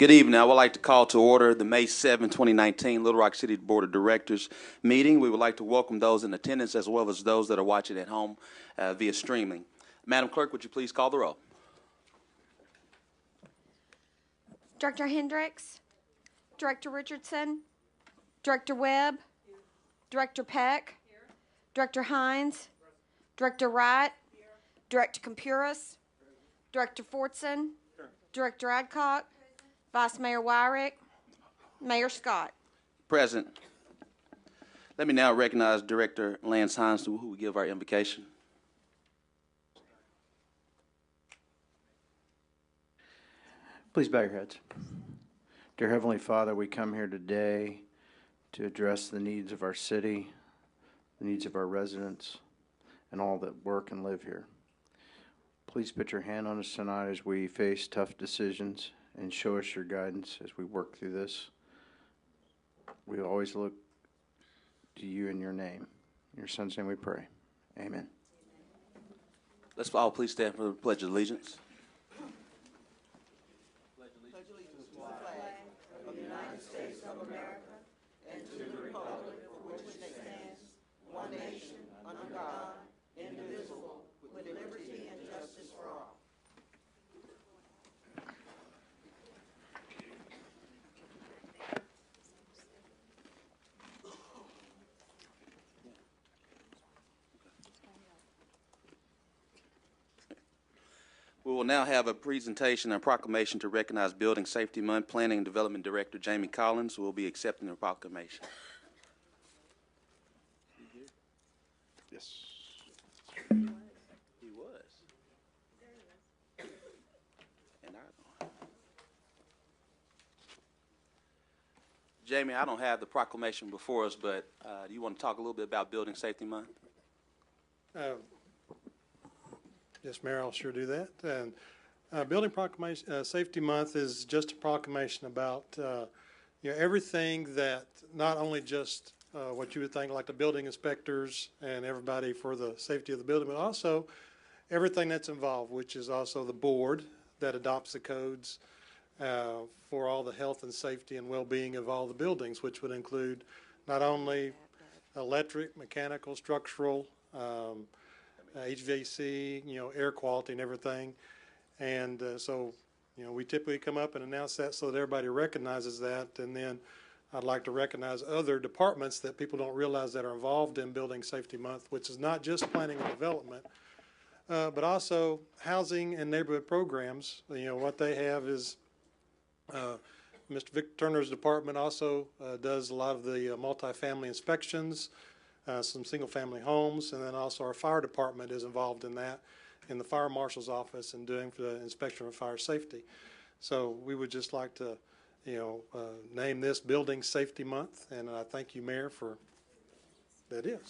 Good evening. I would like to call to order the May 7, 2019 Little Rock City Board of Directors meeting. We would like to welcome those in attendance as well as those that are watching at home via streaming. Madam Clerk, would you please call the roll? Director Hendricks, Director Richardson, Director Webb, Director Peck, Director Hines, Director Wright, Director Compuris, Director Fortson, Director Adcock, Vice Mayor Wyrick, Mayor Scott. Present. Let me now recognize Director Lance Hines, who will give our invocation. Please bow your heads. Dear Heavenly Father, we come here today to address the needs of our city, the needs of our residents, and all that work and live here. Please put your hand on us tonight as we face tough decisions and show us your guidance as we work through this. We always look to you in your name. In your Son's name we pray. Amen. Let's all please stand for the Pledge of Allegiance. We will now have a presentation and proclamation to recognize Building Safety Month. Planning and Development Director Jamie Collins will be accepting the proclamation. Yes. He was. And Jamie, I don't have the proclamation before us, but do you want to talk a little bit about Building Safety Month? Yes, Mayor, I'll sure do that. And Building Proclamation Safety Month is just a proclamation about everything that not only just what you would think like the building inspectors and everybody for the safety of the building, but also everything that's involved, which is also the board that adopts the codes for all the health and safety and well-being of all the buildings, which would include not only electric, mechanical, structural, HVAC, air quality and everything. And so we typically come up and announce that so that everybody recognizes that. And then I'd like to recognize other departments that people don't realize that are involved in Building Safety Month, which is not just planning and development, but also housing and neighborhood programs. What they have is Mr. Victor Turner's department also does a lot of the multifamily inspections, some single-family homes, and then also our fire department is involved in that, in the fire marshal's office and doing for the inspection of fire safety. So we would just like to, name this Building Safety Month, and I thank you, Mayor, for that is.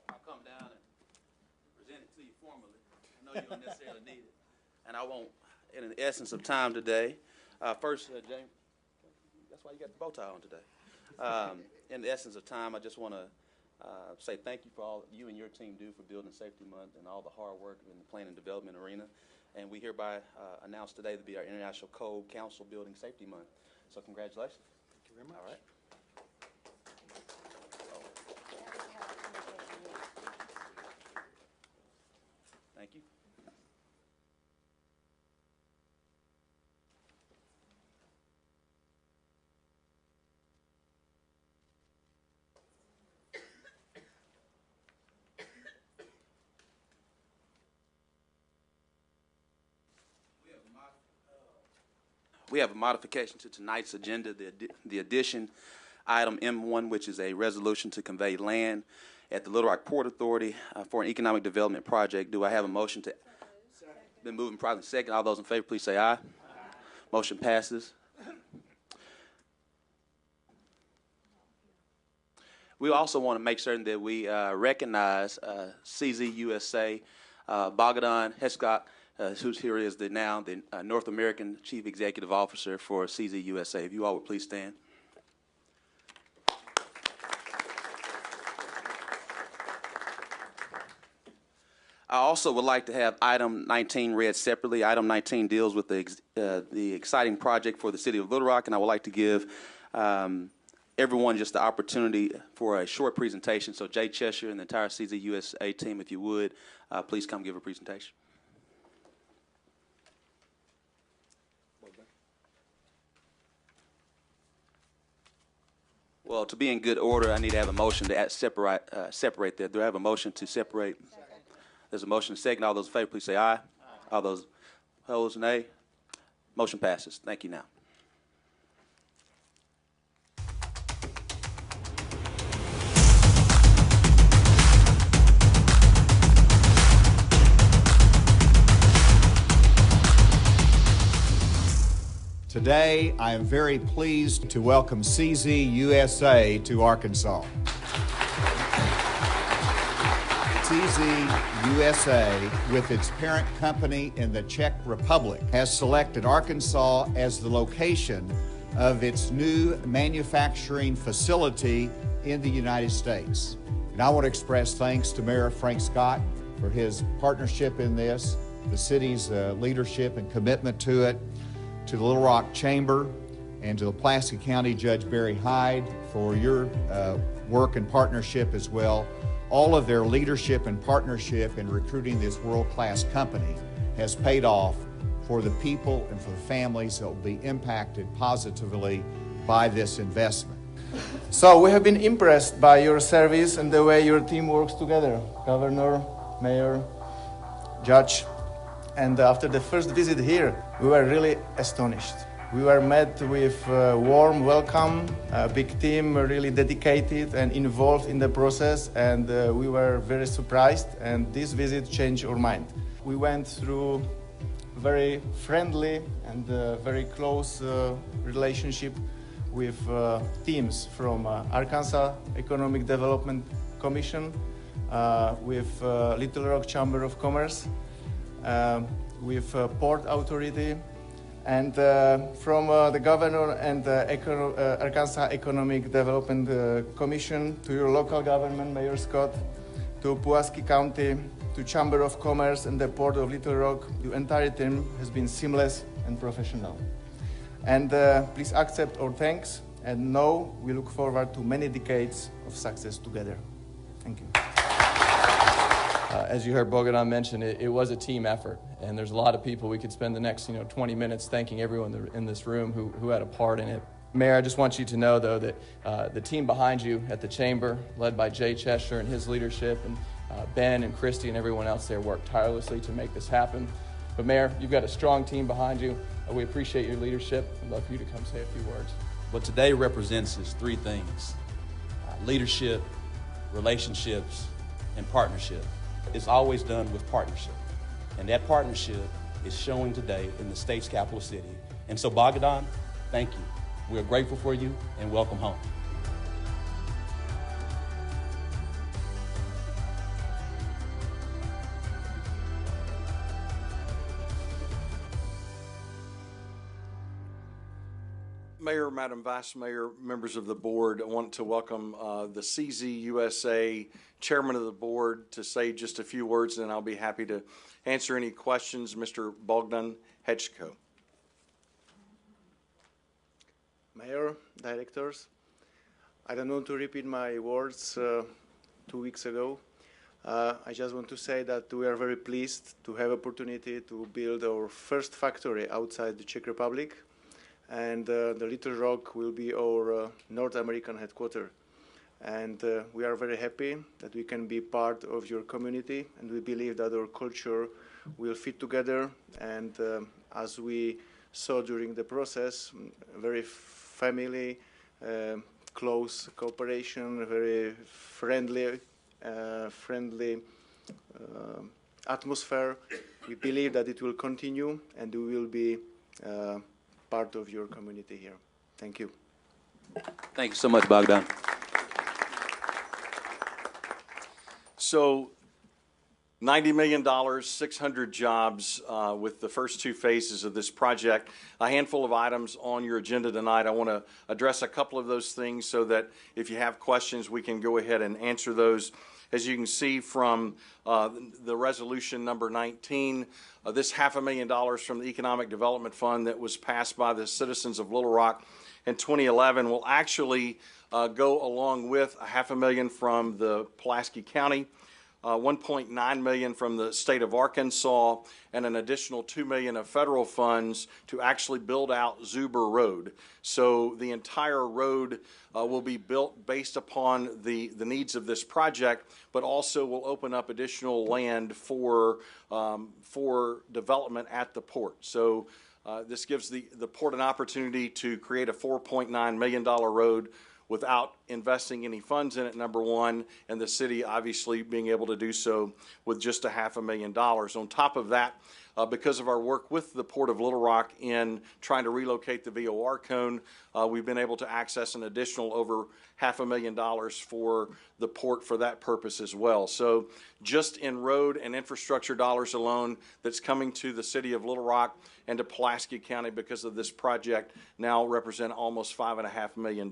I'll come down and present it to you formally. I know you don't necessarily need it, and I won't. In the essence of time today, first, James, that's why you got the bow tie on today. In the essence of time, I just want to say thank you for all you and your team do for Building Safety Month and all the hard work in the planning and development arena. And we hereby announce today to be our International Code Council Building Safety Month. So congratulations. Thank you very much. All right. Thank you. We have a modification to tonight's agenda, the addition item M1, which is a resolution to convey land at the Little Rock Port Authority for an economic development project. Do I have a motion to? Been moving probably second. All those in favor, please say aye. Aye. Motion passes. We also want to make certain that we recognize CZ USA, Bogdan Heskok, who's here is the North American Chief Executive Officer for CZ USA. If you all would please stand. I also would like to have item 19 read separately. Item 19 deals with the exciting project for the city of Little Rock, and I would like to give everyone just the opportunity for a short presentation. So Jay Cheshire and the entire CZ USA team, if you would, please come give a presentation. Well, to be in good order, I need to have a motion to separate that. Do I have a motion to separate? There's a motion to second. All those in favor, please say aye. Aye. All those opposed, nay. Motion passes. Thank you now. Today, I am very pleased to welcome CZ USA to Arkansas. CZ USA, with its parent company in the Czech Republic, has selected Arkansas as the location of its new manufacturing facility in the United States. And I want to express thanks to Mayor Frank Scott for his partnership in this, the city's leadership and commitment to it, to the Little Rock Chamber, and to the Pulaski County Judge Barry Hyde for your work and partnership as well. All of their leadership and partnership in recruiting this world-class company has paid off for the people and for the families that will be impacted positively by this investment. So we have been impressed by your service and the way your team works together, Governor, Mayor, Judge. And after the first visit here, we were really astonished. We were met with a warm welcome, a big team really dedicated and involved in the process, and we were very surprised, and this visit changed our mind. We went through very friendly and very close relationship with teams from Arkansas Economic Development Commission, with Little Rock Chamber of Commerce, with Port Authority, and from the governor and the Arkansas Economic Development Commission, to your local government, Mayor Scott, to Pulaski County, to Chamber of Commerce and the Port of Little Rock. Your entire team has been seamless and professional. And please accept our thanks, and know we look forward to many decades of success together. Thank you. As you heard Bogdan mention, it was a team effort, and there's a lot of people. We could spend the next 20 minutes thanking everyone in this room who had a part in it. Mayor, I just want you to know, though, that the team behind you at the Chamber, led by Jay Cheshire and his leadership, and Ben and Christy and everyone else there worked tirelessly to make this happen. But Mayor, you've got a strong team behind you. We appreciate your leadership. I'd love for you to come say a few words. What today represents is three things: leadership, relationships, and partnership. It's always done with partnership. And that partnership is showing today in the state's capital city. And so, Bogdan, thank you. We're grateful for you, and welcome home. Mayor, Madam Vice Mayor, members of the board, I want to welcome the CZ USA Chairman of the board to say just a few words, and I'll be happy to answer any questions. Mr. Bogdan Hečko. Mayor, directors, I don't want to repeat my words 2 weeks ago. I just want to say that we are very pleased to have opportunity to build our first factory outside the Czech Republic. And the Little Rock will be our North American headquarters. And we are very happy that we can be part of your community, and we believe that our culture will fit together. And as we saw during the process, very family, close cooperation, very friendly atmosphere. We believe that it will continue, and we will be part of your community here. Thank you. Thank you so much, Bogdan. So, $90 million, 600 jobs with the first two phases of this project. A handful of items on your agenda tonight. I want to address a couple of those things so that if you have questions, we can go ahead and answer those. As you can see from the resolution number 19, this $500,000 from the Economic Development Fund that was passed by the citizens of Little Rock in 2011 will actually go along with $500,000 from the Pulaski County, $1.9 million from the state of Arkansas, and an additional $2 million of federal funds to actually build out Zuber Road. So the entire road will be built based upon the needs of this project, but also will open up additional land for development at the port. So this gives the port an opportunity to create a $4.9 million road without investing any funds in it, number one, and the city obviously being able to do so with just $500,000. On top of that, because of our work with the Port of Little Rock in trying to relocate the VOR cone, we've been able to access an additional over $500,000 for the port for that purpose as well. So just in road and infrastructure dollars alone that's coming to the city of Little Rock and to Pulaski County because of this project now represent almost $5.5 million.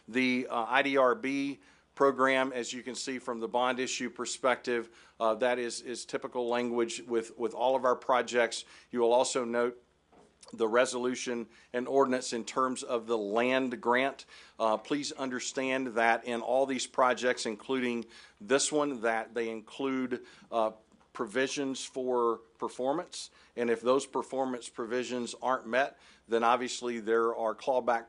The IDRB program, as you can see from the bond issue perspective, that is typical language with all of our projects. You will also note the resolution and ordinance in terms of the land grant. Please understand that in all these projects, including this one, that they include provisions for performance, and if those performance provisions aren't met, then obviously there are clawback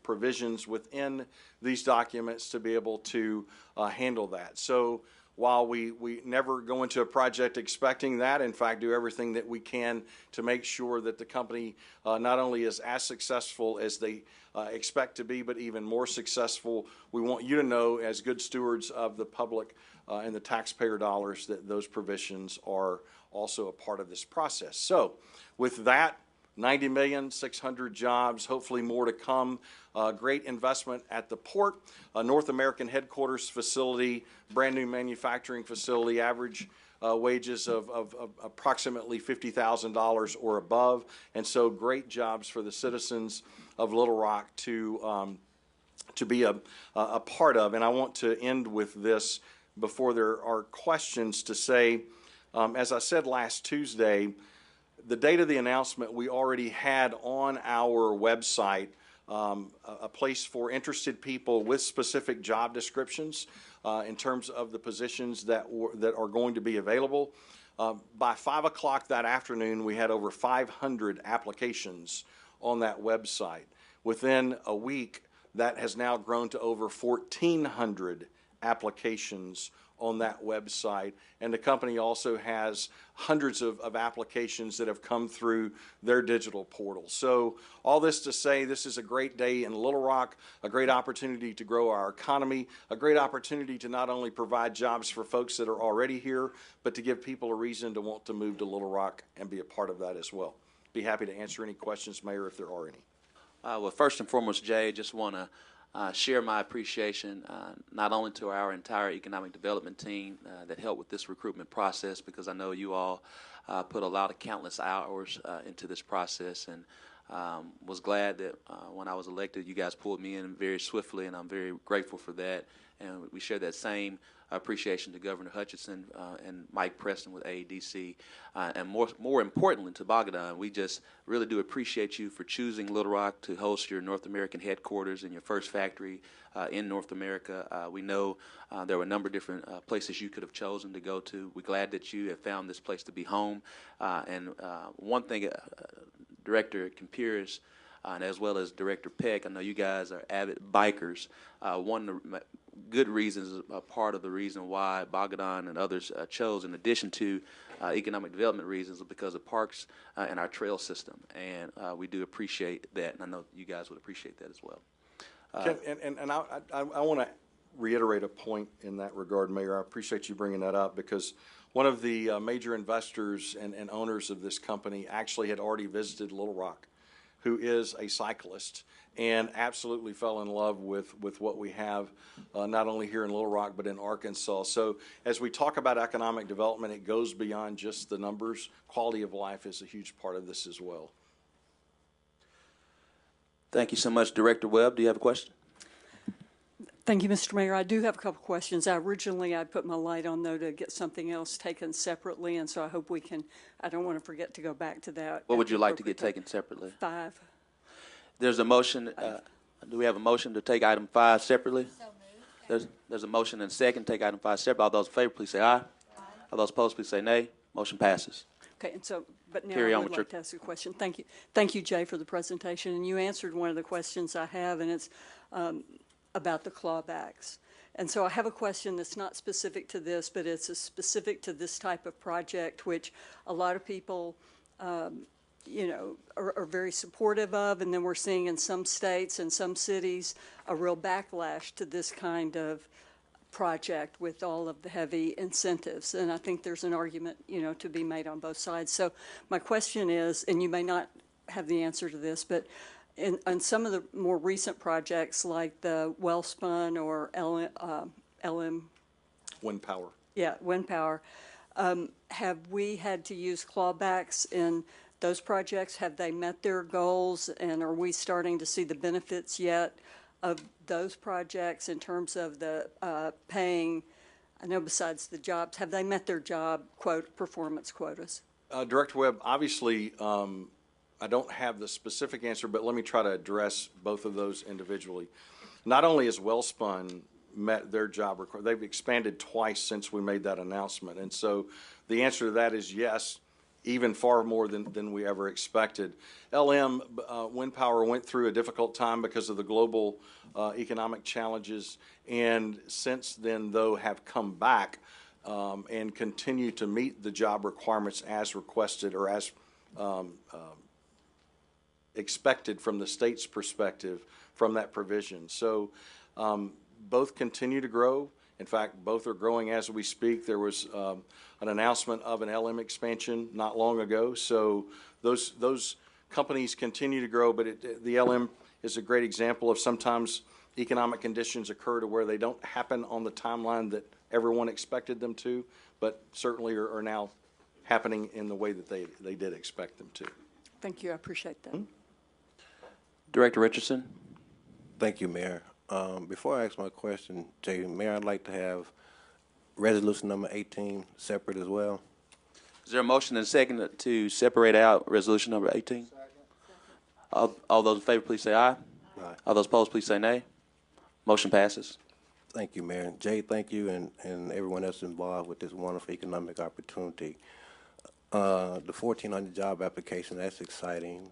provisions within these documents to be able to handle that. So while we never go into a project expecting that, in fact, do everything that we can to make sure that the company not only is as successful as they expect to be, but even more successful, we want you to know as good stewards of the public and the taxpayer dollars that those provisions are also a part of this process. So with that, 90 million, 600 jobs, hopefully more to come. Great investment at the port, a North American headquarters facility, brand new manufacturing facility, average wages of approximately $50,000 or above. And so great jobs for the citizens of Little Rock to be a part of. And I want to end with this before there are questions to say, as I said last Tuesday, the date of the announcement, we already had on our website a place for interested people with specific job descriptions in terms of the positions that are going to be available. By 5 o'clock that afternoon, we had over 500 applications on that website. Within a week, that has now grown to over 1,400 applications on that website, and the company also has hundreds of applications that have come through their digital portal. So all this to say, this is a great day in Little Rock, a great opportunity to grow our economy, a great opportunity to not only provide jobs for folks that are already here, but to give people a reason to want to move to Little Rock and be a part of that as well. Be happy to answer any questions, Mayor, if there are any. Well, first and foremost, Jay, just want to share my appreciation not only to our entire economic development team that helped with this recruitment process, because I know you all put a lot of countless hours into this process, and was glad that when I was elected, you guys pulled me in very swiftly, and I'm very grateful for that. And we share that same appreciation to Governor Hutchinson and Mike Preston with AEDC, and more importantly to Bogdan. We just really do appreciate you for choosing Little Rock to host your North American headquarters and your first factory in North America. We know there were a number of different places you could have chosen to go to. We're glad that you have found this place to be home. And one thing, Director Campiris, and as well as Director Peck, I know you guys are avid bikers. One of the good reasons, part of the reason why Bogdan and others chose, in addition to economic development reasons, because of parks and our trail system. And we do appreciate that, and I know you guys would appreciate that as well. I want to reiterate a point in that regard, Mayor. I appreciate you bringing that up, because one of the major investors and owners of this company actually had already visited Little Rock, who is a cyclist, and absolutely fell in love with what we have, not only here in Little Rock, but in Arkansas. So as we talk about economic development, it goes beyond just the numbers. Quality of life is a huge part of this as well. Thank you so much. Director Webb, do you have a question? Thank you, Mr. Mayor. I do have a couple questions. I put my light on, though, to get something else taken separately, and so I hope we can, I don't want to forget to go back to that. What would you like to get taken separately? 5. There's a motion, do we have a motion to take item 5 separately? There's a motion and second, take item 5 separately. All those in favor, please say aye. All those opposed, please say nay. Motion passes. Okay, and so, but now Carry I on would with like to ask a question. Thank you. Thank you, Jay, for the presentation, and you answered one of the questions I have, and it's about the clawbacks. And so I have a question that's not specific to this, but it's specific to this type of project, which a lot of people, you know, are very supportive of, and then we're seeing in some states and some cities a real backlash to this kind of project with all of the heavy incentives. And I think there's an argument, you know, to be made on both sides. So my question is, and you may not have the answer to this, but on some of the more recent projects like the Wellspun or LM Wind power. Yeah, wind power. Have we had to use clawbacks in those projects? Have they met their goals, and are we starting to see the benefits yet of those projects in terms of the paying? I know besides the jobs, have they met their job performance quotas? Director Webb, obviously, I don't have the specific answer, but let me try to address both of those individually. Not only has Wellspun met their job requirement, they've expanded twice since we made that announcement. And so the answer to that is yes, even far more than we ever expected. LM Wind Power went through a difficult time because of the global economic challenges, and since then, though, have come back and continue to meet the job requirements as requested or as expected from the state's perspective from that provision. So both continue to grow. In fact, both are growing as we speak. There was an announcement of an LM expansion not long ago. So those companies continue to grow, but the LM is a great example of sometimes economic conditions occur to where they don't happen on the timeline that everyone expected them to, but certainly are now happening in the way that they did expect them to. Thank you. I appreciate that. Director Richardson. Thank you, Mayor. Before I ask my question, Jay, Mayor, I'd like to have resolution number 18 separate as well. Is there a motion and a second to separate out resolution number 18? All those in favor, please say aye. Aye. All those opposed, please say nay. Motion passes. Thank you, Mayor. Jay, thank you, and everyone else involved with this wonderful economic opportunity. The 1,400 job application, that's exciting.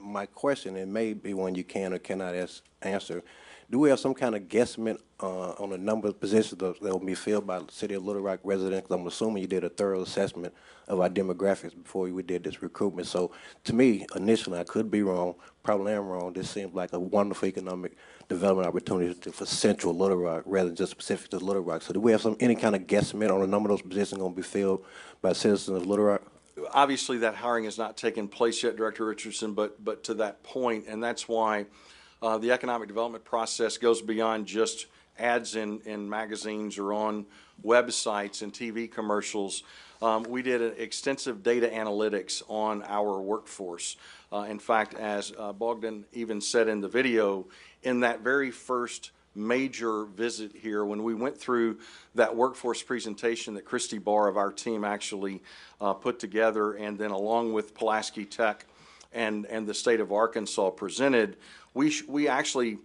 My question, it may be one you can or cannot answer, do we have some kind of guesstimate on the number of positions that will be filled by the City of Little Rock residents? 'Cause I'm assuming you did a thorough assessment of our demographics before we did this recruitment. So to me, initially, I could be wrong, probably am wrong, this seems like a wonderful economic development opportunity for Central Little Rock rather than just specific to Little Rock. So do we have any kind of guesstimate on the number of those positions going to be filled by citizens of Little Rock? Obviously, that hiring has not taken place yet, Director Richardson, but to that point, and that's why the economic development process goes beyond just ads in magazines or on websites and TV commercials. We did an extensive data analytics on our workforce. In fact, as Bogdan even said in the video, in that very first major visit here, when we went through that workforce presentation that Christy Barr of our team actually put together, and then along with Pulaski Tech and the state of Arkansas presented, we actually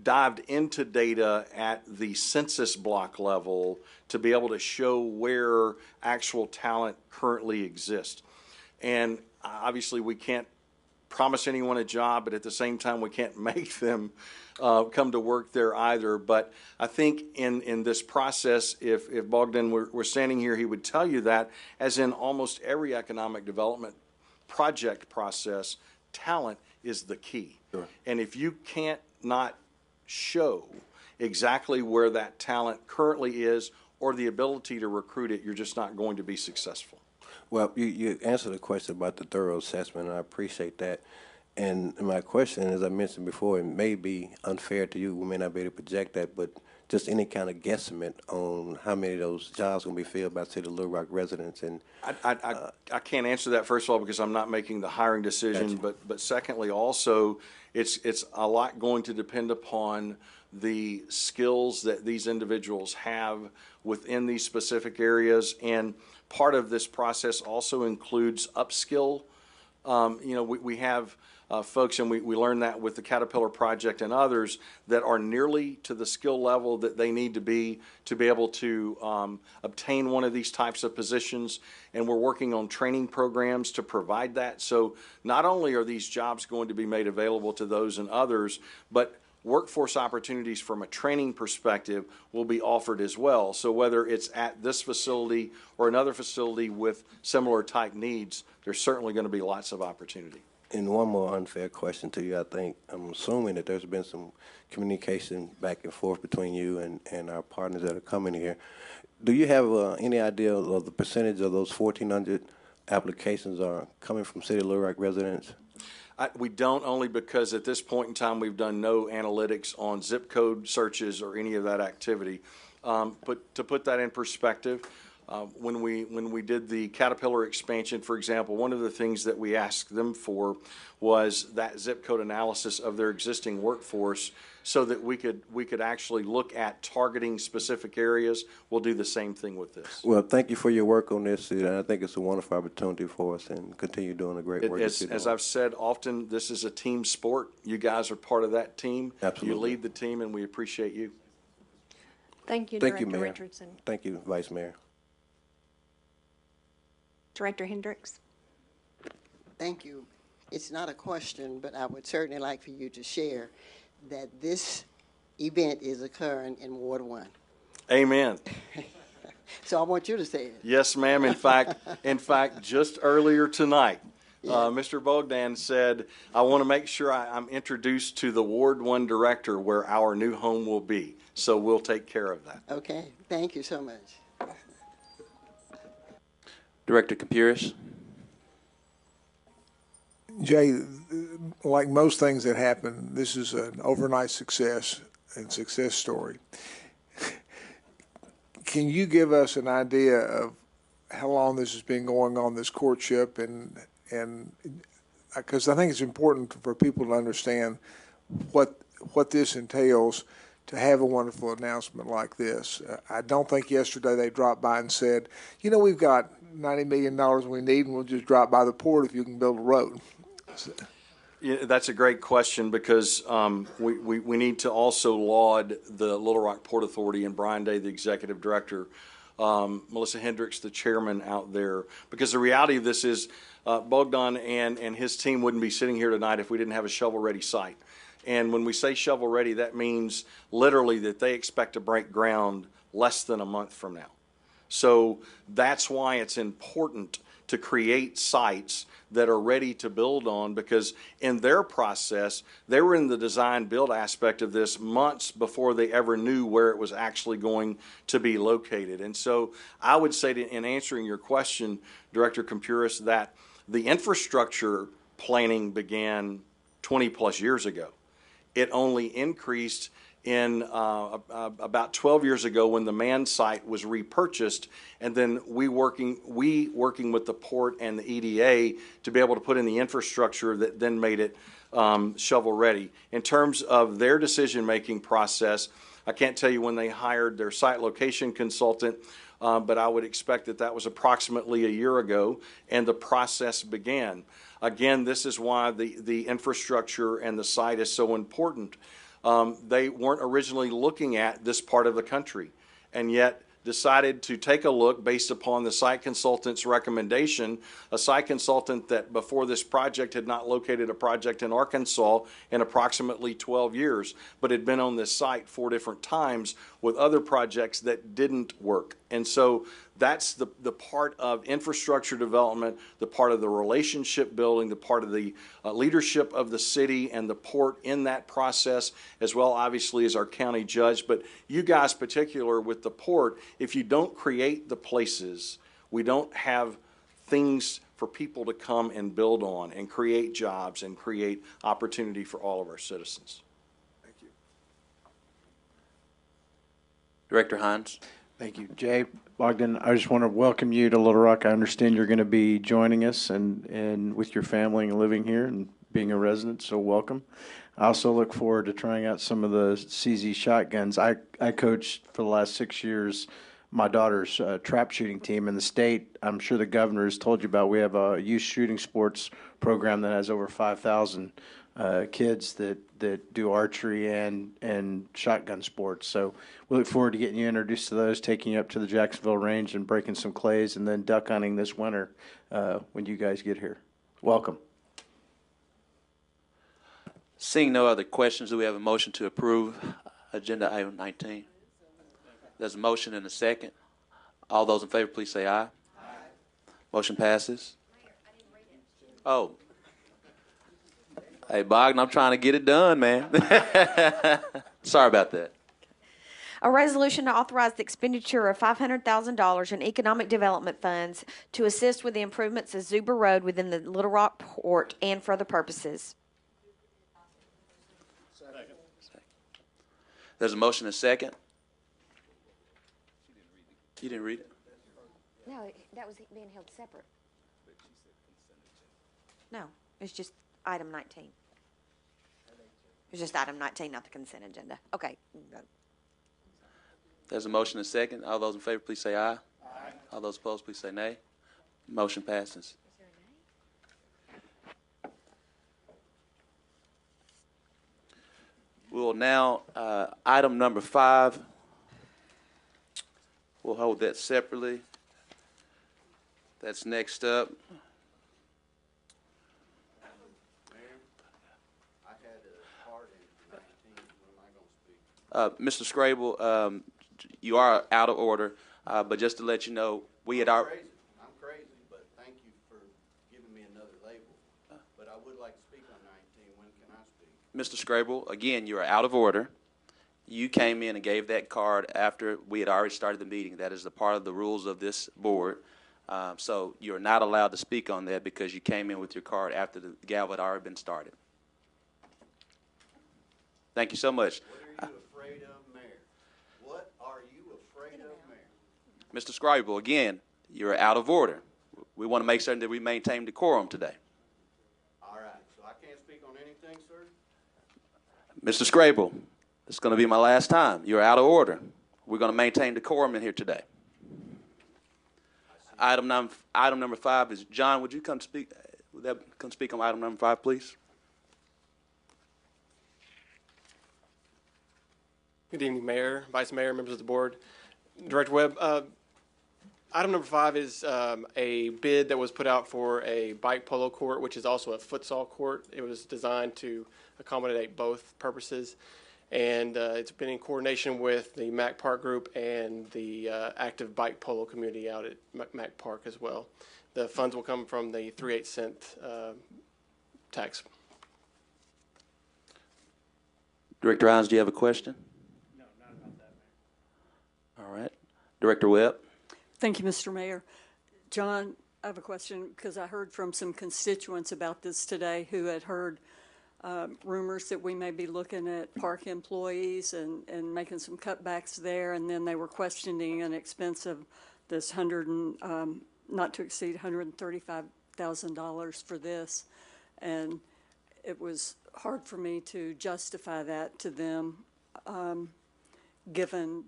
dived into data at the census block level to be able to show where actual talent currently exists. And obviously we can't promise anyone a job, but at the same time we can't make them come to work there either. But I think in this process, if Bogdan were standing here, he would tell you that, as in almost every economic development project process, talent is the key. Sure. And if you can't not show exactly where that talent currently is or the ability to recruit it, you're just not going to be successful. Well, you answered the question about the thorough assessment, and I appreciate that. And my question, as I mentioned before, it may be unfair to you. We may not be able to project that, but just any kind of guesstimate on how many of those jobs going to be filled by City of Little Rock residents? And I can't answer that, first of all, because I'm not making the hiring decision. But secondly, also, it's a lot going to depend upon the skills that these individuals have within these specific areas. And part of this process also includes upskill. We have folks, and we learned that with the Caterpillar project and others, that are nearly to the skill level that they need to be able to obtain one of these types of positions. And we're working on training programs to provide that. So not only are these jobs going to be made available to those and others, but workforce opportunities from a training perspective will be offered as well. So whether it's at this facility or another facility with similar type needs, there's certainly going to be lots of opportunity. And one more unfair question to you, I think. I'm assuming that there's been some communication back and forth between you and our partners that are coming here. Do you have any idea of the percentage of those 1,400 applications are coming from City of Little Rock residents? We don't, only because at this point in time we've done no analytics on zip code searches or any of that activity. But to put that in perspective, when we did the Caterpillar expansion, for example, one of the things that we asked them for was that zip code analysis of their existing workforce, so that we could actually look at targeting specific areas. We'll do the same thing with this. Well, thank you for your work on this, and I think it's a wonderful opportunity for us, and continue doing the great work. As I've said often, this is a team sport. You guys are part of that team. Absolutely. You lead the team, and we appreciate you. Thank you, Thank Director you, Mayor. Richardson. Thank you, Vice Mayor. Director Hendricks. Thank you. It's not a question, but I would certainly like for you to share that this event is occurring in Ward 1. Amen. So I want you to say it. Yes, ma'am. In fact, just earlier tonight, Mr. Bogdan said, I want to make sure I'm introduced to the Ward 1 director where our new home will be. So we'll take care of that. Okay. Thank you so much. Director Campuris. Jay, like most things that happen, this is an overnight success and success story. Can you give us an idea of how long this has been going on, this courtship, and because I think it's important for people to understand what this entails to have a wonderful announcement like this. I don't think yesterday they dropped by and said, we've got $90 million we need, and we'll just drop by the port if you can build a road. Yeah, that's a great question, because we need to also laud the Little Rock Port Authority and Brian Day, the executive director, Melissa Hendricks, the chairman out there, because the reality of this is Bogdan and his team wouldn't be sitting here tonight if we didn't have a shovel-ready site. And when we say shovel-ready, that means literally that they expect to break ground less than a month from now. So that's why it's important to create sites that are ready to build on, because in their process, they were in the design build aspect of this months before they ever knew where it was actually going to be located. And so I would say, in answering your question, Director Campuris, that the infrastructure planning began 20 plus years ago. It only increased in about 12 years ago when the man site was repurchased, and then we working with the port and the EDA to be able to put in the infrastructure that then made it shovel ready. In terms of their decision-making process, I can't tell you when they hired their site location consultant, but I would expect that was approximately a year ago, and the process began. Again, this is why the infrastructure and the site is so important. They weren't originally looking at this part of the country, and yet decided to take a look based upon the site consultant's recommendation, a site consultant that before this project had not located a project in Arkansas in approximately 12 years, but had been on this site 4 different times with other projects that didn't work. And so that's the part of infrastructure development, the part of the relationship building, the part of the leadership of the city and the port in that process, as well obviously as our county judge. But you guys particular with the port, if you don't create the places, we don't have things for people to come and build on and create jobs and create opportunity for all of our citizens. Director Hines. Thank you, Jay. Bogdan, I just want to welcome you to Little Rock. I understand you're going to be joining us and with your family and living here and being a resident, so welcome. I also look forward to trying out some of the CZ shotguns. I coached for the last 6 years my daughter's trap shooting team in the state. I'm sure the governor has told you about. We have a youth shooting sports program that has over 5,000 kids that do archery and shotgun sports. So we look forward to getting you introduced to those, taking you up to the Jacksonville range and breaking some clays, and then duck hunting this winter when you guys get here. Welcome. Seeing no other questions, do we have a motion to approve agenda item 19? There's a motion and a second. All those in favor, please say aye. Aye. Motion passes. Oh. Hey, Bogdan, I'm trying to get it done, man. Sorry about that. A resolution to authorize the expenditure of $500,000 in economic development funds to assist with the improvements of Zuber Road within the Little Rock Port and for other purposes. There's a motion and a second. You didn't read it? No, that was being held separate. No, it's just item 19. It's just item 19, not the consent agenda. Okay. There's a motion and a second. All those in favor, please say aye. Aye. All those opposed, please say nay. Motion passes. We will now, item number 5, we'll hold that separately. That's next up. Mr. Scrable, you are out of order, but just to let you know, we had our. I'm crazy, but thank you for giving me another label. But I would like to speak on 19. When can I speak? Mr. Scrable, again, you are out of order. You came in and gave that card after we had already started the meeting. That is the part of the rules of this board. So you're not allowed to speak on that because you came in with your card after the gavel had already been started. Thank you so much. What are you afraid of, Mayor? What are you afraid of, Mayor? Mr. Scrable, again, you're out of order. We want to make certain that we maintain decorum today. All right, so I can't speak on anything, sir? Mr. Scrable, this is going to be my last time. You're out of order. We're going to maintain decorum in here today. Item number 5 is, John, would you come speak? Would that come speak on item number 5, please? Good evening, Mayor, Vice Mayor, members of the board. Director Webb, item number 5 is a bid that was put out for a bike polo court, which is also a futsal court. It was designed to accommodate both purposes, and it's been in coordination with the Mack Park Group and the active bike polo community out at Mack Park as well. The funds will come from the 3/8 cent tax. Director Hines, do you have a question? All right. Director Webb. Thank you, Mr. Mayor. John, I have a question because I heard from some constituents about this today who had heard rumors that we may be looking at park employees and making some cutbacks there, and then they were questioning an expense of this not to exceed $135,000 for this, and it was hard for me to justify that to them, given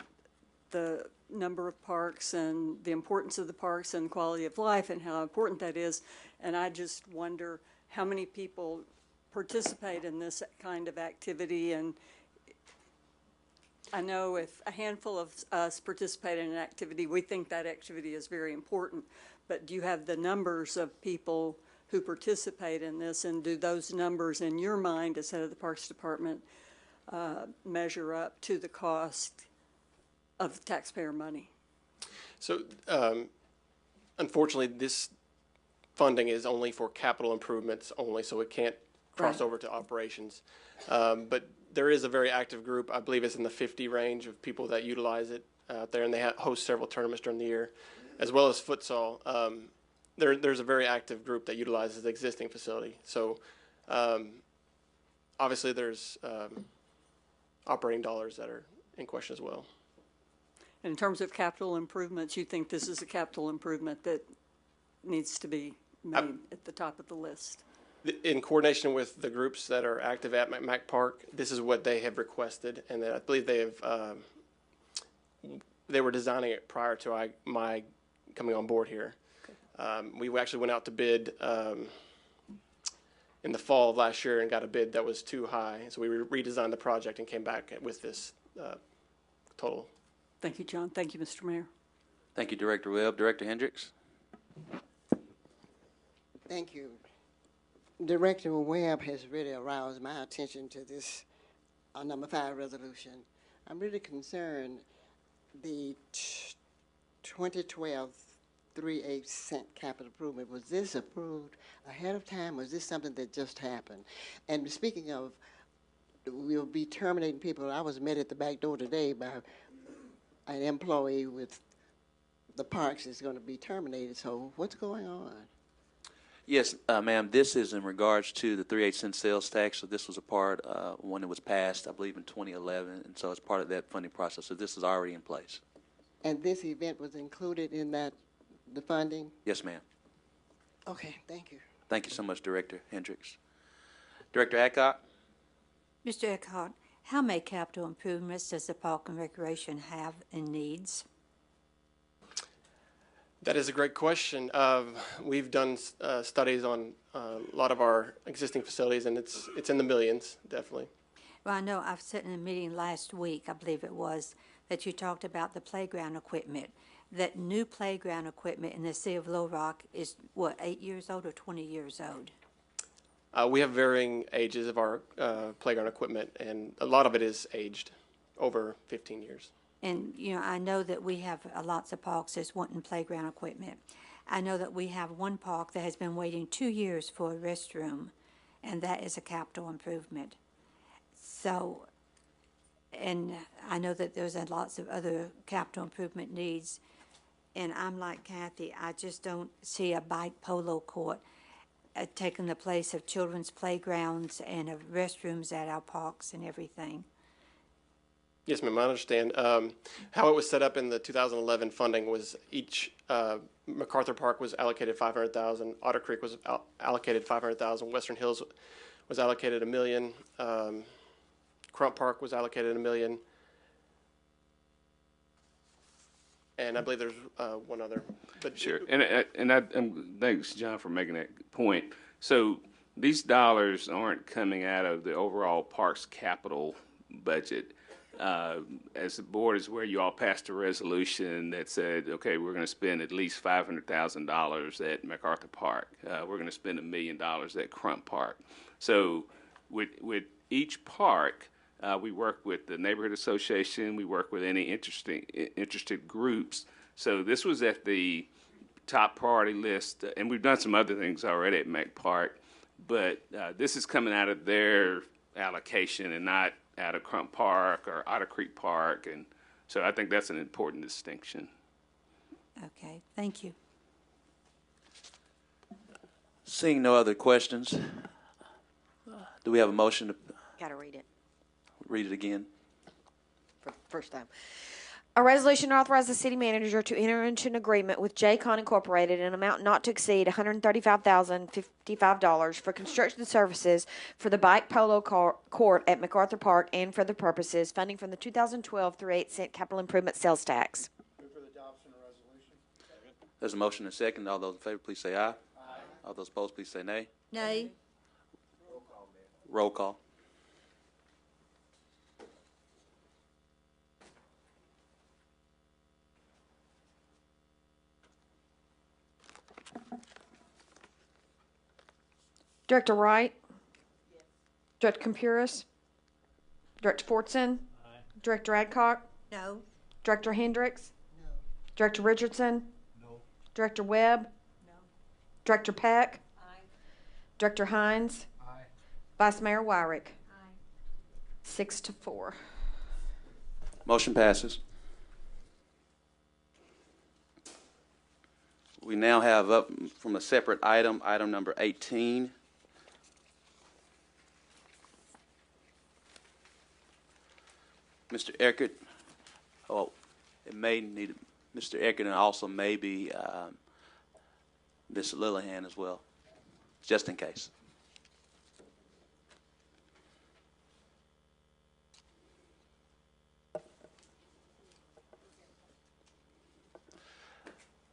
the number of parks and the importance of the parks and quality of life and how important that is. And I just wonder how many people participate in this kind of activity. And I know if a handful of us participate in an activity, we think that activity is very important. But do you have the numbers of people who participate in this, and do those numbers in your mind as head of the Parks Department measure up to the cost of taxpayer money? So, unfortunately, this funding is only for capital improvements only, so it can't cross over to operations. But there is a very active group. I believe it's in the 50 range of people that utilize it out there, and they host several tournaments during the year, as well as futsal. There's a very active group that utilizes the existing facility. So, obviously, there's operating dollars that are in question as well. In terms of capital improvements, you think this is a capital improvement that needs to be made at the top of the list? In coordination with the groups that are active at Mac Park, this is what they have requested, and I believe they were designing it prior to my coming on board here. We actually went out to bid in the fall of last year and got a bid that was too high, so we redesigned the project and came back with this total. Thank you, John. Thank you, Mr. Mayor. Thank you, Director Webb. Director Hendricks? Thank you. Director Webb has really aroused my attention to this number 5 resolution. I'm really concerned the 2012 3/8 capital improvement. Was this approved ahead of time? Was this something that just happened? And speaking of, we'll be terminating people. I was met at the back door today by an employee with the parks is going to be terminated. So what's going on? Yes, ma'am, this is in regards to the 3/8 cent sales tax. So this was a part when it was passed, I believe, in 2011, and so it's part of that funding process. So this is already in place. And this event was included in the funding? Yes, ma'am. Okay, thank you. Thank you so much, Director Hendricks. Director Adcock? Mr. Eckhart, how many capital improvements does the Park and Recreation have and needs? That is a great question. We've done studies on a lot of our existing facilities, and it's in the millions, definitely. Well, I know I've sat in a meeting last week, I believe it was, that you talked about the playground equipment. That new playground equipment in the city of Little Rock is, what, 8 years old or 20 years old? We have varying ages of our playground equipment, and a lot of it is aged over 15 years. And, you know, I know that we have lots of parks that's wanting playground equipment. I know that we have one park that has been waiting 2 years for a restroom, and that is a capital improvement. So, and I know that there's lots of other capital improvement needs. And I'm like Kathy, I just don't see a bike polo court taking the place of children's playgrounds and of restrooms at our parks and everything. Yes, ma'am, I understand. How it was set up in the 2011 funding was each MacArthur Park was allocated $500,000, Otter Creek was allocated $500,000, Western Hills was allocated $1 million, Crump Park was allocated $1 million, and I believe there's one other. But sure, and thanks, John, for making that point. So these dollars aren't coming out of the overall parks capital budget. As the board is aware, you all passed a resolution that said, okay, we're going to spend at least $500,000 at MacArthur Park. We're going to spend $1 million at Crump Park. So with each park, we work with the neighborhood association. We work with any interested groups. So this was at the top priority list, and we've done some other things already at Mac Park, but this is coming out of their allocation and not out of Crump Park or Otter Creek Park, and so I think that's an important distinction. Okay, thank you. Seeing no other questions, do we have a motion to Got to read it read it again? for the first time. A resolution to authorize the city manager to enter into an agreement with J-Con Incorporated in an amount not to exceed $135,055 for construction services for the bike polo court at MacArthur Park and for the purposes funding from the 2012 3/8 cent capital improvement sales tax. Move for the adoption of resolution. There's a motion and a second. All those in favor, please say aye. Aye. All those opposed, please say nay. Nay. Roll call. Director Wright? Yes. Director Campuris? Director Fortson? Aye. Director Adcock? No. Director Hendricks? No. Director Richardson? No. Director Webb? No. Director Peck? Aye. Director Hines? Aye. Vice Mayor Wyrick? Aye. 6-4. Motion passes. We now have up from a separate item, item number 18. Mr. Eckert, it may need Mr. Eckert and also maybe Ms. Lillihan as well, just in case.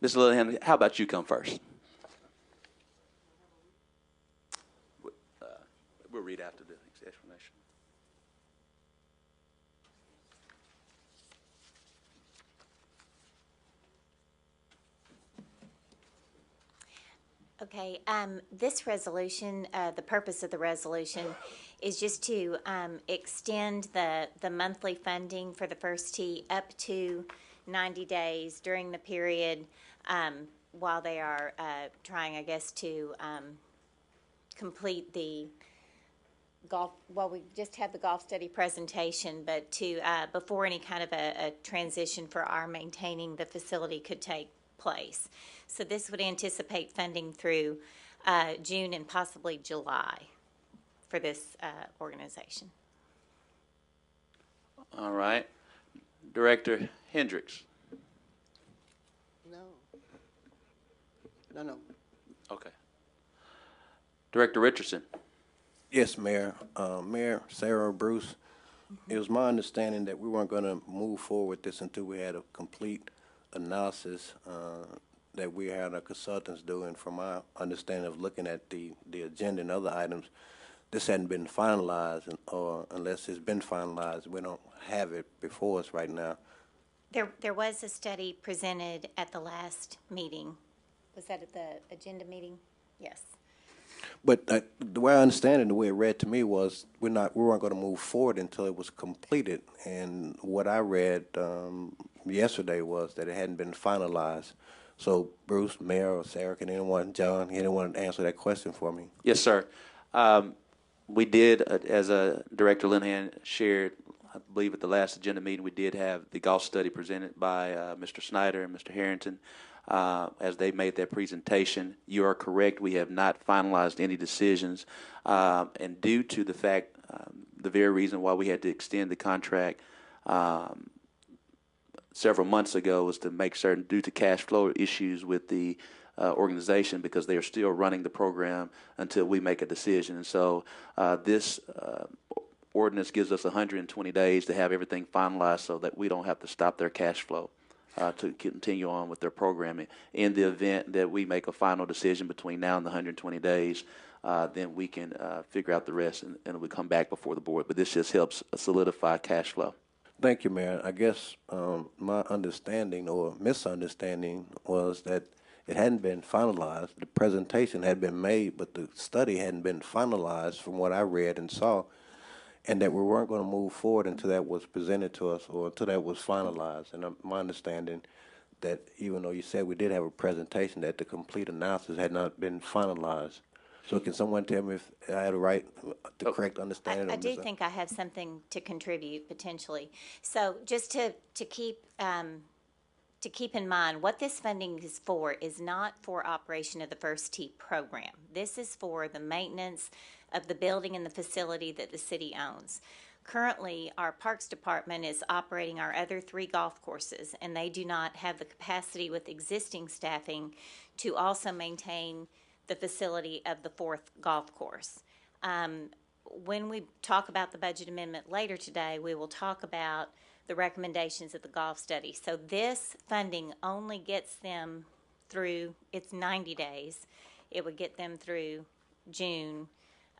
Ms. Lillihan, how about you come first? We'll read after the explanation. Okay, this resolution, the purpose of the resolution is just to extend the monthly funding for the First Tee up to 90 days during the period while they are trying, I guess, to complete the golf, well, we just had the golf study presentation, but to, before any kind of a transition for our maintaining the facility could take place. So this would anticipate funding through June and possibly July for this organization. All right. Director Hendricks. No. Okay. Director Richardson. Yes, Mayor. Mayor, Sarah, Bruce, it was my understanding that we weren't going to move forward with this until we had a complete analysis that we had our consultants doing. From my understanding of looking at the agenda and other items, this hadn't been finalized, or unless it's been finalized, we don't have it before us right now. There was a study presented at the last meeting. Was that at the agenda meeting? Yes. But the way I understand it, the way it read to me was we weren't going to move forward until it was completed. And what I read yesterday was that it hadn't been finalized. So Bruce, Mayor, or Sarah, can anyone, John, anyone answer that question for me? Yes, sir. We did, as Director Linehan shared, I believe at the last agenda meeting, we did have the golf study presented by Mr. Snyder and Mr. Harrington. As they made their presentation, you are correct. We have not finalized any decisions, and due to the fact, the very reason why we had to extend the contract several months ago was to make certain, due to cash flow issues with the organization, because they are still running the program until we make a decision. And so this ordinance gives us 120 days to have everything finalized so that we don't have to stop their cash flow. To continue on with their programming. In the event that we make a final decision between now and the 120 days, then we can figure out the rest and we come back before the board. But this just helps solidify cash flow. Thank you, Mayor. I guess my understanding or misunderstanding was that it hadn't been finalized. The presentation had been made, but the study hadn't been finalized from what I read and saw, and that we weren't going to move forward until that was presented to us or until that was finalized. And my understanding that even though you said we did have a presentation, that the complete analysis had not been finalized. So can someone tell me if I had the correct understanding? I do think I have something to contribute potentially. So just to keep in mind, what this funding is for is not for operation of the First Tee program. This is for the maintenance of the building and the facility that the city owns. Currently, our Parks Department is operating our other 3 golf courses, and they do not have the capacity with existing staffing to also maintain the facility of the 4th golf course. When we talk about the budget amendment later today, we will talk about the recommendations of the golf study. So this funding only gets them through, it's 90 days. It would get them through June.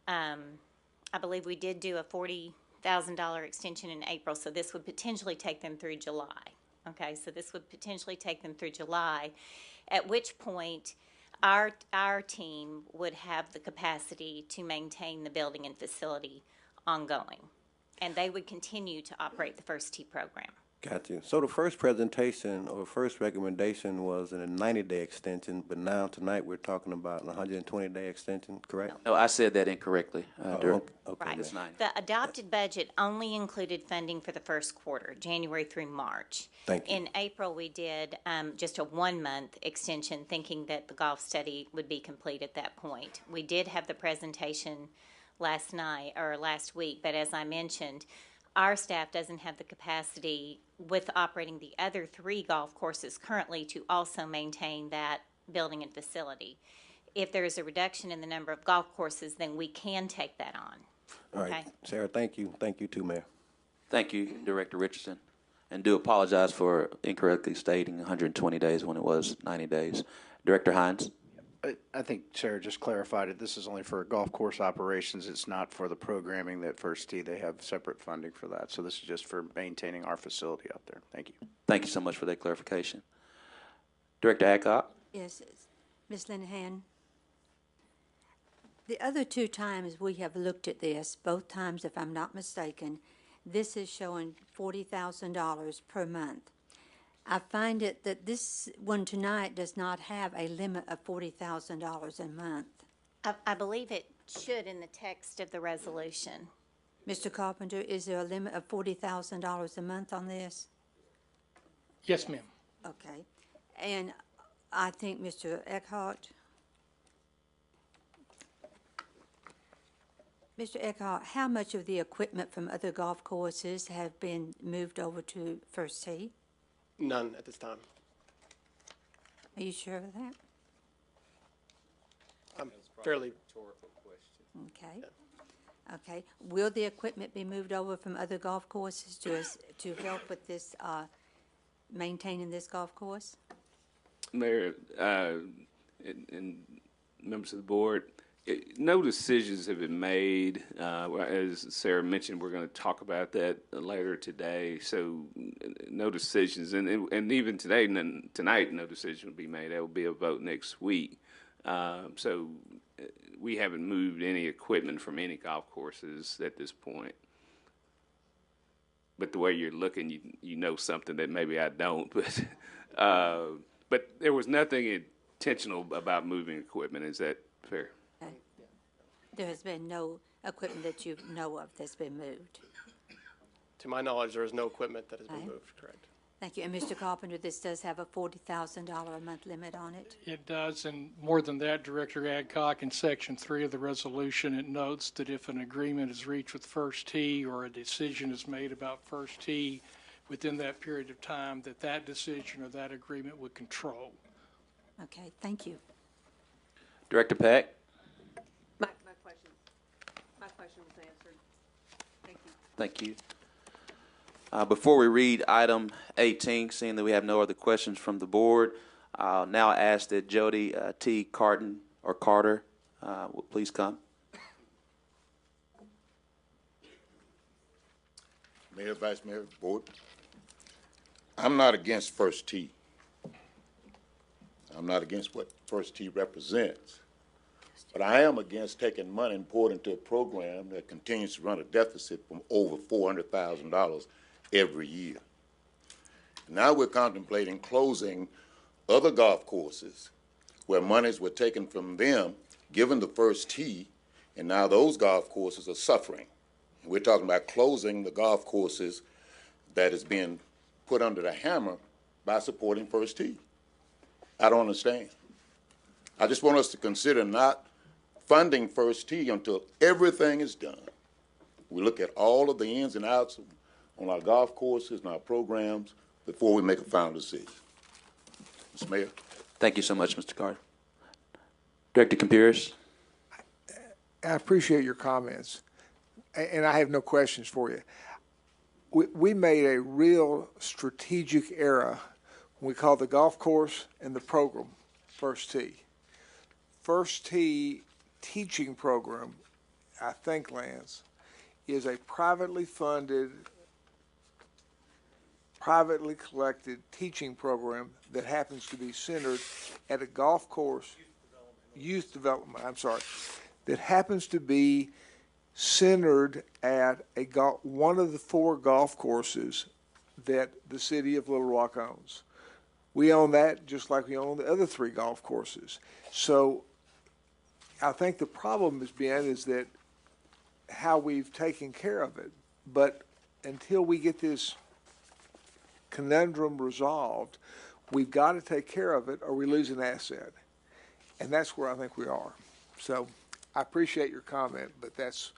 I believe we did do a $40,000 extension in April, so this would potentially take them through July. Okay, so this would potentially take them through July, at which point our team would have the capacity to maintain the building and facility ongoing, and they would continue to operate the First Tee program. Got you. So the first presentation or first recommendation was in a 90-day extension, but now tonight we're talking about an 120-day extension, correct? No, I said that incorrectly. Okay, Right. It's 90. The adopted budget only included funding for the first quarter, January through March. Thank you. In April, we did just a 1-month extension, thinking that the golf study would be complete at that point. We did have the presentation last week, but as I mentioned, our staff doesn't have the capacity with operating the other 3 golf courses currently to also maintain that building and facility. If there is a reduction in the number of golf courses, then we can take that on. All right, Okay. Sarah, thank you. Thank you too, Mayor. Thank you, Director Richardson. And do apologize for incorrectly stating 120 days when it was 90 days. Director Hines? I think Sarah just clarified it. This is only for golf course operations. It's not for the programming that First Tee. They have separate funding for that. So this is just for maintaining our facility out there. Thank you. Thank you so much for that clarification. Director Adcock? Yes, Ms. Linehan. The other 2 times we have looked at this, both times, if I'm not mistaken, this is showing $40,000 per month. I find it that this one tonight does not have a limit of $40,000 a month. I believe it should in the text of the resolution. Mr. Carpenter, is there a limit of $40,000 a month on this? Yes, ma'am. Okay. And I think Mr. Eckhart. Mr. Eckhart, how much of the equipment from other golf courses have been moved over to First Tee? None at this time. Are you sure of that? I'm fairly. Okay. Okay. Will the equipment be moved over from other golf courses to help with this, maintaining this golf course? Mayor, and members of the board, no decisions have been made. As Sarah mentioned, we're going to talk about that later today. So no decisions, and even today, tonight, no decision will be made. There will be a vote next week. So we haven't moved any equipment from any golf courses at this point. But the way you're looking, you know something that maybe I don't. But there was nothing intentional about moving equipment. Is that fair? Okay. There has been no equipment that you know of that's been moved. To my knowledge, there is no equipment that has been Okay. moved, correct? Thank you. And Mr. Carpenter, this does have a $40,000 a month limit on it? It does, and more than that, Director Adcock, in Section 3 of the resolution, it notes that if an agreement is reached with First Tee or a decision is made about First Tee within that period of time, that decision or that agreement would control. Okay, thank you. Director Pack? My question was answered. Thank you. Thank you. Before we read item 18, seeing that we have no other questions from the board, I'll now ask that Jody T. Carter will please come. Mayor, Vice Mayor, Board. I'm not against First Tee. I'm not against what First Tee represents. But I am against taking money and pouring into a program that continues to run a deficit from over $400,000 every year. Now we're contemplating closing other golf courses where monies were taken from them, given the First Tee, and now those golf courses are suffering. And we're talking about closing the golf courses that is being put under the hammer by supporting First Tee. I don't understand. I just want us to consider not funding First Tee until everything is done. We look at all of the ins and outs on our golf courses and our programs before we make a final decision. Mr. Mayor. Thank you so much, Mr. Carter. Director Campiris? I appreciate your comments, and I have no questions for you. We made a real strategic error when we called the golf course and the program First Tee. First Tee teaching program, I think, Lance, is a privately funded, privately collected teaching program that happens to be centered at a golf course, youth development, that happens to be centered at one of the 4 golf courses that the city of Little Rock owns. We own that just like we own the other 3 golf courses. So I think the problem has been is that how we've taken care of it. But until we get this conundrum resolved, we've got to take care of it or we lose an asset. And that's where I think we are. So I appreciate your comment, but that's...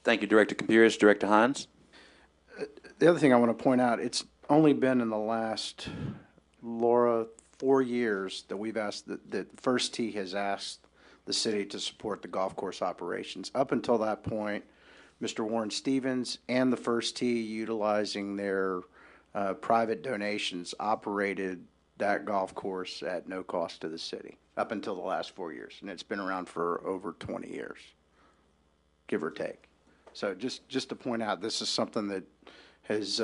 Thank you, Director Campiris. Director Hines? The other thing I want to point out, it's only been in the last, Laura, 4 years that we've asked, that First Tee has asked the city to support the golf course operations. Up until that point, Mr. Warren Stevens and the First Tee, utilizing their private donations, operated that golf course at no cost to the city up until the last 4 years. And it's been around for over 20 years, give or take. So just to point out, this is something that has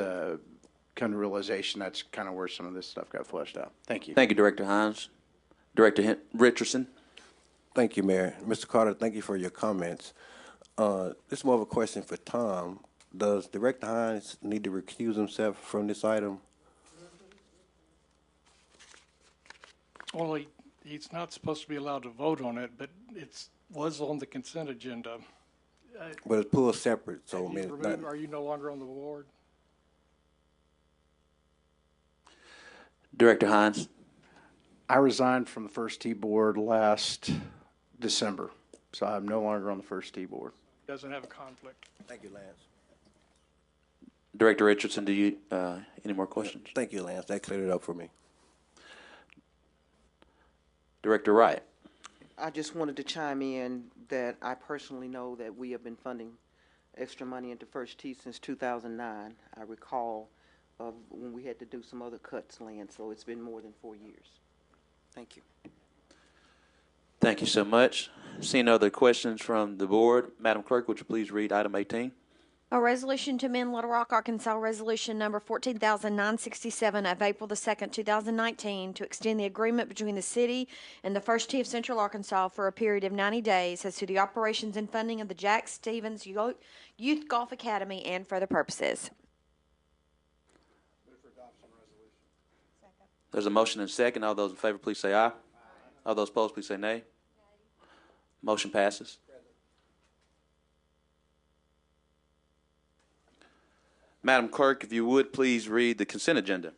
come to realization that's kind of where some of this stuff got fleshed out. Thank you. Thank you, Director Hines. Director Richardson? Thank you, Mayor. Mr. Carter, thank you for your comments. This is more of a question for Tom. Does Director Hines need to recuse himself from this item? Well, he's not supposed to be allowed to vote on it, but was on the consent agenda. But it's pulled separate, so I mean, it's not. Are you no longer on the board? Director Hines? I resigned from the First Tee board last December, so I'm no longer on the First Tee board. Doesn't have a conflict. Thank you, Lance. Director Richardson, do you, any more questions? Thank you, Lance. That cleared it up for me. Director Wright? I just wanted to chime in that I personally know that we have been funding extra money into First Tee since 2009. I recall when we had to do some other cuts, Lance, so it's been more than 4 years. Thank you. Thank you so much. Seeing no other questions from the board, Madam Clerk, would you please read item 18? A resolution to amend Little Rock, Arkansas Resolution Number 14,967 of April the 2nd, 2019, to extend the agreement between the city and the First Tee of Central Arkansas for a period of 90 days as to the operations and funding of the Jack Stevens Youth Golf Academy and for other purposes. There's a motion and a second. All those in favor, please say aye. All those opposed, please say nay. Motion passes. Madam Clerk, if you would, please read the consent agenda.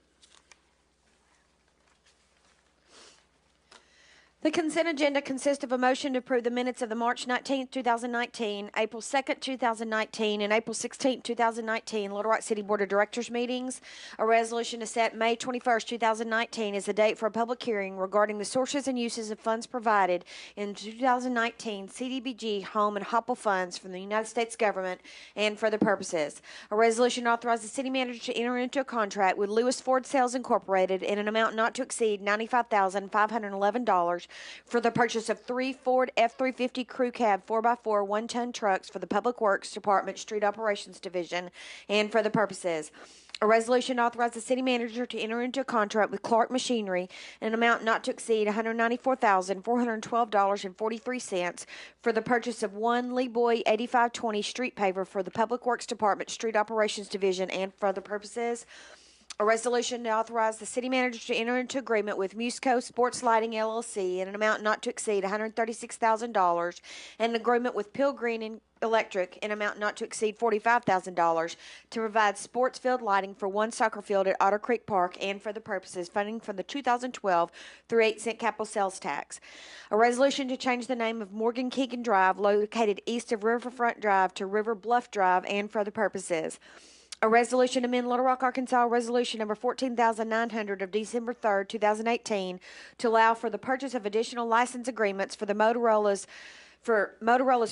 The consent agenda consists of a motion to approve the minutes of the March 19, 2019, April 2nd, 2019, and April 16, 2019 Little Rock City Board of Directors meetings, a resolution to set May 21st, 2019 as the date for a public hearing regarding the sources and uses of funds provided in 2019 CDBG home and HOPL funds from the United States government and for other purposes. A resolution to authorize the city manager to enter into a contract with Lewis Ford Sales Incorporated in an amount not to exceed $95,511 for the purchase of 3 Ford F-350 Crew Cab 4x4 one-ton trucks for the Public Works Department Street Operations Division and for the purposes. A resolution to authorize the city manager to enter into a contract with Clark Machinery in an amount not to exceed $194,412.43 for the purchase of 1 Lee Boy 8520 street paver for the Public Works Department Street Operations Division and for other purposes. A resolution to authorize the city manager to enter into agreement with Musco Sports Lighting LLC in an amount not to exceed $136,000 and an agreement with Pilgreen Electric in an amount not to exceed $45,000 to provide sports field lighting for 1 soccer field at Otter Creek Park and for the purposes funding from the 2012 through 8-cent capital sales tax. A resolution to change the name of Morgan Keegan Drive located east of Riverfront Drive to River Bluff Drive and for other purposes. A resolution to amend Little Rock, Arkansas Resolution Number 14,900 of December 3rd, 2018 to allow for the purchase of additional license agreements for the Motorola's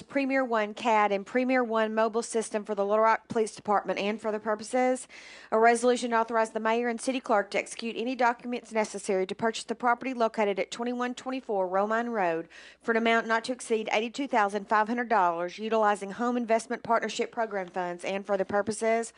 Premier One CAD and Premier One mobile system for the Little Rock Police Department and for other purposes. A resolution to authorize the mayor and city clerk to execute any documents necessary to purchase the property located at 2124 Romine Road for an amount not to exceed $82,500 utilizing Home Investment Partnership Program funds and for other purposes.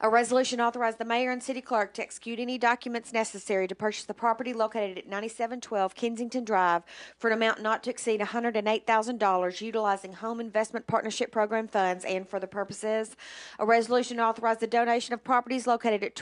A resolution to authorize the mayor and city clerk to execute any documents necessary to purchase the property located at 9712 Kensington Drive for an amount not to exceed $108,000 utilizing Home Investment Partnership Program funds and for the purposes. A resolution to authorize the donation of properties located at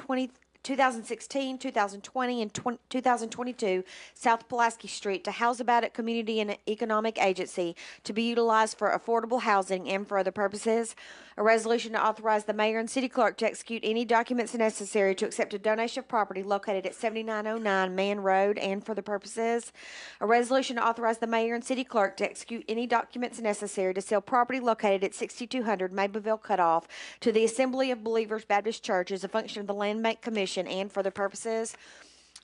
2016, 2020, and 2022 South Pulaski Street to house about it Community and Economic Agency to be utilized for affordable housing and for other purposes. A resolution to authorize the mayor and city clerk to execute any documents necessary to accept a donation of property located at 7909 Man Road and for the purposes. A resolution to authorize the mayor and city clerk to execute any documents necessary to sell property located at 6200 Mableville Cutoff to the Assembly of Believers Baptist Church as a function of the Land Bank Commission and for the purposes.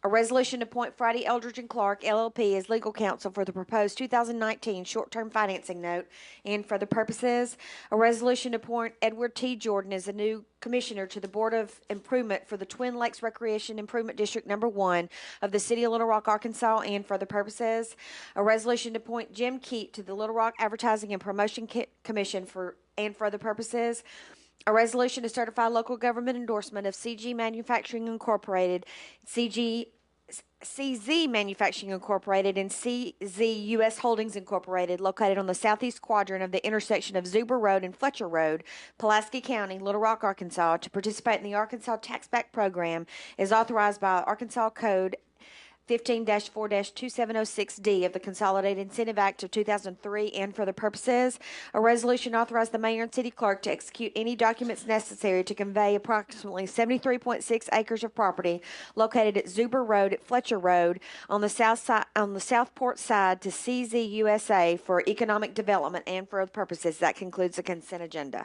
A resolution to appoint Friday Eldridge and Clark LLP as legal counsel for the proposed 2019 short-term financing note and for the purposes. A resolution to appoint Edward T. Jordan as the new commissioner to the Board of Improvement for the Twin Lakes Recreation Improvement District Number 1 of the City of Little Rock, Arkansas, and for the purposes. A resolution to appoint Jim Keat to the Little Rock Advertising and Promotion Commission for the purposes. A resolution to certify local government endorsement of CG Manufacturing Incorporated, CZ Manufacturing Incorporated, and CZ U.S. Holdings Incorporated, located on the southeast quadrant of the intersection of Zuber Road and Fletcher Road, Pulaski County, Little Rock, Arkansas, to participate in the Arkansas Tax Back Program is authorized by Arkansas Code 15-4-2706D of the Consolidated Incentive Act of 2003 and for the purposes. A resolution authorized the mayor and city clerk to execute any documents necessary to convey approximately 73.6 acres of property located at Zuber Road at Fletcher Road on the Southport side to CZ USA for economic development and for other purposes. That concludes the consent agenda.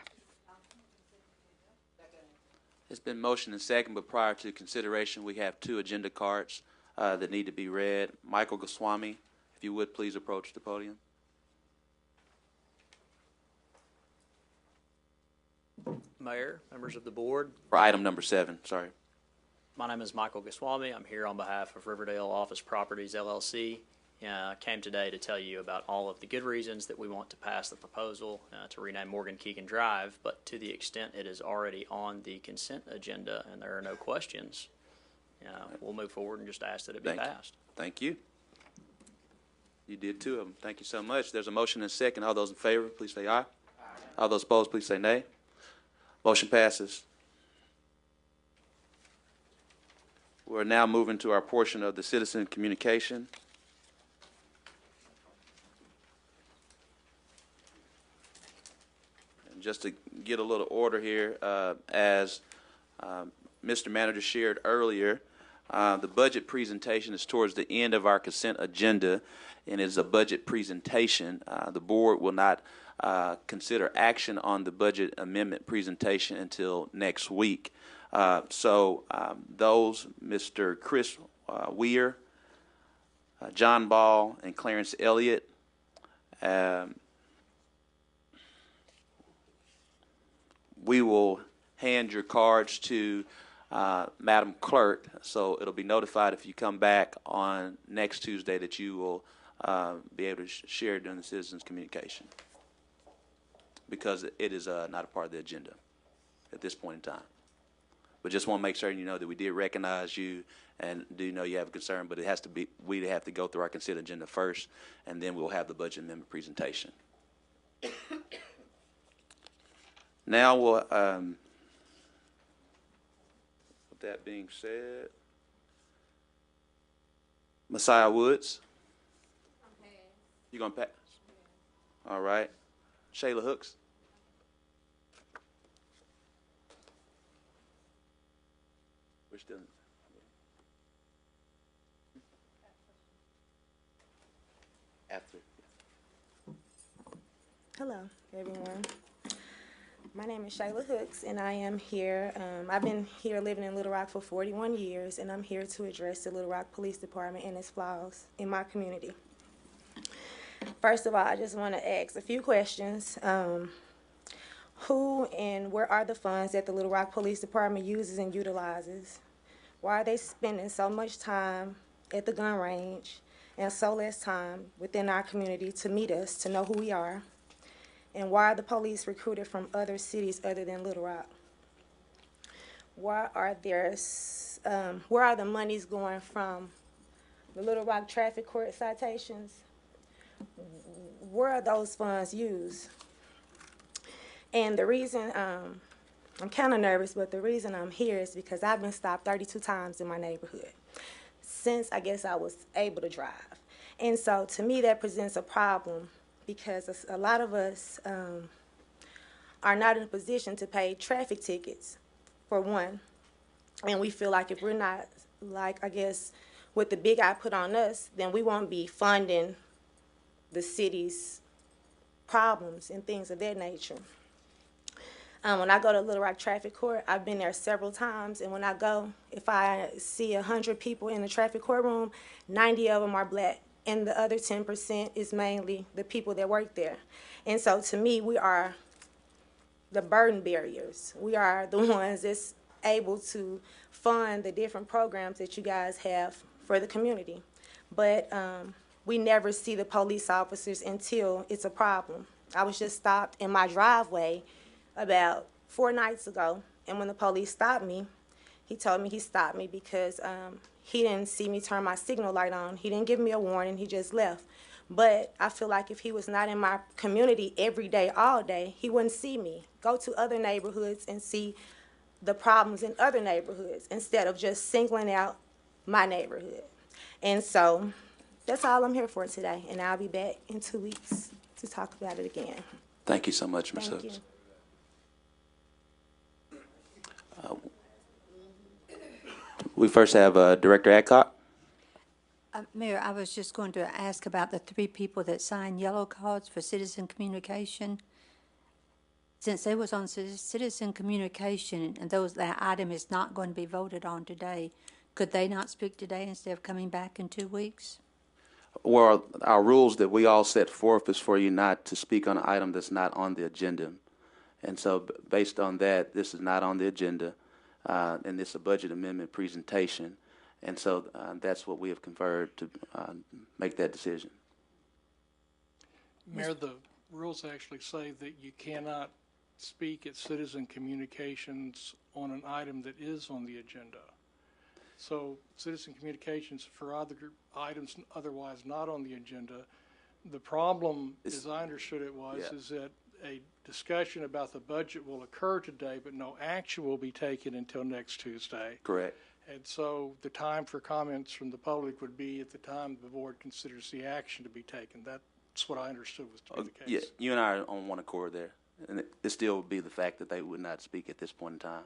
It's been motioned and second, but prior to consideration, we have two agenda cards that need to be read. Michael Goswami, if you would please approach the podium. Mayor, members of the board. For item number 7, sorry. My name is Michael Goswami. I'm here on behalf of Riverdale Office Properties, LLC. I came today to tell you about all of the good reasons that we want to pass the proposal to rename Morgan Keegan Drive, but to the extent it is already on the consent agenda and there are no questions, we'll move forward and just ask that it be passed. Thank you. You did two of them. Thank you so much. There's a motion and a second. All those in favor, please say aye. All those opposed, please say nay. Motion passes. We're now moving to our portion of the citizen communication. And just to get a little order here, as Mr. Manager shared earlier, the budget presentation is towards the end of our consent agenda, and is a budget presentation. The board will not consider action on the budget amendment presentation until next week. Those, Mr. Chris Weir, John Ball, and Clarence Elliott, we will hand your cards to Madam Clerk, so it'll be notified if you come back on next Tuesday that you will be able to share it during the citizens' communication, because it is not a part of the agenda at this point in time. But just want to make certain you know that we did recognize you and do know you have a concern, but it has to be, we have to go through our consent agenda first, and then we'll have the budget amendment presentation. Now we'll, with that being said, Messiah Woods. You gonna pass? All right. Shayla Hooks. We're still. After. Hello, everyone. My name is Shayla Hooks, and I am here. I've been here living in Little Rock for 41 years, and I'm here to address the Little Rock Police Department and its flaws in my community. First of all, I just want to ask a few questions. Who and where are the funds that the Little Rock Police Department uses and utilizes? Why are they spending so much time at the gun range and so less time within our community to meet us, to know who we are? And why are the police recruited from other cities other than Little Rock? Why are there, where are the monies going from the Little Rock traffic court citations? Where are those funds used? And the reason I'm kind of nervous, but the reason I'm here is because I've been stopped 32 times in my neighborhood since I guess I was able to drive. And so to me, that presents a problem because a lot of us are not in a position to pay traffic tickets, for one. And we feel like if we're not, like, I guess, with the big eye put on us, then we won't be funding the city's problems and things of that nature. When I go to Little Rock Traffic Court, I've been there several times, and when I go, if I see 100 people in the traffic courtroom, 90 of them are black, and the other 10% is mainly the people that work there. And so to me, we are the burden barriers. We are the ones that's able to fund the different programs that you guys have for the community. But we never see the police officers until it's a problem. I was just stopped in my driveway about 4 nights ago, and when the police stopped me, he told me he stopped me because he didn't see me turn my signal light on. He didn't give me a warning, he just left. But I feel like if he was not in my community every day, all day, he wouldn't see me. Go to other neighborhoods and see the problems in other neighborhoods instead of just singling out my neighborhood. And so that's all I'm here for today, and I'll be back in 2 weeks to talk about it again. Thank you so much, Ms. Thank Hooks. you. We first have Director Adcock. Mayor, I was just going to ask about the 3 people that signed yellow cards for citizen communication. Since they was on citizen communication and that item is not going to be voted on today, could they not speak today instead of coming back in 2 weeks? Well, our rules that we all set forth is for you not to speak on an item that's not on the agenda. And so based on that, this is not on the agenda, and it's a budget amendment presentation. And so that's what we have conferred to make that decision. Mayor, the rules actually say that you cannot speak at citizen communications on an item that is on the agenda. So citizen communications for other items otherwise not on the agenda. The problem, as I understood it is that a discussion about the budget will occur today, but no action will be taken until next Tuesday. Correct. And so the time for comments from the public would be at the time the board considers the action to be taken. That's what I understood was to be the case. Yeah, you and I are on one accord there. And it still would be the fact that they would not speak at this point in time.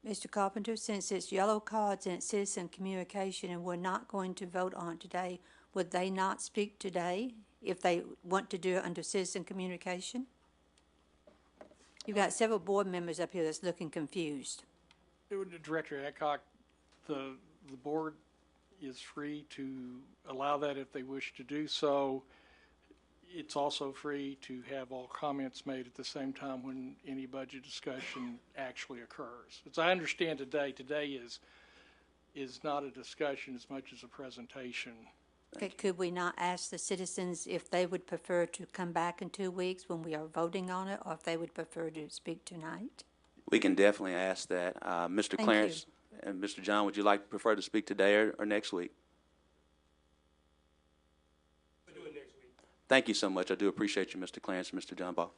Mr. Carpenter, since it's yellow cards and it's citizen communication and we're not going to vote on it today, would they not speak today if they want to do it under citizen communication? You've got several board members up here that's looking confused. Director Adcock, the board is free to allow that if they wish to do so. It's also free to have all comments made at the same time when any budget discussion actually occurs. As I understand today is not a discussion as much as a presentation. Could we not ask the citizens if they would prefer to come back in 2 weeks when we are voting on it, or if they would prefer to speak tonight? We can definitely ask that. Mr. Thank Clarence and Mr. John, would you like to prefer to speak today or next week? We'll do it next week. Thank you so much. I do appreciate you, Mr. Clarence and Mr. John Ball.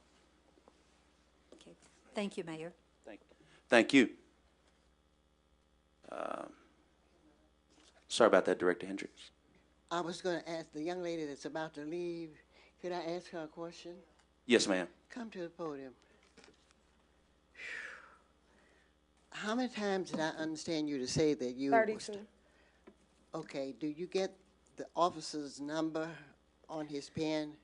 Okay. Thank you, Mayor. Thank you. Sorry about that, Director Hendricks. I was going to ask the young lady that's about to leave, could I ask her a question? Yes, ma'am. Come to the podium. How many times did I understand you to say that you... 32. Okay, do you get the officer's number on his pen?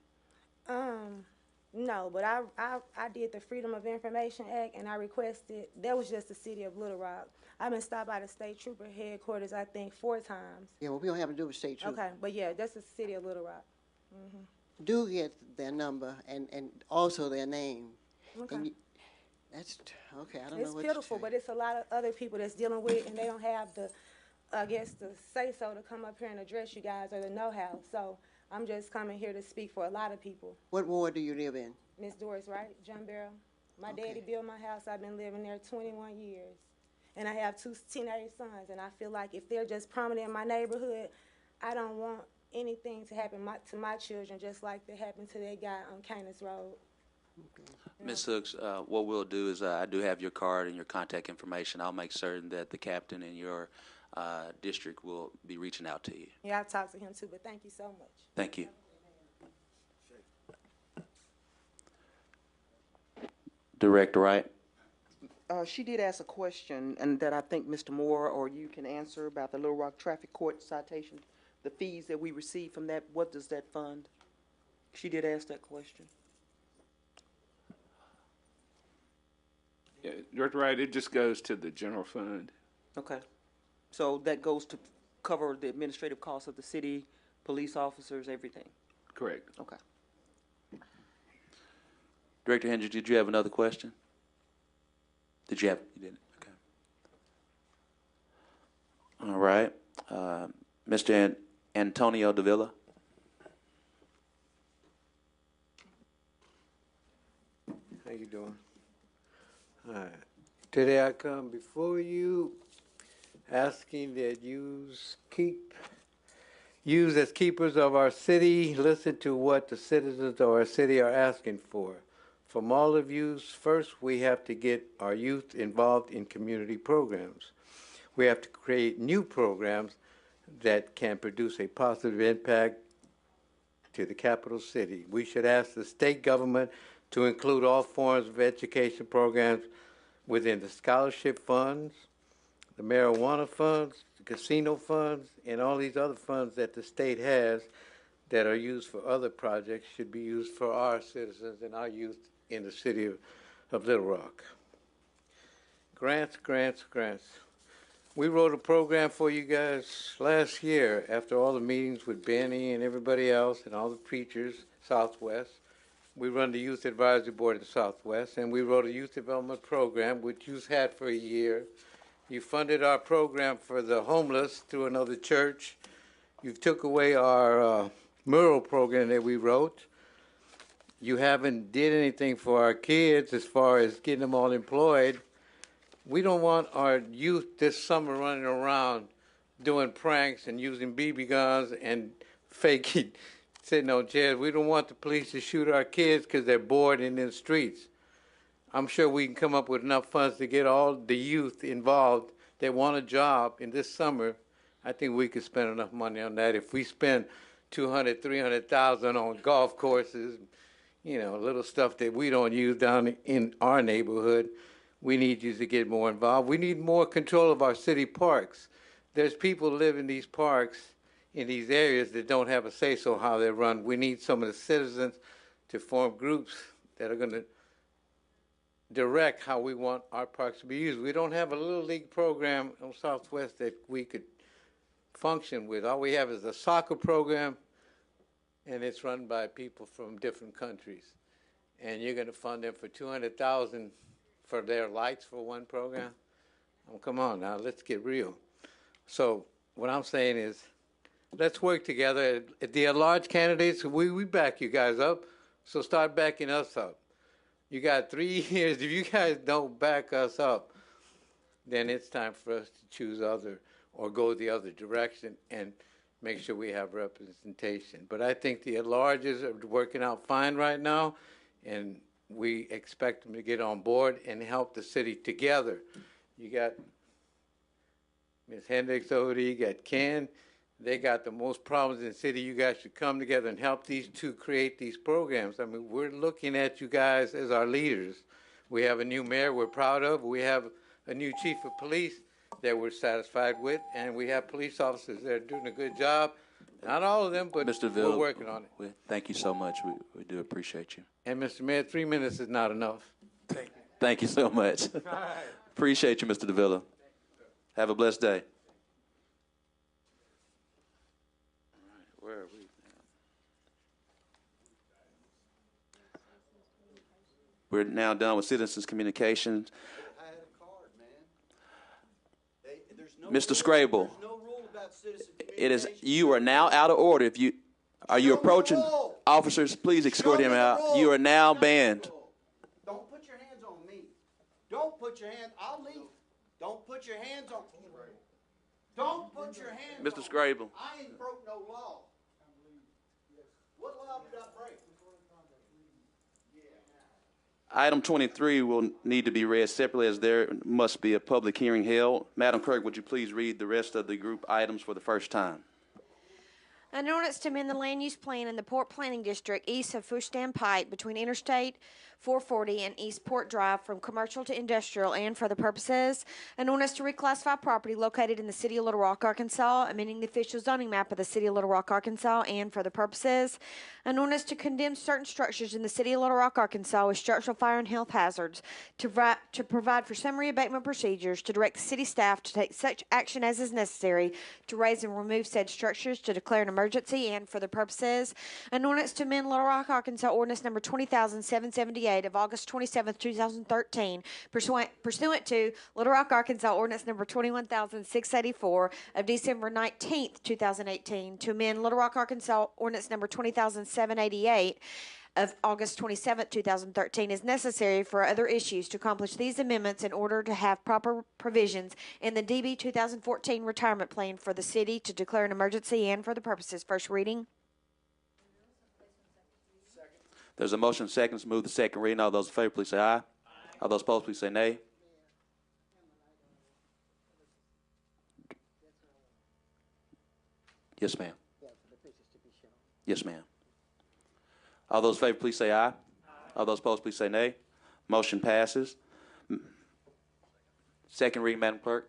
No, but I did the Freedom of Information Act, and I requested, that was just the city of Little Rock. I've been stopped by the state trooper headquarters, I think, 4 times. Yeah, well, we don't have to do with state trooper. Okay, but yeah, that's the city of Little Rock. Mm-hmm. Do get their number and also their name. Okay. And that's, okay, I don't It's know what pitiful, but it's a lot of other people that's dealing with it, and they don't have the, I guess, the say-so to come up here and address you guys or the know-how. So I'm just coming here to speak for a lot of people. What ward do you live in? Miss Doris, right? John Barrow. My Okay. daddy built my house. I've been living there 21 years. And I have 2 teenage sons, and I feel like if they're just prominent in my neighborhood, I don't want anything to happen to my children just like that happened to that guy on Canis Road. Ms. Hooks, what we'll do is I do have your card and your contact information. I'll make certain that the captain in your district will be reaching out to you. Yeah, I talked to him too, but thank you so much. Thank you. Director Wright. She did ask a question, and that I think Mr. Moore or you can answer about the Little Rock Traffic Court citation, the fees that we receive from that. What does that fund? She did ask that question. Yeah, Director Wright, it just goes to the general fund. Okay. So that goes to cover the administrative costs of the city, police officers, everything? Correct. Okay. Director Hendricks, did you have another question? You didn't? Okay. All right. Mr. Antonio Davila. How you doing? All right. Today I come before you asking that you as keepers of our city, listen to what the citizens of our city are asking for. From all of you, first we have to get our youth involved in community programs. We have to create new programs that can produce a positive impact to the capital city. We should ask the state government to include all forms of education programs within the scholarship funds, the marijuana funds, the casino funds, and all these other funds that the state has that are used for other projects should be used for our citizens and our youth in the city of Little Rock. Grants, grants, grants. We wrote a program for you guys last year after all the meetings with Benny and everybody else and all the preachers, Southwest. We run the Youth Advisory Board at the Southwest, and we wrote a youth development program, which you've had for a year. You funded our program for the homeless through another church. You took away our mural program that we wrote. You haven't did anything for our kids as far as getting them all employed. We don't want our youth this summer running around doing pranks and using BB guns and faking, sitting on chairs. We don't want the police to shoot our kids because they're bored in the streets. I'm sure we can come up with enough funds to get all the youth involved that want a job in this summer. I think we could spend enough money on that. If we spend $200,000, $300,000 on golf courses, you know, little stuff that we don't use down in our neighborhood, we need you to get more involved. We need more control of our city parks. There's people who live in these parks, in these areas, that don't have a say-so how they're run. We need some of the citizens to form groups that are going to direct how we want our parks to be used. We don't have a little league program on Southwest that we could function with. All we have is a soccer program, and it's run by people from different countries. And you're going to fund them for $200,000 for their lights for one program? Oh, come on now, let's get real. So what I'm saying is, let's work together. The at-large candidates, we back you guys up, so start backing us up. You got 3 years. If you guys don't back us up, then it's time for us to choose other or go the other direction and make sure we have representation. But I think the at-larges are working out fine right now, and we expect them to get on board and help the city together. You got Ms. Hendricks over there, you got Ken. They got the most problems in the city. You guys should come together and help these two create these programs. I mean, we're looking at you guys as our leaders. We have a new mayor we're proud of. We have a new chief of police that we're satisfied with, and we have police officers that are doing a good job. Not all of them, but Mr. Ville, we're working on it. Thank you so much. We do appreciate you. And Mr. Mayor, 3 minutes is not enough. Thank you so much. Appreciate you, Mr. Davila. Have a blessed day. All right, where are we now? We're now done with citizens' communications. Mr. Scrable, it is, you are now out of order. If you are you approaching officers, please escort him out. You are now banned. Don't put your hands on me. Don't put your hands. I'll leave. Don't put your hands on me. Don't put your hands Mr. on Scrable. me. I ain't broke no law. What law did I break? Item 23 will need to be read separately as there must be a public hearing held. Madam Clerk, would you please read the rest of the group items for the first time? An ordinance to amend the land use plan in the Port Planning District east of Fushtan Pike between Interstate 440 and East Port Drive from commercial to industrial and for the purposes. An ordinance to reclassify property located in the city of Little Rock, Arkansas, amending the official zoning map of the city of Little Rock, Arkansas, and for the purposes. An ordinance to condemn certain structures in the city of Little Rock, Arkansas with structural fire and health hazards, to provide for summary abatement procedures, to direct the city staff to take such action as is necessary to raise and remove said structures, to declare an emergency, and for the purposes. An ordinance to amend Little Rock, Arkansas ordinance number 20,778 of August 27, 2013, pursuant to Little Rock, Arkansas ordinance number 21,684 of December 19, 2018, to amend Little Rock, Arkansas ordinance number 20,788 of August 27, 2013 is necessary for other issues to accomplish these amendments in order to have proper provisions in the DB 2014 retirement plan for the city to declare an emergency and for the purposes. First reading. There's a motion second to move the second reading. All those in favor, please say aye. All those opposed, please say nay. Yes, ma'am. Yes, ma'am. All those in favor, please say aye. All those opposed, please say nay. Motion passes. Second reading, Madam Clerk.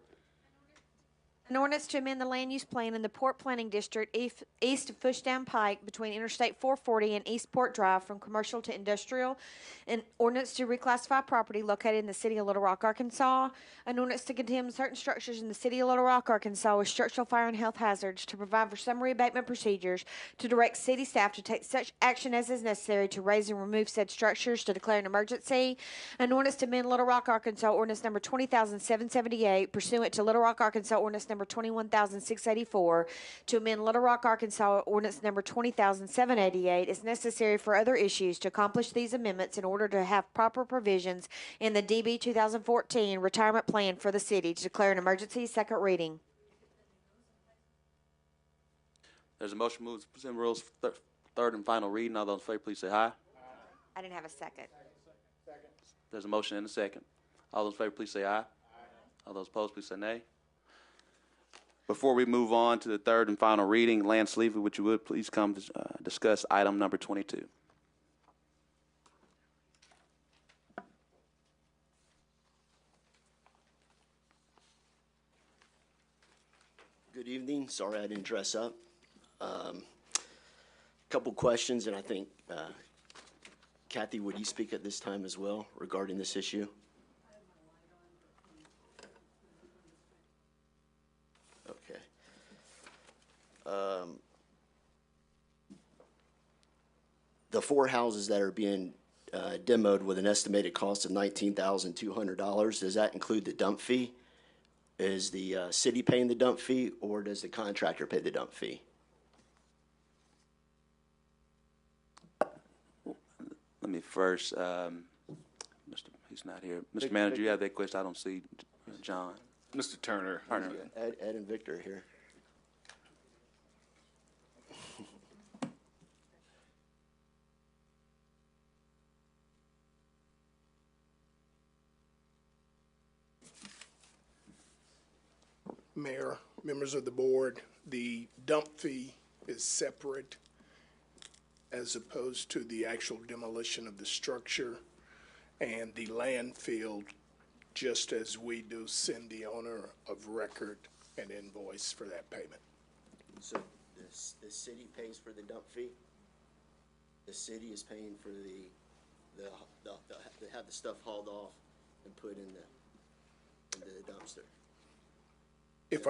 An ordinance to amend the land use plan in the Port Planning District east of Fushdown Pike between Interstate 440 and East Port Drive from commercial to industrial. An ordinance to reclassify property located in the city of Little Rock, Arkansas. An ordinance to condemn certain structures in the city of Little Rock, Arkansas with structural fire and health hazards, to provide for summary abatement procedures, to direct city staff to take such action as is necessary to raise and remove said structures, to declare an emergency. An ordinance to amend Little Rock, Arkansas ordinance number 20,778 pursuant to Little Rock, Arkansas ordinance number 21,684 to amend Little Rock, Arkansas ordinance number 20,788 is necessary for other issues to accomplish these amendments in order to have proper provisions in the DB 2014 retirement plan for the city to declare an emergency. Second reading. There's a motion moved to present rules for third and final reading. All those in favor, please say aye. I didn't have a second. There's a motion and a second. All those in favor, please say aye. All those opposed, please say nay. Before we move on to the third and final reading, Lance Levy, would you would please come to discuss item number 22. Good evening. Sorry I didn't dress up. Couple questions, and I think, Kathy, would you speak at this time as well regarding this issue? Okay. The 4 houses that are being demoed with an estimated cost of $19,200, does that include the dump fee? Is the city paying the dump fee, or does the contractor pay the dump fee? Let me first, he's not here. Mr. Manager, you have that question? I don't see John. Mr. Turner. Ed and Victor are here. Mayor, members of the board, the dump fee is separate as opposed to the actual demolition of the structure, and the landfill, just as we do, send the owner of record an invoice for that payment. So the city pays for the dump fee? The city is paying for to have the stuff hauled off and put into the dumpster? If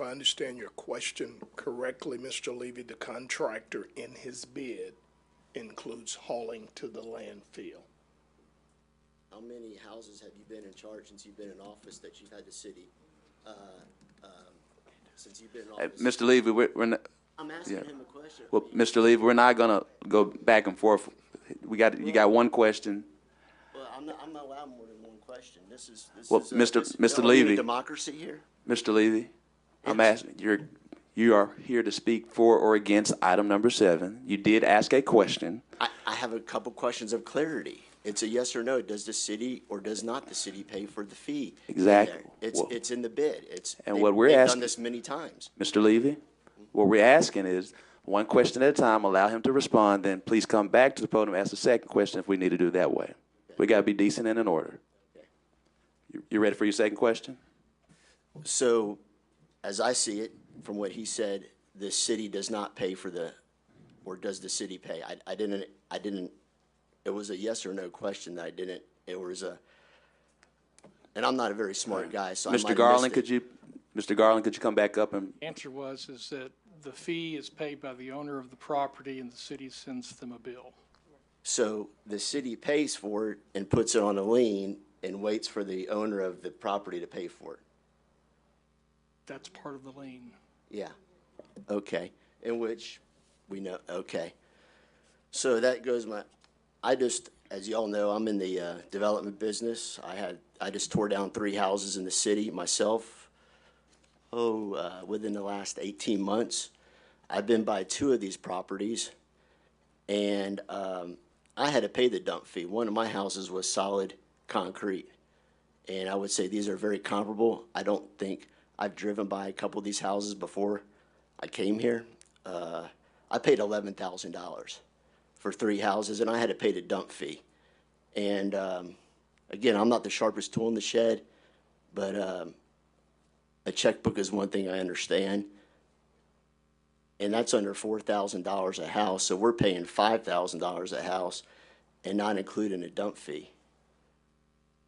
I understand your question correctly, Mr. Levy, the contractor in his bid includes hauling to the landfill. How many houses have you been in charge since you've been in office that you've had the city, since you've been in office? Mr. Levy, we're not. I'm asking him a question. Well, Mr. Levy, we're not gonna go back and forth. You got one question. Well, I'm not allowed more than one question. This is Mr. Levy. Democracy here. Mr. Levy, I'm asking, you are here to speak for or against item number 7. You did ask a question. I have a couple questions of clarity. It's a yes or no. Does the city or does not the city pay for the fee? Exactly. It's in the bid. What we're they've asking, done this many times. Mr. Levy, what we're asking is one question at a time, allow him to respond, then please come back to the podium, ask the second question if we need to do it that way. We got to be decent and in order. You ready for your second question? So, as I see it, from what he said, the city does not pay for or does the city pay? I didn't, it was a yes or no question that I didn't, and I'm not a very smart guy, so I might Mr. have Garland, missed it. Mr. Garland, could you come back up and Answer is that the fee is paid by the owner of the property and the city sends them a bill. So the city pays for it and puts it on a lien and waits for the owner of the property to pay for it? That's part of the lien. Yeah. Okay. In which we know, okay. So that goes as y'all know, I'm in the development business. I just tore down 3 houses in the city myself, within the last 18 months. I've been by 2 of these properties, and I had to pay the dump fee. One of my houses was solid concrete, and I would say these are very comparable. I don't think I've driven by a couple of these houses before I came here. I paid $11,000 for 3 houses, and I had to pay the dump fee. And again, I'm not the sharpest tool in the shed, but a checkbook is one thing I understand, and that's under $4,000 a house. So we're paying $5,000 a house, and not including a dump fee.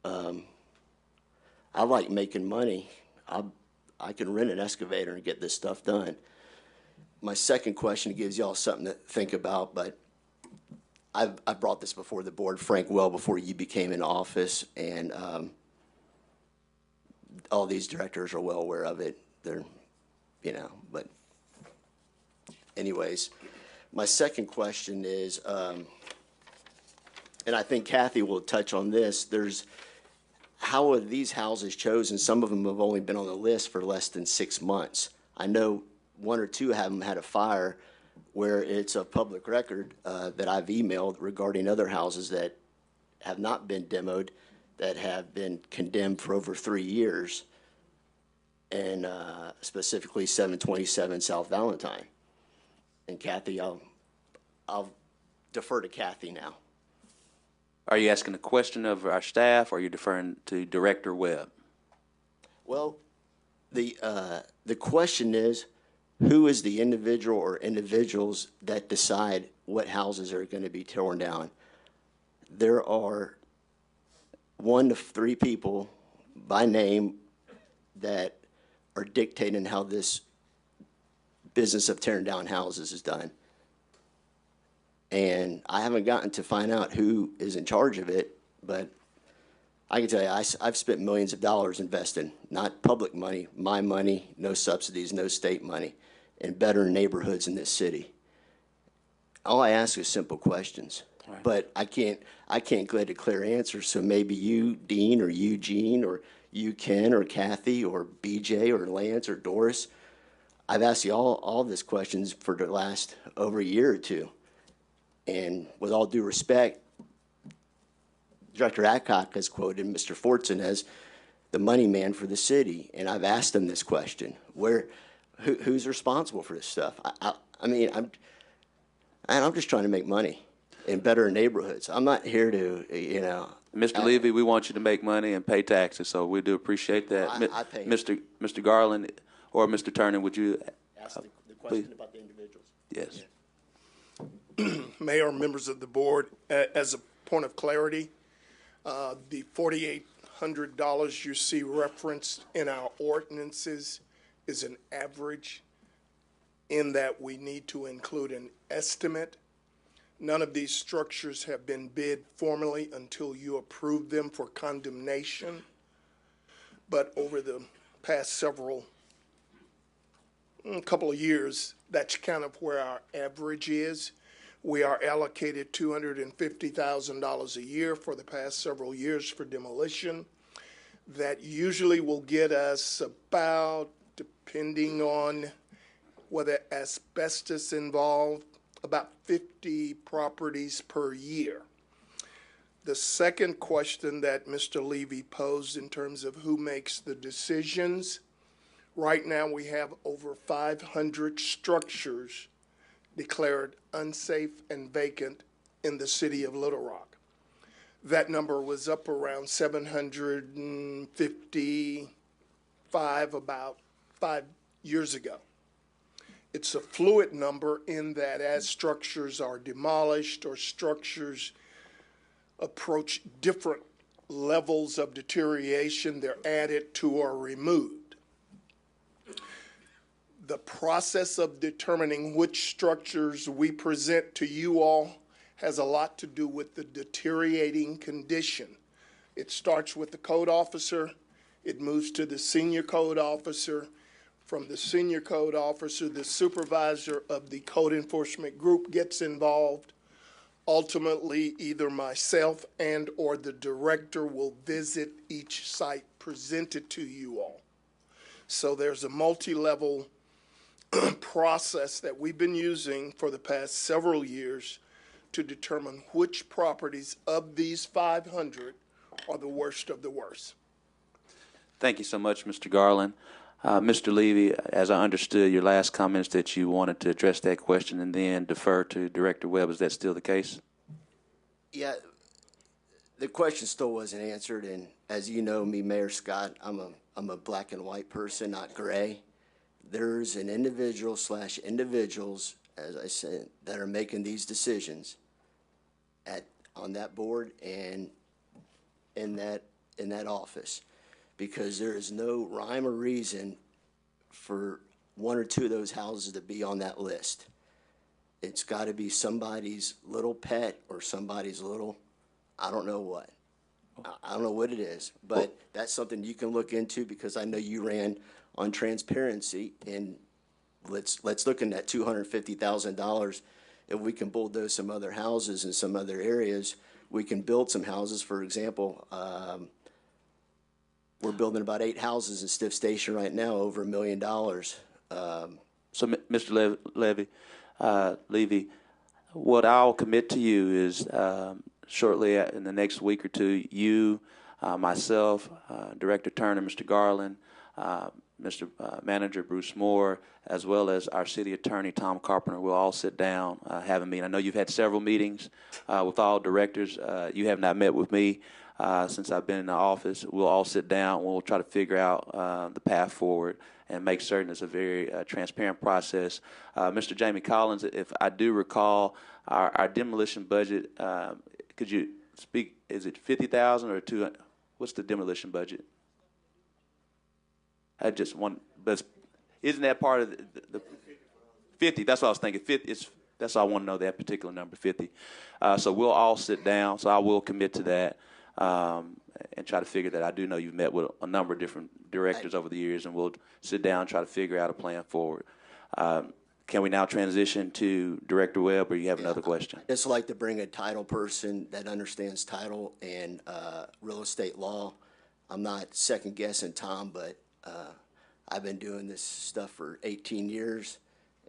I like making money. I can rent an excavator and get this stuff done. My second question gives y'all something to think about, but I've brought this before the board, Frank, well before you became in office, and all these directors are well aware of it. They're, but anyways, my second question is, and I think Kathy will touch on this, how are these houses chosen? Some of them have only been on the list for less than 6 months. I know 1 or 2 of them had a fire where it's a public record that I've emailed regarding other houses that have not been demoed, that have been condemned for over 3 years, and specifically 727 South Valentine. And Kathy, I'll defer to Kathy now. are you asking a question of our staff, or are you deferring to Director Webb? Well, the question is, who is the individual or individuals that decide what houses are going to be torn down? There are 1 to 3 people by name that are dictating how this business of tearing down houses is done. And I haven't gotten to find out who is in charge of it, but I can tell you, I've spent millions of dollars investing, not public money, my money, no subsidies, no state money, in better neighborhoods in this city. All I ask is simple questions, but I can't get a clear answer. So maybe you, Dean, or Eugene, or you, Ken, or Kathy, or BJ, or Lance, or Doris. I've asked you all these questions for the last over a year or 2. And with all due respect, Director Adcock has quoted Mr. Fortson as the money man for the city. And I've asked him this question, who's responsible for this stuff? I mean, I'm just trying to make money in better neighborhoods. I'm not here to, Mr. Levy, we want you to make money and pay taxes, so we do appreciate that. I pay. Mr. Garland or Mr. Turner, would you ask the question about the individuals? Yes. Mayor, members of the board, as a point of clarity, the $4,800 you see referenced in our ordinances is an average, in that we need to include an estimate. None of these structures have been bid formally until you approve them for condemnation. But over the past couple of years, that's kind of where our average is. We are allocated $250,000 a year for the past several years for demolition. That usually will get us about, depending on whether asbestos involved, about 50 properties per year. The second question that Mr. Levy posed in terms of who makes the decisions, right now we have over 500 structures declared unsafe and vacant in the city of Little Rock. That number was up around 755 about 5 years ago. It's a fluid number in that as structures are demolished or structures approach different levels of deterioration, they're added to or removed. The process of determining which structures we present to you all has a lot to do with the deteriorating condition. It starts with the code officer, it moves to the senior code officer. From the senior code officer, the supervisor of the code enforcement group gets involved. Ultimately, either myself and or the director will visit each site presented to you all. So there's a multi-level process that we've been using for the past several years to determine which properties of these 500 are the worst of the worst. Thank you so much, Mr. Garland. Mr. Levy, as I understood your last comments that you wanted to address that question and then defer to Director Webb. Is that still the case? Yeah, the question still wasn't answered, and as you know me, Mayor Scott, I'm a black and white person, not gray. There's an individuals, as I said, that are making these decisions on that board and in that office, because there is no rhyme or reason for one or two of those houses to be on that list. It's got to be somebody's little pet or somebody's little, I don't know what. I don't know what it is, but that's something you can look into, because I know you ran on transparency, and let's look in that $250,000. If we can bulldoze some other houses in some other areas, we can build some houses. For example, we're building about 8 houses in Stiff Station right now, over $1 million. So, Mr. Levy, what I'll commit to you is shortly in the next week or two, you, myself, Director Turner, Mr. Garland, Mr. Manager Bruce Moore, as well as our City Attorney Tom Carpenter, will all sit down, have a meeting. I know you've had several meetings with all directors. You have not met with me since I've been in the office. We'll all sit down. We'll try to figure out the path forward and make certain it's a very transparent process. Mr. Jamie Collins, if I do recall, our demolition budget, could you speak, is it 50,000 or 200? What's the demolition budget? I just want, but isn't that part of the 50? That's what I was thinking. 50. That's all I want to know, that particular number, 50. So we'll all sit down. So I will commit to that and try to figure that. I do know you've met with a number of different directors over the years, and we'll sit down and try to figure out a plan forward. Can we now transition to Director Webb, or you have another question? I'd just like to bring a title person that understands title and real estate law. I'm not second guessing Tom, but I've been doing this stuff for 18 years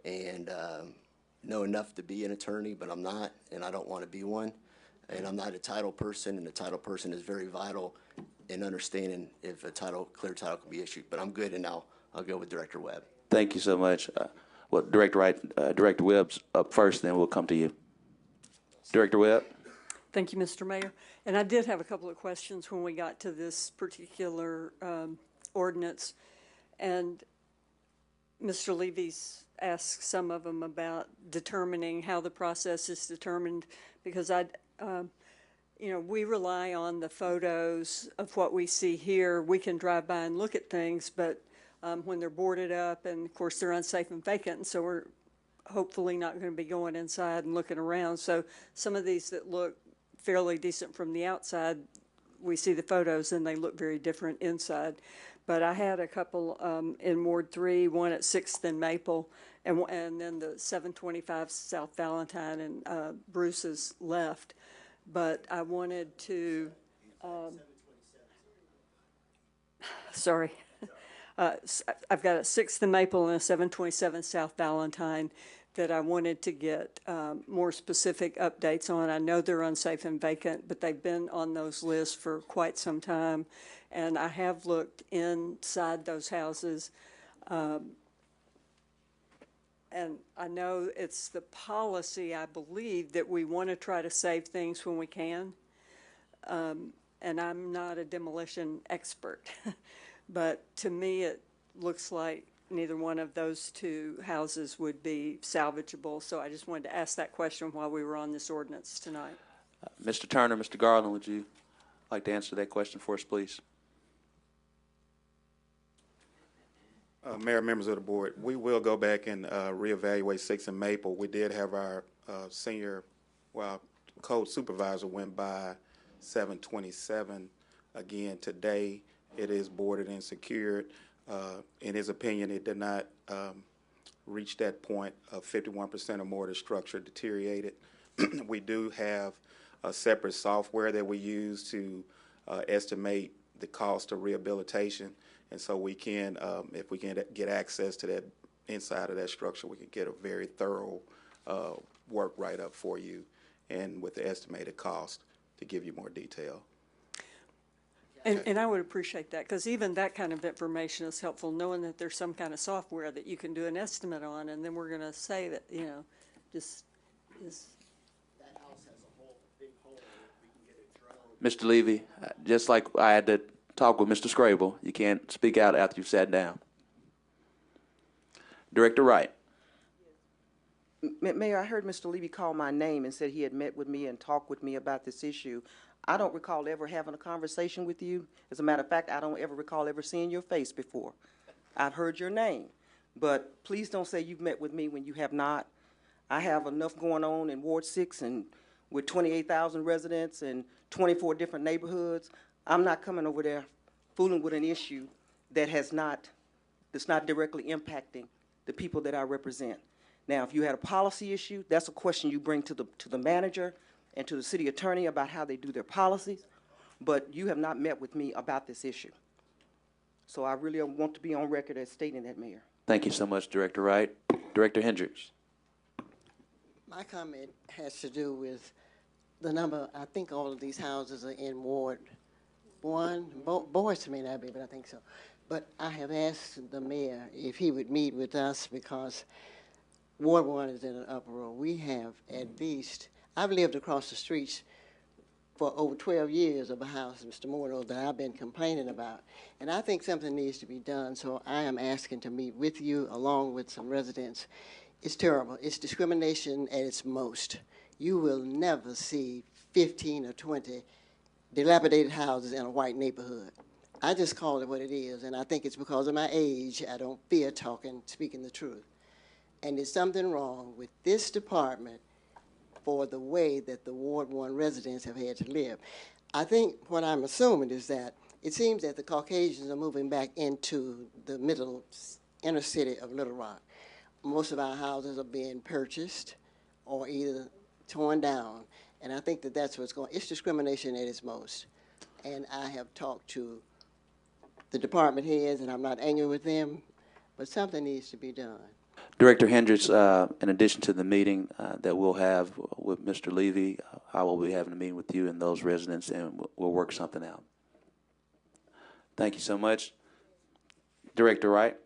and know enough to be an attorney, but I'm not, and I don't want to be one. And I'm not a title person, and the title person is very vital in understanding if a clear title can be issued. But I'm good, and I'll go with Director Webb. Thank you so much. Well, Director Webb's up first, then we'll come to you. Director Webb. Thank you, Mr. Mayor. And I did have a couple of questions when we got to this particular ordinance. And Mr. Levy's asked some of them about determining how the process is determined, because we rely on the photos of what we see here. We can drive by and look at things, but when they're boarded up, and of course they're unsafe and vacant, and so we're hopefully not going to be going inside and looking around. So some of these that look fairly decent from the outside, we see the photos and they look very different inside. But I had a couple in Ward 3, one at 6th and Maple, and then the 725 South Valentine, and Bruce's left. But I wanted to, sorry. I've got a 6th and Maple and a 727 South Valentine that I wanted to get more specific updates on. I know they're unsafe and vacant, but they've been on those lists for quite some time. And I have looked inside those houses. And I know it's the policy, I believe, that we want to try to save things when we can. And I'm not a demolition expert, but to me it looks like neither one of those two houses would be salvageable. So I just wanted to ask that question while we were on this ordinance tonight. Mr. Turner, Mr. Garland, would you like to answer that question for us, please? Mayor, members of the board, we will go back and reevaluate 6 and Maple. We did have our code supervisor went by 7/27. Again, today it is boarded and secured. In his opinion, it did not reach that point of 51% or more of the structure deteriorated. We do have a separate software that we use to estimate the cost of rehabilitation. And so we can, if we can get access to that inside of that structure, we can get a very thorough work write-up for you and with the estimated cost to give you more detail. And I would appreciate that, because even that kind of information is helpful, knowing that there's some kind of software that you can do an estimate on, and then we're going to say that, you know, just is. That house has a hole, a big hole, we can get it drilled. Mr. Levy, just like I had to talk with Mr. Scrable, you can't speak out after you've sat down. Director Wright. Mayor, I heard Mr. Levy call my name and said he had met with me and talked with me about this issue. I don't recall ever having a conversation with you. As a matter of fact, I don't ever recall ever seeing your face before. I've heard your name, but please don't say you've met with me when you have not. I have enough going on in Ward 6 and with 28,000 residents and 24 different neighborhoods. I'm not coming over there fooling with an issue that's not directly impacting the people that I represent. Now, if you had a policy issue, that's a question you bring to the manager and to the city attorney about how they do their policies, but you have not met with me about this issue. So I really want to be on record as stating that, Mayor. Thank you so much, Director Wright. Director Hendricks. My comment has to do with the number. I think all of these houses are in Ward 1. Boys may not be, but I think so. But I have asked the mayor if he would meet with us because Ward 1 is in an uproar. We have at least, I've lived across the streets for over 12 years of a house, Mr. Mordo, that I've been complaining about. And I think something needs to be done, so I am asking to meet with you along with some residents. It's terrible. It's discrimination at its most. You will never see 15 or 20 dilapidated houses in a white neighborhood. I just call it what it is, and I think it's because of my age. I don't fear speaking the truth. And there's something wrong with this department for the way that the Ward 1 residents have had to live. I think what I'm assuming is that it seems that the Caucasians are moving back into the inner city of Little Rock. Most of our houses are being purchased or either torn down. And I think that that's what's going on. It's discrimination at its most. And I have talked to the department heads, and I'm not angry with them, but something needs to be done. Director Hendricks, in addition to the meeting that we'll have with Mr. Levy, I will be having a meeting with you and those residents, and we'll work something out. Thank you so much. Director Wright.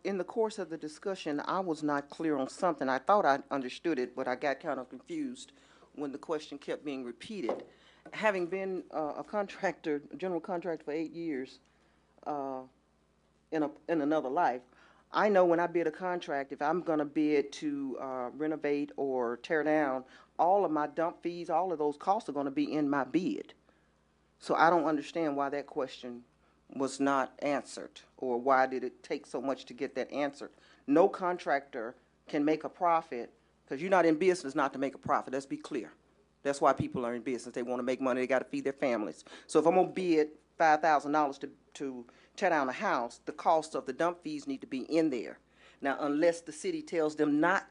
In the course of the discussion, I was not clear on something. I thought I understood it, but I got kind of confused when the question kept being repeated. Having been a contractor, a general contractor for 8 years in another life, I know when I bid a contract, if I'm going to bid to renovate or tear down, all of my dump fees, all of those costs are going to be in my bid. So I don't understand why that question was not answered, or why did it take so much to get that answered. No contractor can make a profit, because you're not in business not to make a profit. Let's be clear. That's why people are in business. They want to make money. They got to feed their families. So if I'm going to bid $5,000 to tear down a house, the cost of the dump fees need to be in there. Now, unless the city tells them not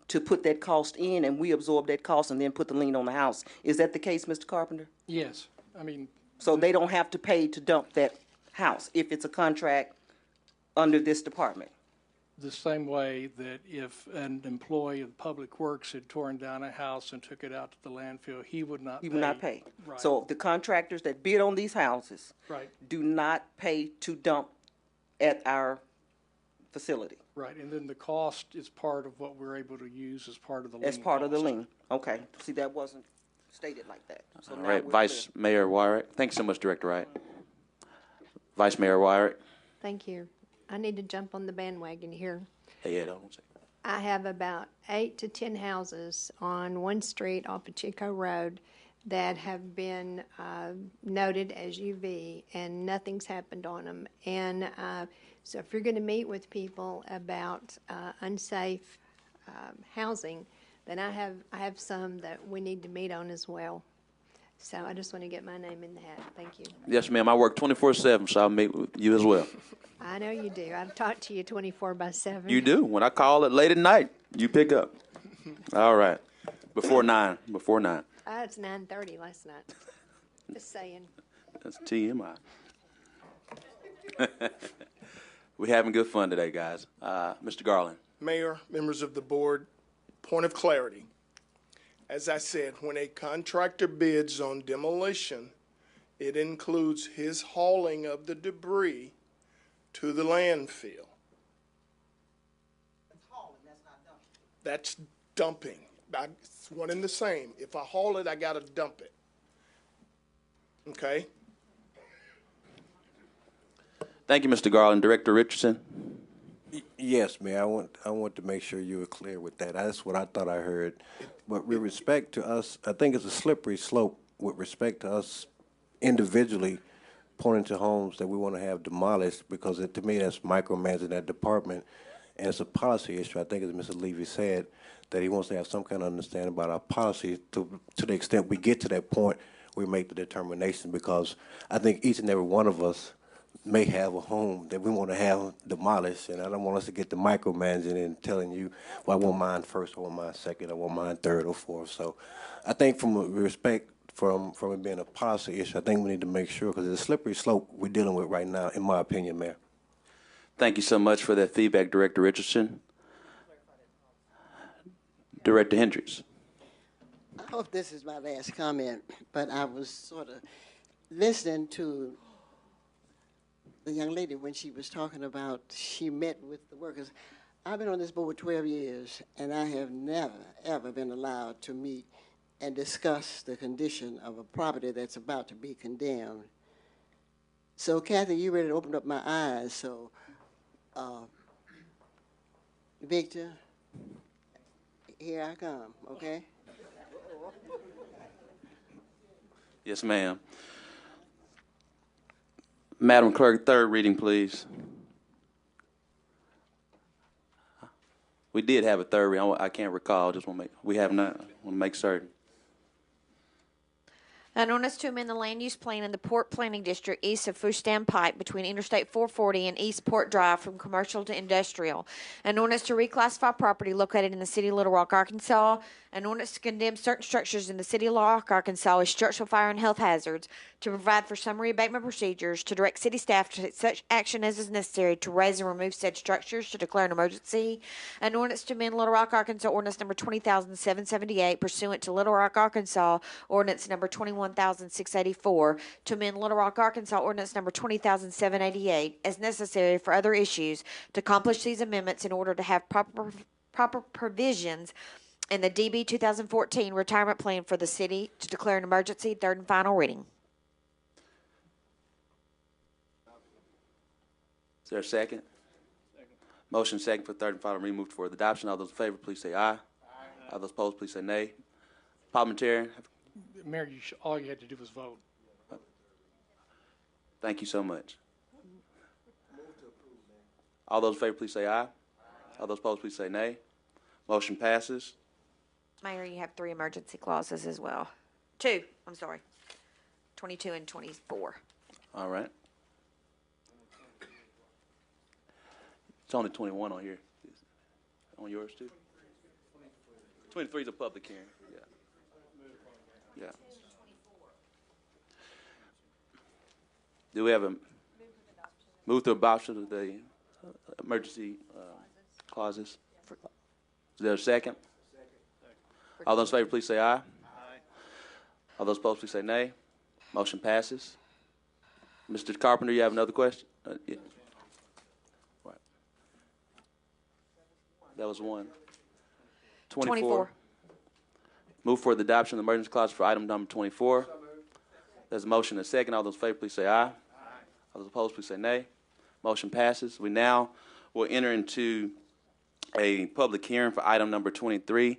to put that cost in and we absorb that cost and then put the lien on the house. Is that the case, Mr. Carpenter? Yes. I mean, so they don't have to pay to dump that house if it's a contract under this department? the same way that if an employee of Public Works had torn down a house and took it out to the landfill, he would not pay. You will not pay. Right. So the contractors that bid on these houses Right, do not pay to dump at our facility. right. And then the cost is part of what we're able to use as part of the lien. As part of the cost. lien. Okay. See, that wasn't stated like that. So All now right, we're Vice Mayor Wyrick. Thanks so much, Director Wright. Vice Mayor Wyrick. Thank you. I need to jump on the bandwagon here. Hey, Ed, hold on a second. I have about 8 to 10 houses on one street off of Chico Road that have been noted as UV, and nothing's happened on them. And so if you're going to meet with people about unsafe housing, then I have some that we need to meet on as well. So I just want to get my name in the hat. Thank you. Yes, ma'am. I work 24/7, so I'll meet with you as well. I know you do. I've talked to you 24/7. You do. When I call it late at night, you pick up. All right. Before 9. Before 9. It's 9:30 last night. Just saying. That's TMI. We're having good fun today, guys. Mr. Garland. Mayor, members of the board, point of clarity. As I said, when a contractor bids on demolition, it includes his hauling of the debris to the landfill. That's dumping. It's one and the same. If I haul it, I gotta dump it. Okay? Thank you, Mr. Garland. Director Richardson. Yes, Mayor, I want to make sure you were clear with that. That's what I thought I heard. But with respect to us, I think it's a slippery slope with respect to us individually pointing to homes that we want to have demolished, because to me that's micromanaging that department. And it's a policy issue. I think, as Mr. Levy said, that he wants to have some kind of understanding about our policy to the extent we get to that point, we make the determination, because I think each and every one of us may have a home that we want to have demolished, and I don't want us to get to micromanaging and telling you, well, I want mine first, I want mine second, I want mine third or fourth. So I think from a respect from it being a policy issue, I think we need to make sure, because it's a slippery slope we're dealing with right now, in my opinion, Mayor. Thank you so much for that feedback, Director Richardson. Director Hendricks. I hope this is my last comment, but I was sort of listening to the young lady when she was talking about she met with the workers. I've been on this board 12 years, and I have never, ever been allowed to meet and discuss the condition of a property that's about to be condemned. So, Kathy, you really opened up my eyes. So, Victor, here I come, okay? Yes, ma'am. Madam Clerk, third reading, please. We did have a third reading. I can't recall. Just want to make. We have not. Want to make certain. An ordinance to amend the land use plan in the Port Planning District east of Fushtan Pike between Interstate 440 and East Port Drive from commercial to industrial. An ordinance to reclassify property located in the city of Little Rock, Arkansas. An ordinance to condemn certain structures in the city of Little Rock, Arkansas as structural fire and health hazards, to provide for summary abatement procedures, to direct city staff to take such action as is necessary to raise and remove said structures, to declare an emergency. An ordinance to amend Little Rock, Arkansas ordinance number 20,778 pursuant to Little Rock, Arkansas ordinance number 21,684, to amend Little Rock, Arkansas ordinance number 20,788 as necessary for other issues, to accomplish these amendments in order to have proper provisions in the DB 2014 retirement plan for the city, to declare an emergency. Third and final reading. Is there a second? Motion second for third and final reading moved for the adoption. All those in favor, please say aye. Aye. All those opposed, please say nay. Parliamentarian. Mayor, all you had to do was vote. Thank you so much. All those in favor, please say aye. Aye. All those opposed, please say nay. Motion passes. Mayor, you have 3 emergency clauses as well. 2, I'm sorry. 22 and 24. All right. It's only 21 on here. On yours too? 23 is a public hearing. Yeah. Yeah. Do we have a move to adoption of the emergency clauses? Is there a second? All those in favor, please say aye. All those opposed, please say nay. Motion passes. Mr. Carpenter, you have another question? Yeah. Right. That was one. 24. Move for the adoption of the emergency clause for item number 24. There's a motion and a second. All those in favor, please say aye. All those opposed, please say nay. Motion passes. We now will enter into a public hearing for item number 23.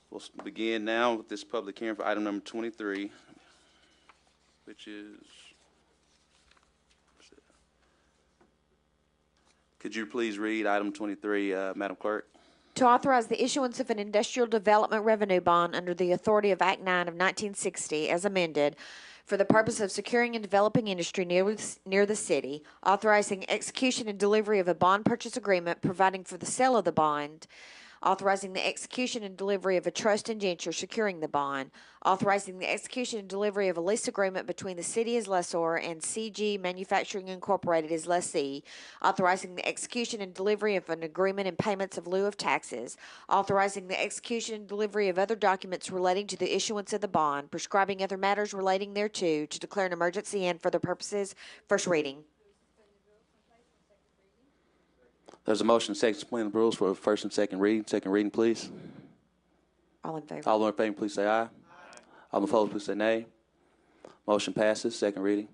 We'll begin now with this public hearing for item number 23, which is, could you please read item 23, Madam Clerk? To authorize the issuance of an industrial development revenue bond under the authority of Act 9 of 1960 as amended for the purpose of securing and developing industry near the city, authorizing execution and delivery of a bond purchase agreement, providing for the sale of the bond, authorizing the execution and delivery of a trust indenture securing the bond, authorizing the execution and delivery of a lease agreement between the city as lessor and CG Manufacturing Incorporated as lessee, authorizing the execution and delivery of an agreement and payments of lieu of taxes, authorizing the execution and delivery of other documents relating to the issuance of the bond, prescribing other matters relating thereto, to declare an emergency and for the purposes, first reading. There's a motion and second to suspend the rules for first and second reading. Second reading, please. All in favor? All in favor, please say aye. All opposed, please say nay. Motion passes. Second reading.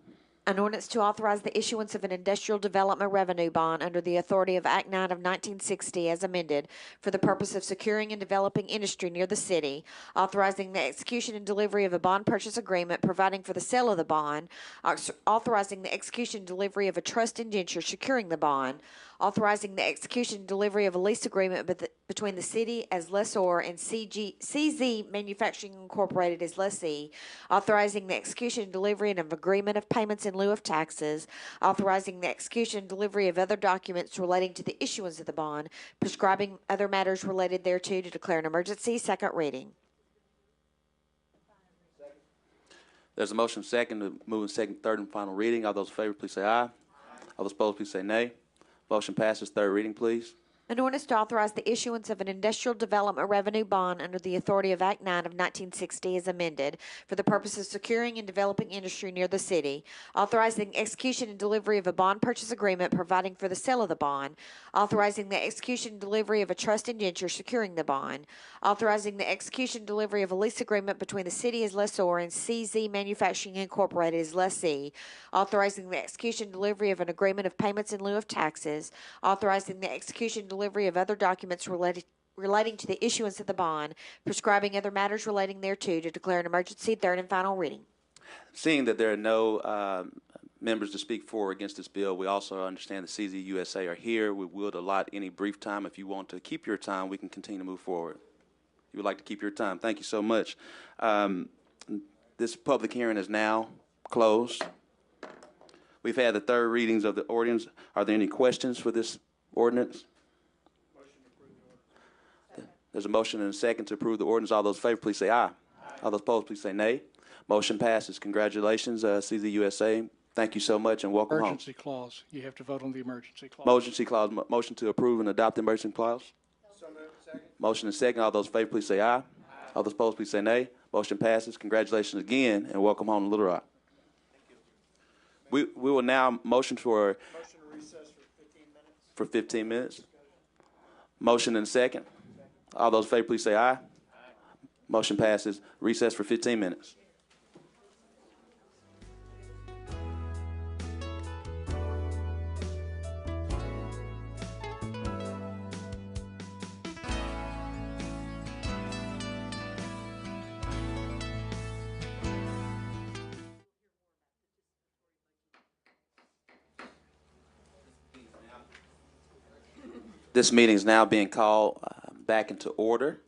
An ordinance to authorize the issuance of an industrial development revenue bond under the authority of Act 9 of 1960 as amended for the purpose of securing and developing industry near the city, authorizing the execution and delivery of a bond purchase agreement, providing for the sale of the bond, authorizing the execution and delivery of a trust indenture securing the bond, authorizing the execution and delivery of a lease agreement between the city as lessor and CZ Manufacturing Incorporated as lessee, authorizing the execution and delivery of an agreement of payments in lieu of taxes, authorizing the execution and delivery of other documents relating to the issuance of the bond, prescribing other matters related thereto, to declare an emergency. Second reading. There's a motion second to move in second, third, and final reading. All those in favor, please say aye. All those opposed, please say nay. Motion passes. Third reading, please. An ordinance to authorize the issuance of an industrial development revenue bond under the authority of Act 9 of 1960 as amended for the purpose of securing and developing industry near the city, authorizing execution and delivery of a bond purchase agreement, providing for the sale of the bond, authorizing the execution and delivery of a trust indenture securing the bond, authorizing the execution and delivery of a lease agreement between the city as lessor and CZ Manufacturing Incorporated as lessee, authorizing the execution and delivery of an agreement of payments in lieu of taxes, authorizing the execution and delivery of other documents relating to the issuance of the bond, prescribing other matters relating thereto, to declare an emergency. Third and final reading. Seeing that there are no members to speak for or against this bill, we also understand the CZ USA are here. We will allot any brief time. If you want to keep your time, we can continue to move forward. You would like to keep your time. Thank you so much. This public hearing is now closed. We've had the third readings of the ordinance. Are there any questions for this ordinance? There's a motion and a second to approve the ordinance. All those in favor, please say aye. All those opposed, please say nay. Motion passes. Congratulations, CZ USA. Thank you so much, and welcome home. Emergency clause. You have to vote on the emergency clause. Emergency clause. Motion to approve and adopt the emergency clause. Motion and second. All those in favor, please say aye. All those opposed, please say nay. Motion passes. Congratulations again, and welcome home to Little Rock. We will now motion for recess for 15 minutes. For 15 minutes. Motion and second. All those in favor, please say aye. Motion passes. Recess for 15 minutes. This meeting is now being called back into order.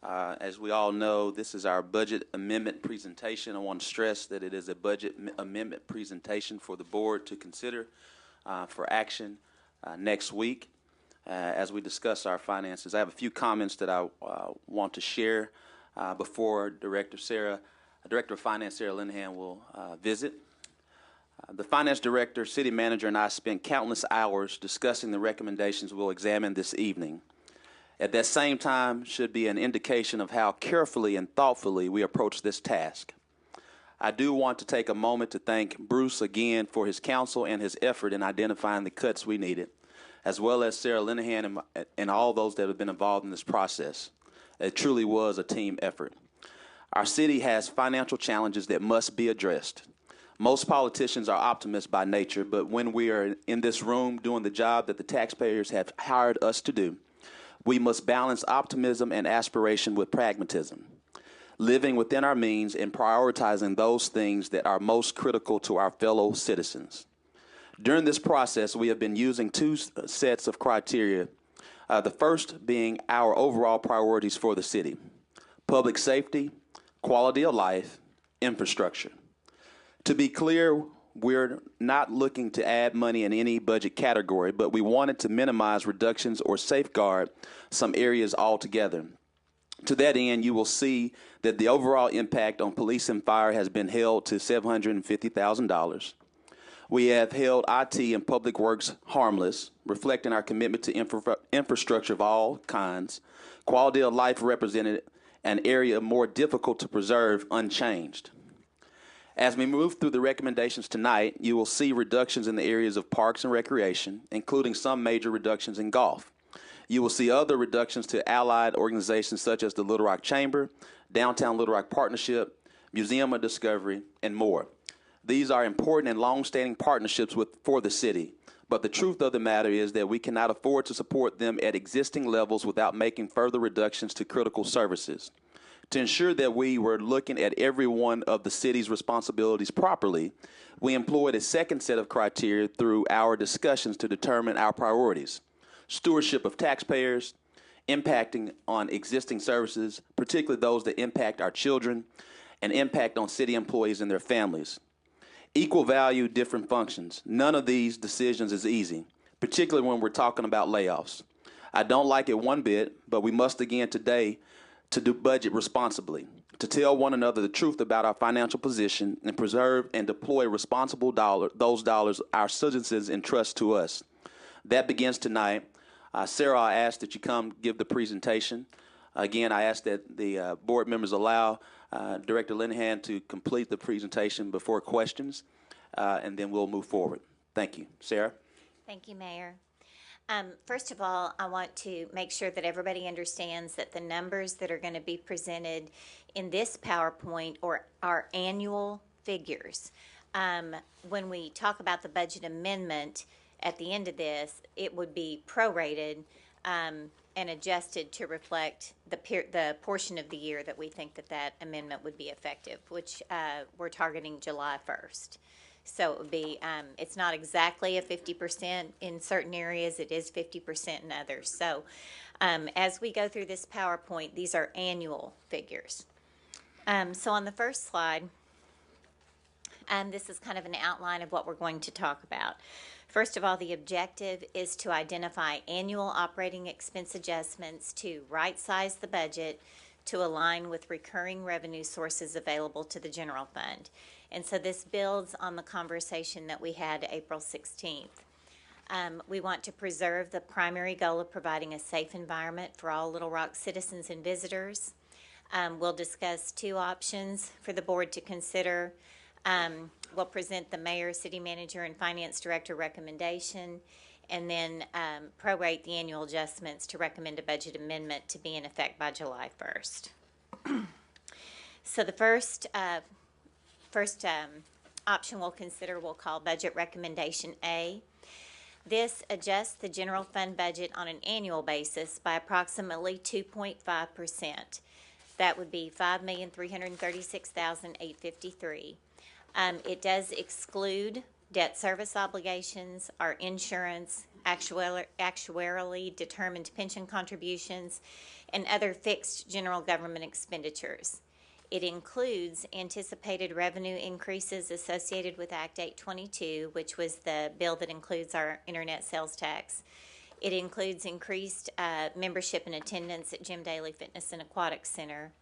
As we all know, this is our budget amendment presentation. I want to stress that it is a budget amendment presentation for the board to consider for action next week as we discuss our finances. I have a few comments that I want to share before Director of Finance Sarah Linehan will visit. The finance director, city manager, and I spent countless hours discussing the recommendations we'll examine this evening. At that same time should be an indication of how carefully and thoughtfully we approach this task. I do want to take a moment to thank Bruce again for his counsel and his effort in identifying the cuts we needed, as well as Sarah Linehan and all those that have been involved in this process. It truly was a team effort. Our city has financial challenges that must be addressed. Most politicians are optimists by nature, but when we are in this room doing the job that the taxpayers have hired us to do, we must balance optimism and aspiration with pragmatism, living within our means and prioritizing those things that are most critical to our fellow citizens. During this process, we have been using two sets of criteria, the first being our overall priorities for the city: public safety, quality of life, infrastructure. To be clear, we're not looking to add money in any budget category, but we wanted to minimize reductions or safeguard some areas altogether. To that end, you will see that the overall impact on police and fire has been held to $750,000. We have held IT and public works harmless, reflecting our commitment to infrastructure of all kinds. Quality of life represented an area more difficult to preserve unchanged. As we move through the recommendations tonight, you will see reductions in the areas of parks and recreation, including some major reductions in golf. You will see other reductions to allied organizations such as the Little Rock Chamber, Downtown Little Rock Partnership, Museum of Discovery, and more. These are important and long-standing partnerships for the city, but the truth of the matter is that we cannot afford to support them at existing levels without making further reductions to critical services. To ensure that we were looking at every one of the city's responsibilities properly, we employed a second set of criteria through our discussions to determine our priorities: stewardship of taxpayers, impacting on existing services, particularly those that impact our children, and impact on city employees and their families. Equal value, different functions. None of these decisions is easy, particularly when we're talking about layoffs. I don't like it one bit, but we must again today to do budget responsibly, to tell one another the truth about our financial position and preserve and deploy responsible those dollars our citizens entrust to us. That begins tonight. Sarah, I ask that you come give the presentation. Again, I ask that the board members allow Director Linehan to complete the presentation before questions, and then we'll move forward. Thank you. Sarah? Thank you, Mayor. First of all, I want to make sure that everybody understands that the numbers that are going to be presented in this PowerPoint are annual figures. When we talk about the budget amendment at the end of this, it would be prorated and adjusted to reflect the portion of the year that we think that amendment would be effective, which we're targeting July 1st. So it would be, it's not exactly a 50% in certain areas, it is 50% in others. So as we go through this PowerPoint, these are annual figures. So on the first slide, this is kind of an outline of what we're going to talk about. First of all, the objective is to identify annual operating expense adjustments to right-size the budget to align with recurring revenue sources available to the general fund. And so this builds on the conversation that we had April 16th. We want to preserve the primary goal of providing a safe environment for all Little Rock citizens and visitors. We'll discuss two options for the board to consider. We'll present the mayor, city manager, and finance director recommendation, and then prorate the annual adjustments to recommend a budget amendment to be in effect by July 1st. So the first option we'll consider we'll call Budget Recommendation A. This adjusts the general fund budget on an annual basis by approximately 2.5%. That would be $5,336,853. It does exclude debt service obligations, our insurance, actuarially determined pension contributions, and other fixed general government expenditures. It includes anticipated revenue increases associated with Act 822, which was the bill that includes our internet sales tax. It includes increased membership and attendance at Jim Daly Fitness and Aquatic Center.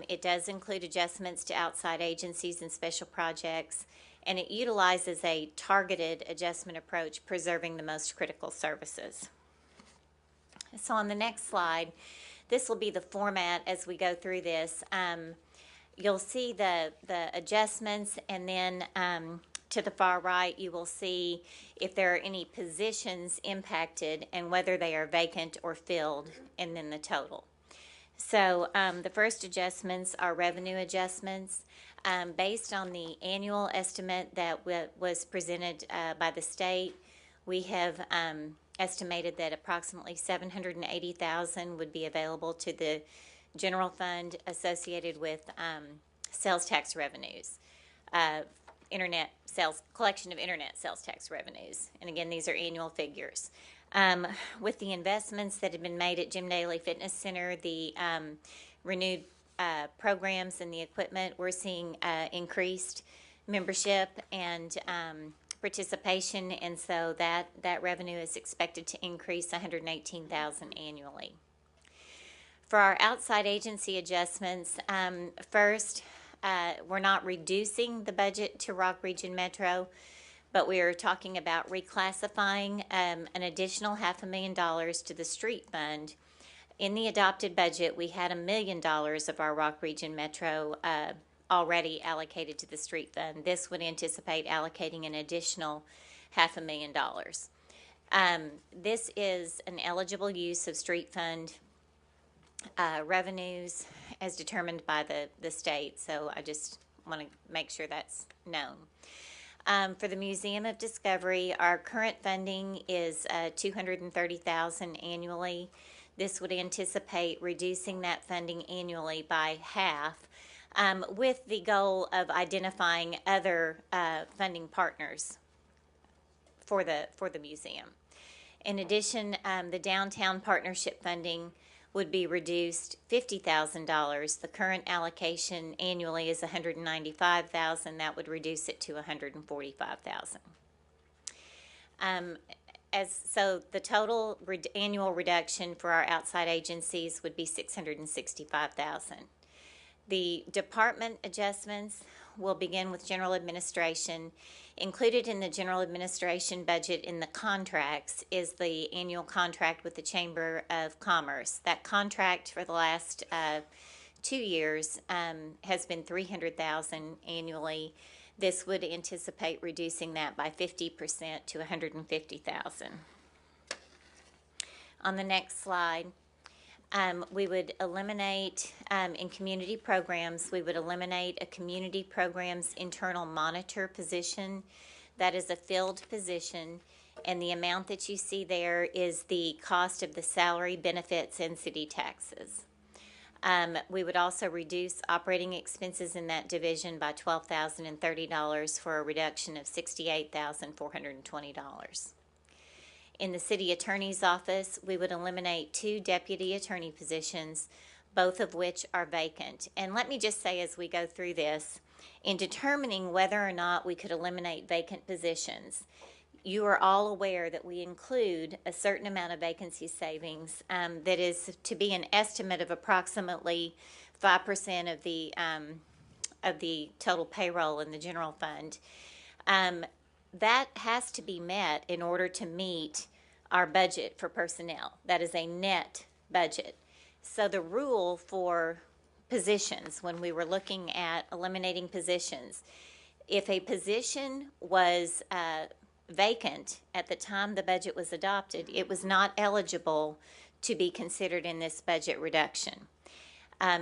It does include adjustments to outside agencies and special projects, and it utilizes a targeted adjustment approach, preserving the most critical services. So on the next slide, this will be the format as we go through this. You'll see the adjustments, and then to the far right, you will see if there are any positions impacted and whether they are vacant or filled, and then the total. So the first adjustments are revenue adjustments. Based on the annual estimate that was presented by the state, we have estimated that approximately $780,000 would be available to the general fund associated with sales tax revenues, internet sales, collection of internet sales tax revenues. And again, these are annual figures. With the investments that have been made at Jim Daly Fitness Center, the renewed programs and the equipment, we're seeing increased membership and participation, and so that revenue is expected to increase $118,000 annually. For our outside agency adjustments, first, we're not reducing the budget to Rock Region Metro, but we are talking about reclassifying an additional $500,000 to the street fund. In the adopted budget, we had $1 million of our Rock Region Metro already allocated to the street fund. This would anticipate allocating an additional $500,000. This is an eligible use of street fund revenues as determined by the state, so I just want to make sure that's known. For the Museum of Discovery, our current funding is $230,000 annually. This would anticipate reducing that funding annually by half, with the goal of identifying other funding partners for the museum. In addition, the downtown partnership funding would be reduced $50,000. The current allocation annually is $195,000. That would reduce it to $145,000. So the total annual reduction for our outside agencies would be $665,000. The department adjustments will begin with general administration. Included in the general administration budget in the contracts is the annual contract with the Chamber of Commerce. That contract for the last 2 years has been $300,000 annually. This would anticipate reducing that by 50% to $150,000. On the next slide, we would eliminate, in community programs, we would eliminate a community programs internal monitor position. That is a filled position, and the amount that you see there is the cost of the salary, benefits, and city taxes. We would also reduce operating expenses in that division by $12,030 for a reduction of $68,420. In the city attorney's office, we would eliminate 2 deputy attorney positions, both of which are vacant. And let me just say as we go through this, in determining whether or not we could eliminate vacant positions, you are all aware that we include a certain amount of vacancy savings that is to be an estimate of approximately 5% of the total payroll in the general fund. That has to be met in order to meet our budget for personnel. That is a net budget. So the rule for positions, when we were looking at eliminating positions, if a position was vacant at the time the budget was adopted, it was not eligible to be considered in this budget reduction.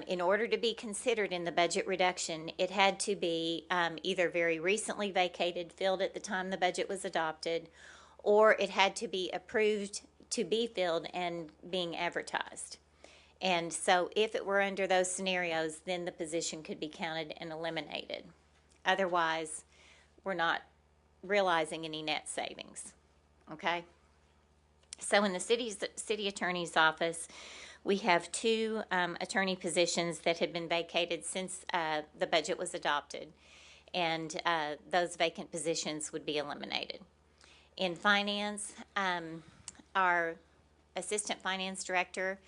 In order to be considered in the budget reduction, it had to be either very recently vacated, filled at the time the budget was adopted, or it had to be approved to be filled and being advertised. And so if it were under those scenarios, then the position could be counted and eliminated. Otherwise, we're not realizing any net savings. Okay? So in the city attorney's office, we have 2 attorney positions that have been vacated since the budget was adopted, and those vacant positions would be eliminated. In finance, our assistant finance director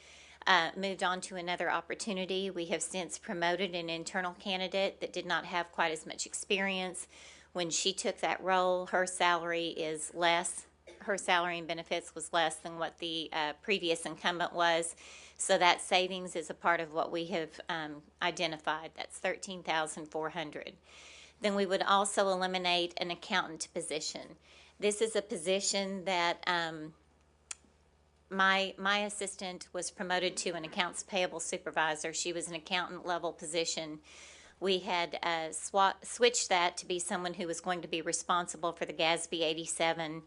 moved on to another opportunity. We have since promoted an internal candidate that did not have quite as much experience When she took that role, her salary is less. Her salary and benefits was less than what the previous incumbent was. So that savings is a part of what we have identified. That's $13,400. Then we would also eliminate an accountant position. This is a position that my assistant was promoted to an accounts payable supervisor. She was an accountant level position. We had switched that to be someone who was going to be responsible for the GASB 87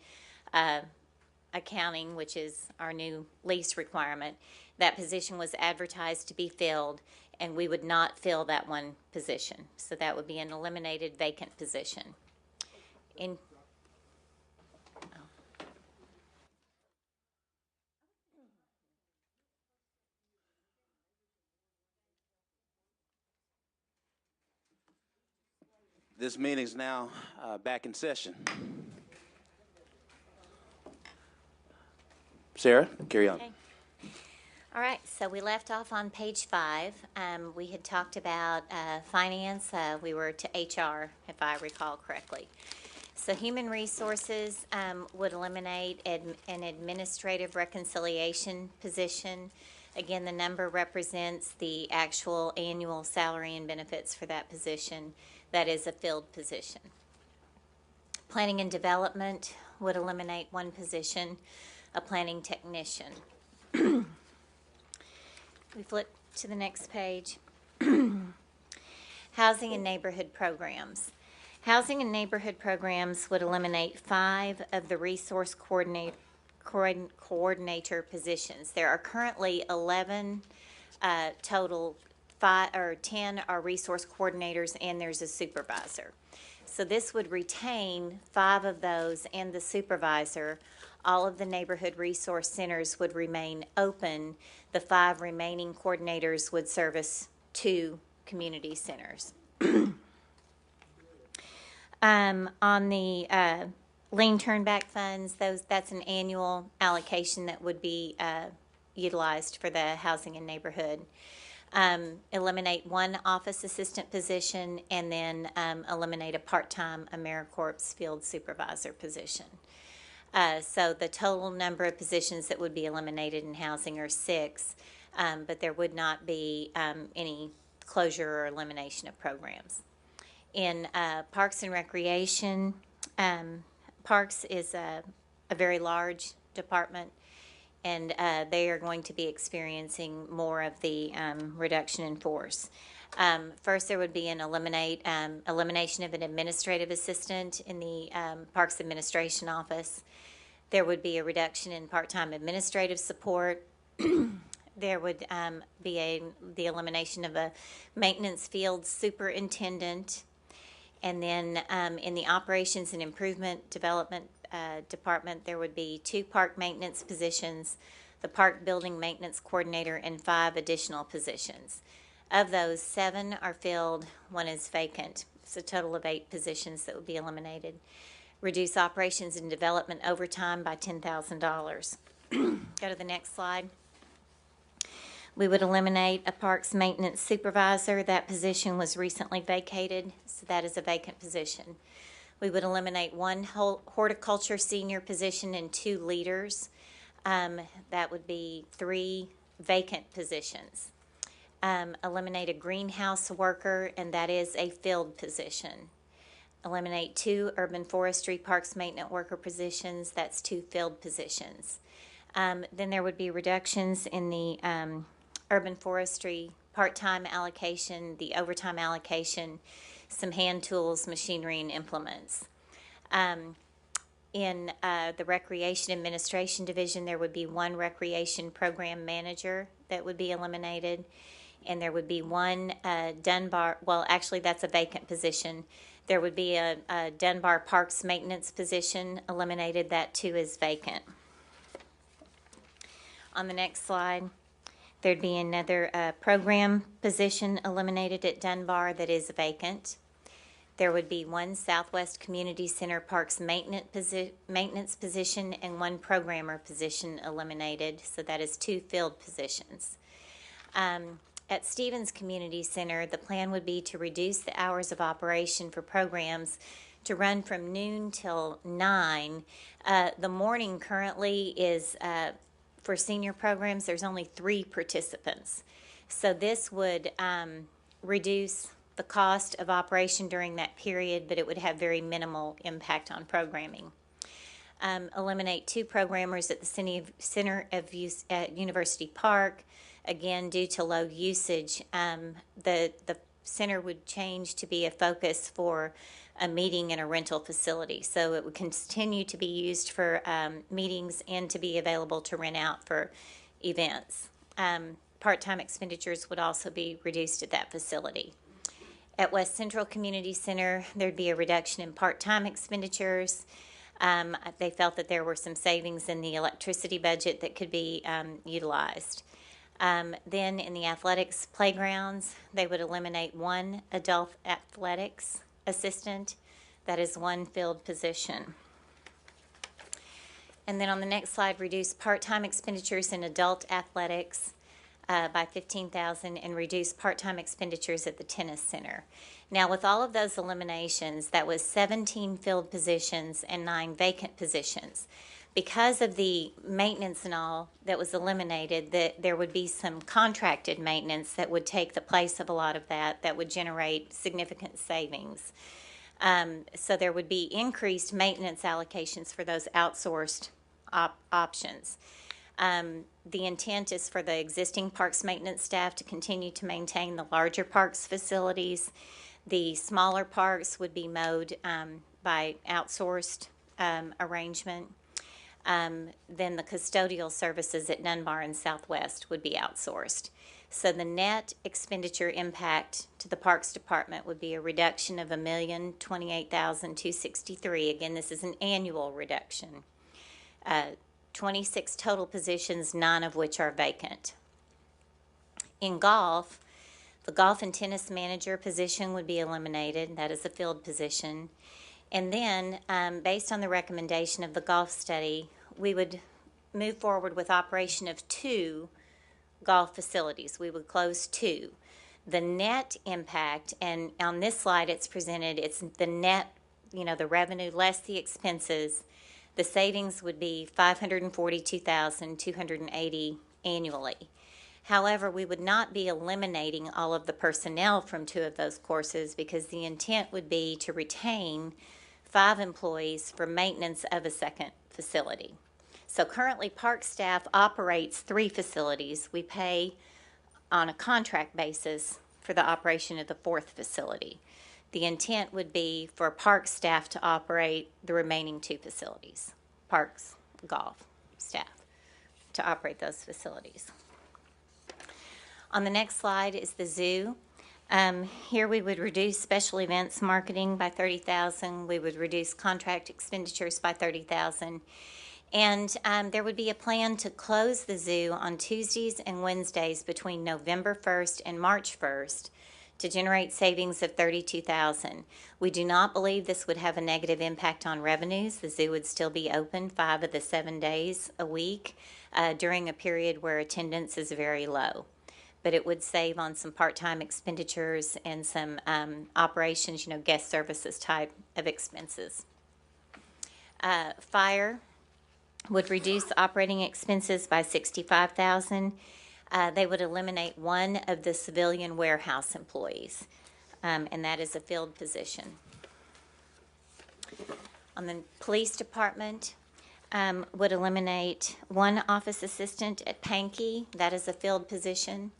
accounting, which is our new lease requirement. That position was advertised to be filled, and we would not fill that one position. So that would be an eliminated vacant position. This meeting is now back in session. Sarah, carry on. Okay. All right, so we left off on page 5. We had talked about finance. We were to HR, if I recall correctly. So human resources would eliminate an administrative reconciliation position. Again, the number represents the actual annual salary and benefits for that position. That is a filled position. Planning and development would eliminate one position, a planning technician. We flip to the next page. Housing and neighborhood programs. Housing and neighborhood programs would eliminate 5 of the resource coordinator positions. There are currently 11 total. 10 are resource coordinators, and there's a supervisor. So this would retain 5 of those and the supervisor. All of the neighborhood resource centers would remain open. The 5 remaining coordinators would service 2 community centers. On the lien turnback funds, that's an annual allocation that would be utilized for the housing and neighborhood. Eliminate 1 office assistant position, and then eliminate a part-time AmeriCorps field supervisor position. So the total number of positions that would be eliminated in housing are 6, but there would not be any closure or elimination of programs. In Parks and Recreation, Parks is a very large department, and they are going to be experiencing more of the reduction in force. First, there would be an elimination of an administrative assistant in the Parks Administration Office. There would be a reduction in part-time administrative support. There would be the elimination of a maintenance field superintendent. And then in the Operations and Improvement Development Department, there would be 2 park maintenance positions, the park building maintenance coordinator, and 5 additional positions. Of those, 7 are filled, 1 is vacant. It's a total of 8 positions that would be eliminated. Reduce operations and development overtime by $10,000. Go to the next slide. We would eliminate a parks maintenance supervisor. That position was recently vacated, so that is a vacant position. We would eliminate 1 horticulture senior position and 2 leaders. That would be 3 vacant positions. Eliminate a greenhouse worker, and that is a filled position. Eliminate 2 urban forestry parks maintenance worker positions. That's 2 filled positions. Then there would be reductions in the urban forestry part-time allocation, the overtime allocation, some hand tools, machinery, and implements. In the Recreation Administration Division, there would be 1 recreation program manager that would be eliminated, and there would be 1 Dunbar, well, actually that's a vacant position. There would be a Dunbar Parks maintenance position eliminated. That too is vacant. On the next slide, there'd be another program position eliminated at Dunbar that is vacant. There would be 1 Southwest Community Center Parks maintenance position and 1 programmer position eliminated, so that is 2 filled positions. At Stevens Community Center, the plan would be to reduce the hours of operation for programs to run from noon till 9. The morning currently is, for senior programs, there's only 3 participants. So this would reduce the cost of operation during that period, but it would have very minimal impact on programming. Eliminate 2 programmers at the Center of Use at University Park. Again, due to low usage, the center would change to be a focus for a meeting and a rental facility. So it would continue to be used for meetings and to be available to rent out for events. Part-time expenditures would also be reduced at that facility. At West Central Community Center, there'd be a reduction in part-time expenditures. They felt that there were some savings in the electricity budget that could be utilized. Then in the athletics playgrounds, they would eliminate 1 adult athletics assistant. That is 1 filled position. And then on the next slide, reduce part-time expenditures in adult athletics by $15,000 and reduce part-time expenditures at the tennis center. Now, with all of those eliminations, that was 17 filled positions and 9 vacant positions. Because of the maintenance and all that was eliminated, that there would be some contracted maintenance that would take the place of a lot of that would generate significant savings. So there would be increased maintenance allocations for those outsourced options. The intent is for the existing parks maintenance staff to continue to maintain the larger parks facilities. The smaller parks would be mowed by outsourced arrangement. Then the custodial services at Dunbar and Southwest would be outsourced. So the net expenditure impact to the Parks Department would be a reduction of $1,028,263. Again, this is an annual reduction. 26 total positions, 9 of which are vacant. In golf, the golf and tennis manager position would be eliminated. That is a filled position. And then, based on the recommendation of the golf study, we would move forward with operation of 2 golf facilities. We would close 2. The net impact, and on this slide it's presented, it's the net, the revenue less the expenses. The savings would be $542,280 annually. However, we would not be eliminating all of the personnel from 2 of those courses because the intent would be to retain 5 employees for maintenance of a second facility. So currently, park staff operates 3 facilities. We pay on a contract basis for the operation of the 4th facility. The intent would be for park staff to operate the remaining 2 facilities, parks, golf staff, to operate those facilities. On the next slide is the zoo. Here we would reduce special events marketing by $30,000. We would reduce contract expenditures by $30,000. And there would be a plan to close the zoo on Tuesdays and Wednesdays between November 1st and March 1st to generate savings of $32,000. We do not believe this would have a negative impact on revenues. The zoo would still be open 5 of the 7 days a week during a period where attendance is very low. But it would save on some part-time expenditures and some operations, guest services type of expenses. Fire would reduce operating expenses by $65,000. They would eliminate 1 of the civilian warehouse employees, and that is a filled position. On the police department, would eliminate 1 office assistant at Pankey. That is a filled position.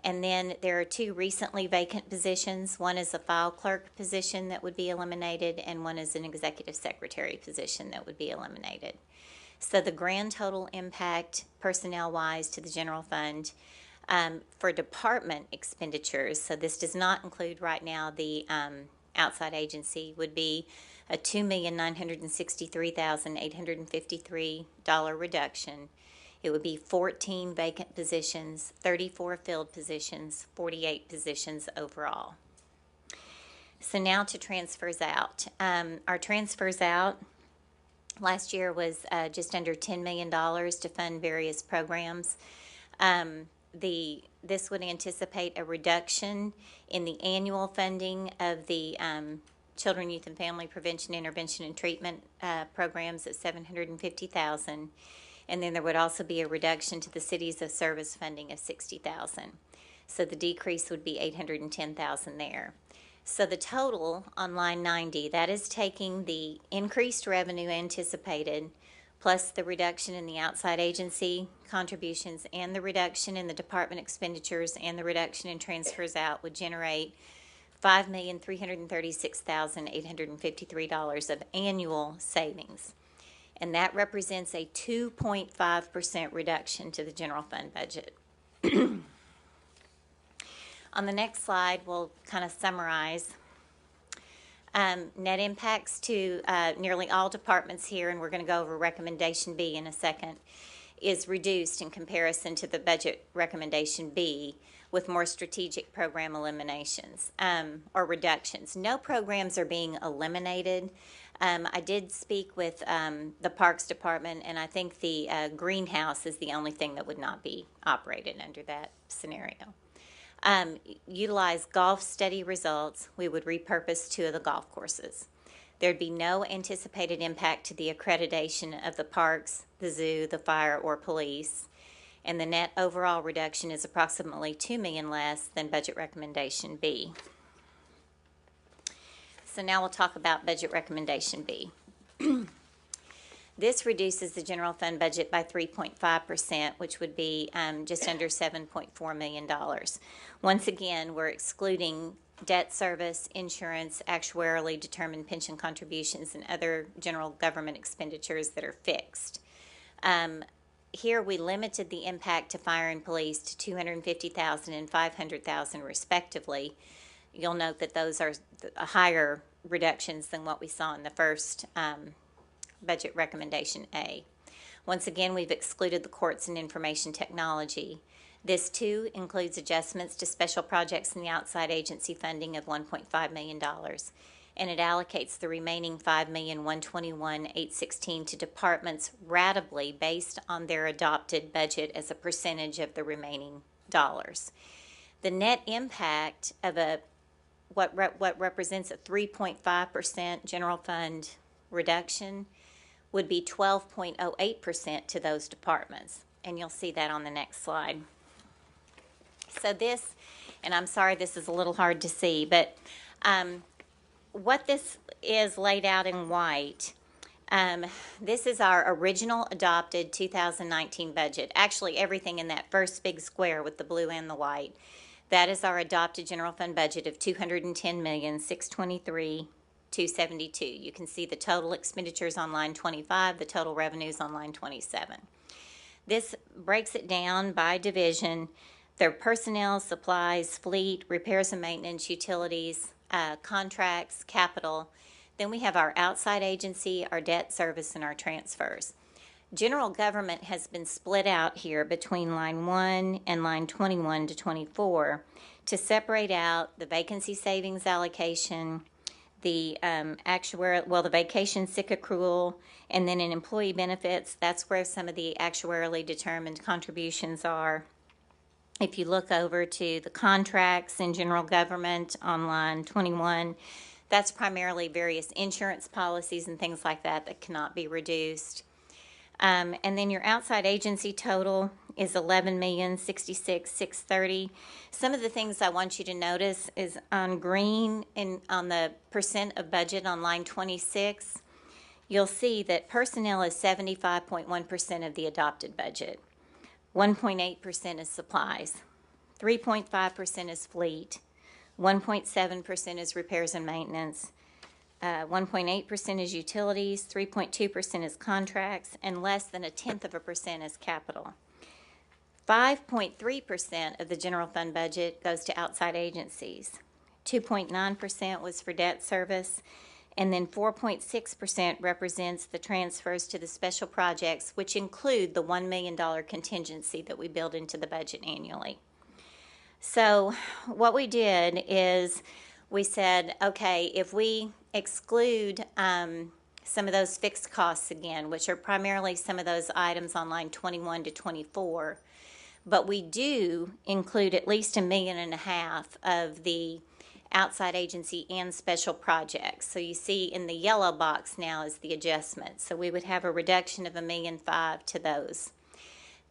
And then there are 2 recently vacant positions. 1 is a file clerk position that would be eliminated, and 1 is an executive secretary position that would be eliminated. So the grand total impact personnel-wise to the general fund for department expenditures, so this does not include right now the outside agency, would be a $2,963,853 reduction. It would be 14 vacant positions, 34 filled positions, 48 positions overall. So now to transfers out. Our transfers out last year was just under $10 million to fund various programs. This would anticipate a reduction in the annual funding of the children, youth, and family prevention, intervention, and treatment programs at $750,000. And then there would also be a reduction to the cities of service funding of $60,000. So the decrease would be $810,000 there. So the total on line 90, that is taking the increased revenue anticipated plus the reduction in the outside agency contributions and the reduction in the department expenditures and the reduction in transfers out would generate $5,336,853 of annual savings. And that represents a 2.5% reduction to the general fund budget. On the next slide, we'll kind of summarize net impacts to nearly all departments here, and we're going to go over recommendation B in a second, is reduced in comparison to the budget recommendation B with more strategic program eliminations or reductions. No programs are being eliminated. I did speak with the Parks Department, and I think the greenhouse is the only thing that would not be operated under that scenario. Utilize golf study results. We would repurpose 2 of the golf courses. There'd be no anticipated impact to the accreditation of the parks, the zoo, the fire, or police. And the net overall reduction is approximately $2 million less than budget recommendation B. So now we'll talk about budget recommendation B. This reduces the general fund budget by 3.5%, which would be just under $7.4 million. Once again, we're excluding debt service, insurance, actuarially determined pension contributions, and other general government expenditures that are fixed. Here we limited the impact to fire and police to $250,000 and $500,000 respectively. You'll note that those are higher reductions than what we saw in the first budget recommendation A. Once again, we've excluded the courts and information technology. This too includes adjustments to special projects in the outside agency funding of $1.5 million. And it allocates the remaining $5,121,816 to departments ratably based on their adopted budget as a percentage of the remaining dollars. The net impact of what represents a 3.5% general fund reduction would be 12.08% to those departments. And you'll see that on the next slide. So this, and I'm sorry this is a little hard to see, but what this is laid out in white, this is our original adopted 2019 budget. Actually, everything in that first big square with the blue and the white. That is our adopted general fund budget of $210,623,272. You can see the total expenditures on line 25, the total revenues on line 27. This breaks it down by division. Their personnel, supplies, fleet, repairs and maintenance, utilities, contracts, capital. Then we have our outside agency, our debt service, and our transfers. General government has been split out here between line 1 and line 21 to 24 to separate out the vacancy savings allocation, the the vacation sick accrual, and then in employee benefits, that's where some of the actuarially determined contributions are. If you look over to the contracts in general government on line 21, that's primarily various insurance policies and things like that that cannot be reduced. And then your outside agency total is $11,066,630. Some of the things I want you to notice is on green and on the percent of budget on line 26, you'll see that personnel is 75.1% of the adopted budget. 1.8% is supplies. 3.5% is fleet. 1.7% is repairs and maintenance. 1.8% is utilities, 3.2% is contracts, and less than 0.1% is capital. 5.3% of the general fund budget goes to outside agencies. 2.9% was for debt service, and then 4.6% represents the transfers to the special projects, which include the $1 million contingency that we build into the budget annually. So what we did is we said, okay, if we exclude some of those fixed costs again, which are primarily some of those items on line 21 to 24, but we do include at least $1.5 million of the outside agency, and special projects. So you see in the yellow box now is the adjustment. So we would have a reduction of $1.5 million to those.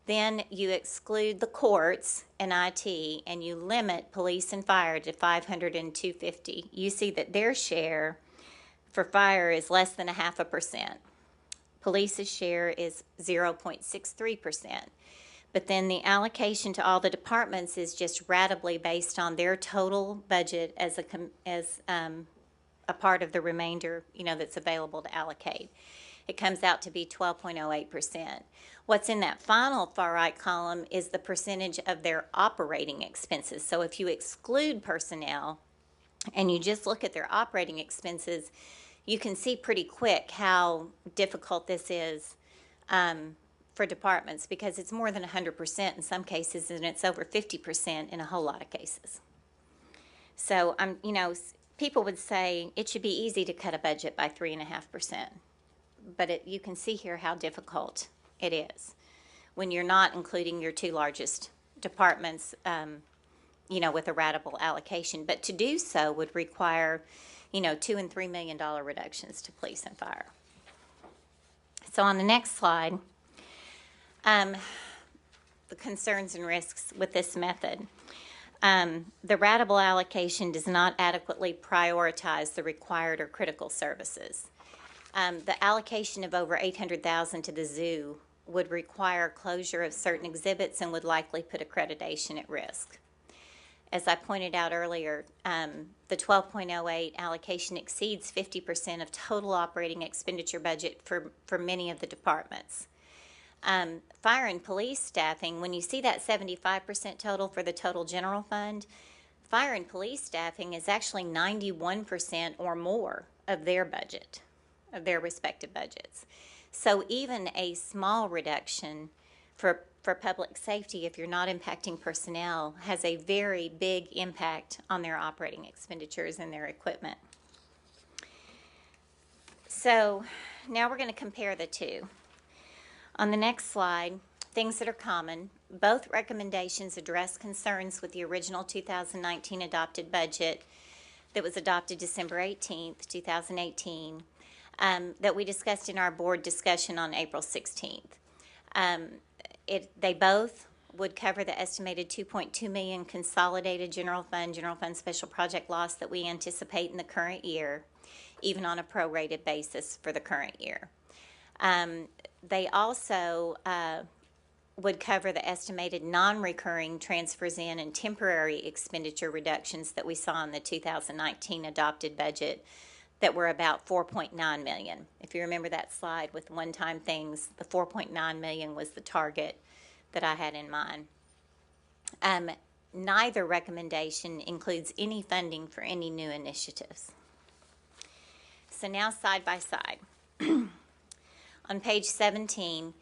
Then you exclude the courts and IT, and you limit police and fire to $500 and $250. You see that their share for fire is less than 0.5%. Police's share is 0.63%. But then the allocation to all the departments is just ratably based on their total budget as a part of the remainder, that's available to allocate. It comes out to be 12.08%. What's in that final far right column is the percentage of their operating expenses. So if you exclude personnel and you just look at their operating expenses, you can see pretty quick how difficult this is for departments, because it's more than 100% in some cases, and it's over 50% in a whole lot of cases. So, people would say it should be easy to cut a budget by 3.5%, but you can see here how difficult it is when you're not including your two largest departments, with a ratable allocation. But to do so would require, $2 and $3 million reductions to police and fire. So on the next slide, the concerns and risks with this method. The ratable allocation does not adequately prioritize the required or critical services. The allocation of over $800,000 to the zoo would require closure of certain exhibits and would likely put accreditation at risk. As I pointed out earlier, the 12.08 allocation exceeds 50% of total operating expenditure budget for many of the departments. Fire and police staffing, when you see that 75% total for the total general fund, fire and police staffing is actually 91% or more of their budget, of their respective budgets. So even a small reduction for public safety, if you're not impacting personnel, has a very big impact on their operating expenditures and their equipment. So now we're going to compare the two. On the next slide, things that are common. Both recommendations address concerns with the original 2019 adopted budget that was adopted December 18th, 2018, that we discussed in our board discussion on April 16th. They both would cover the estimated $2.2 million consolidated general fund special project loss that we anticipate in the current year, even on a prorated basis for the current year. They also would cover the estimated non-recurring transfers in and temporary expenditure reductions that we saw in the 2019 adopted budget that were about $4.9 million. If you remember that slide with one-time things, the $4.9 million was the target that I had in mind. Neither recommendation includes any funding for any new initiatives. So now side by side. On page 17,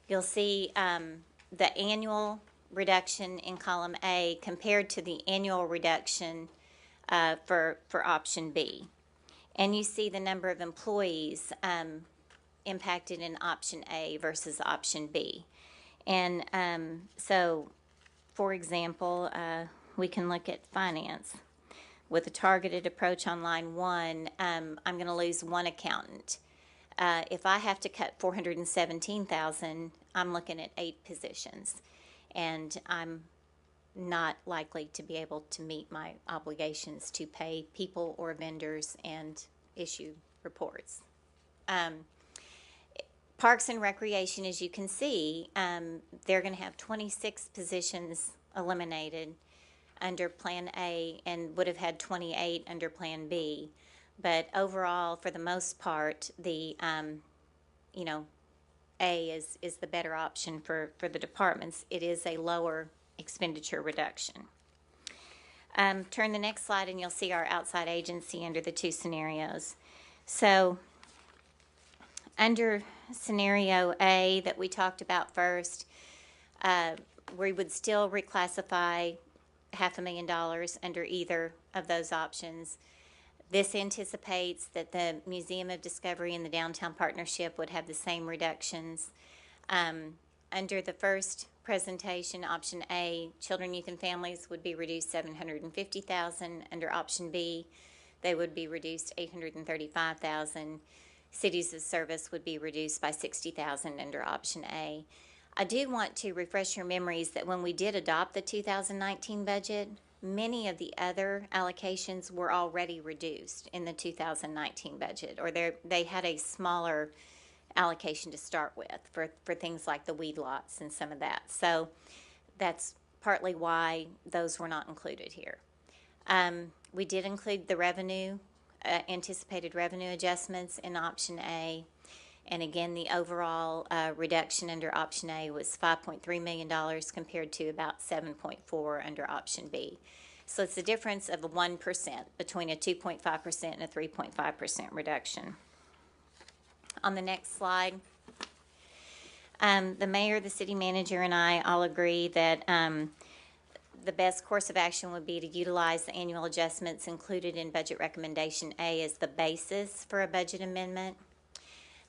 you'll see the annual reduction in column A compared to the annual reduction for option B. And you see the number of employees impacted in option A versus option B. And so, for example, we can look at finance. With a targeted approach on line 1, I'm going to lose one accountant. If I have to cut $417,000, I'm looking at 8 positions, and I'm not likely to be able to meet my obligations to pay people or vendors and issue reports. Parks and Recreation, as you can see, they're going to have 26 positions eliminated under Plan A and would have had 28 under Plan B. But overall, for the most part, the A is the better option for the departments. It is a lower expenditure reduction. Turn the next slide and you'll see our outside agency under the two scenarios. So under scenario A that we talked about first, we would still reclassify $500,000 under either of those options. This anticipates that the Museum of Discovery and the Downtown Partnership would have the same reductions. Under the first presentation, option A, children, youth, and families would be reduced $750,000. Under option B, they would be reduced $835,000. Cities of service would be reduced by $60,000 under option A. I do want to refresh your memories that when we did adopt the 2019 budget, many of the other allocations were already reduced in the 2019 budget, or they had a smaller allocation to start with for things like the weed lots and some of that. So that's partly why those were not included here. We did include the revenue, anticipated revenue adjustments in option A. And again, the overall reduction under option A was $5.3 million compared to about $7.4 million under option B. So it's a difference of 1% between a 2.5% and a 3.5% reduction. On the next slide, the mayor, the city manager, and I all agree that the best course of action would be to utilize the annual adjustments included in Budget Recommendation A as the basis for a budget amendment.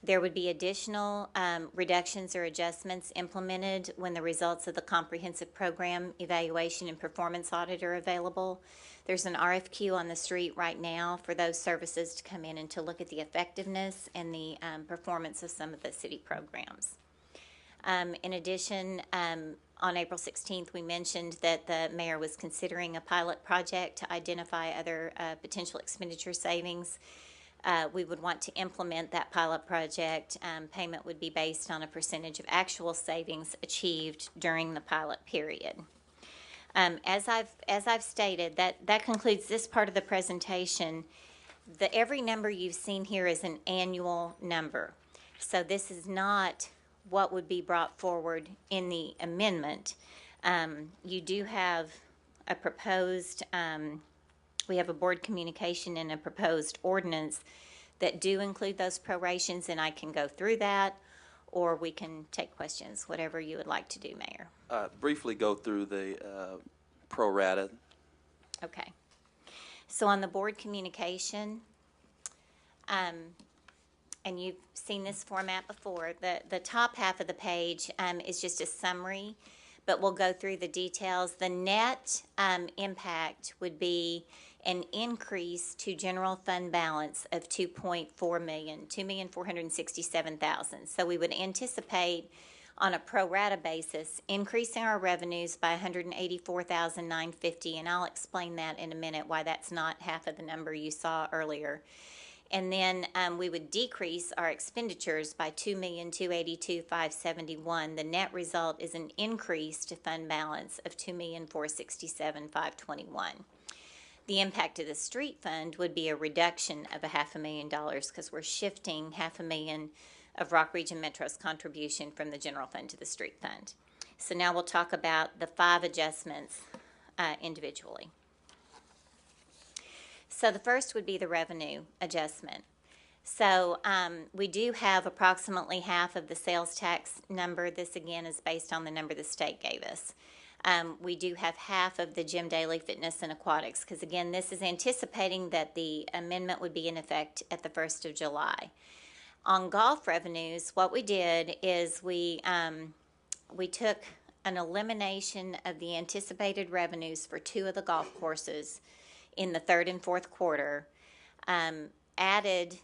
There would be additional reductions or adjustments implemented when the results of the comprehensive program evaluation and performance audit are available. There's an RFQ on the street right now for those services to come in and to look at the effectiveness and the performance of some of the city programs. In addition, on April 16th, we mentioned that the mayor was considering a pilot project to identify other potential expenditure savings. We would want to implement that pilot project. Payment would be based on a percentage of actual savings achieved during the pilot period. As I've stated, that concludes this part of the presentation. Every number you've seen here is an annual number. So this is not what would be brought forward in the amendment. You do have a proposed, we have a board communication and a proposed ordinance that do include those prorations, and I can go through that, or we can take questions, whatever you would like to do, Mayor. Briefly go through the pro rata. Okay. So on the board communication, and you've seen this format before, the top half of the page is just a summary, but we'll go through the details. The net impact would be an increase to general fund balance of $2.4 million, $2,467,000. So we would anticipate on a pro rata basis increasing our revenues by $184,950, and I'll explain that in a minute why that's not half of the number you saw earlier. And then we would decrease our expenditures by $2,282,571. The net result is an increase to fund balance of $2,467,521. The impact of the street fund would be a reduction of $500,000 because we're shifting $500,000 of Rock Region Metro's contribution from the general fund to the street fund. So now we'll talk about the 5 adjustments individually. So the first would be the revenue adjustment. So we do have approximately half of the sales tax number. This again is based on the number the state gave us. We do have half of the Jim Daly Fitness and Aquatics because again this is anticipating that the amendment would be in effect at the 1st of July. On golf revenues, what we did is we took an elimination of the anticipated revenues for 2 of the golf courses in the 3rd and 4th quarter, added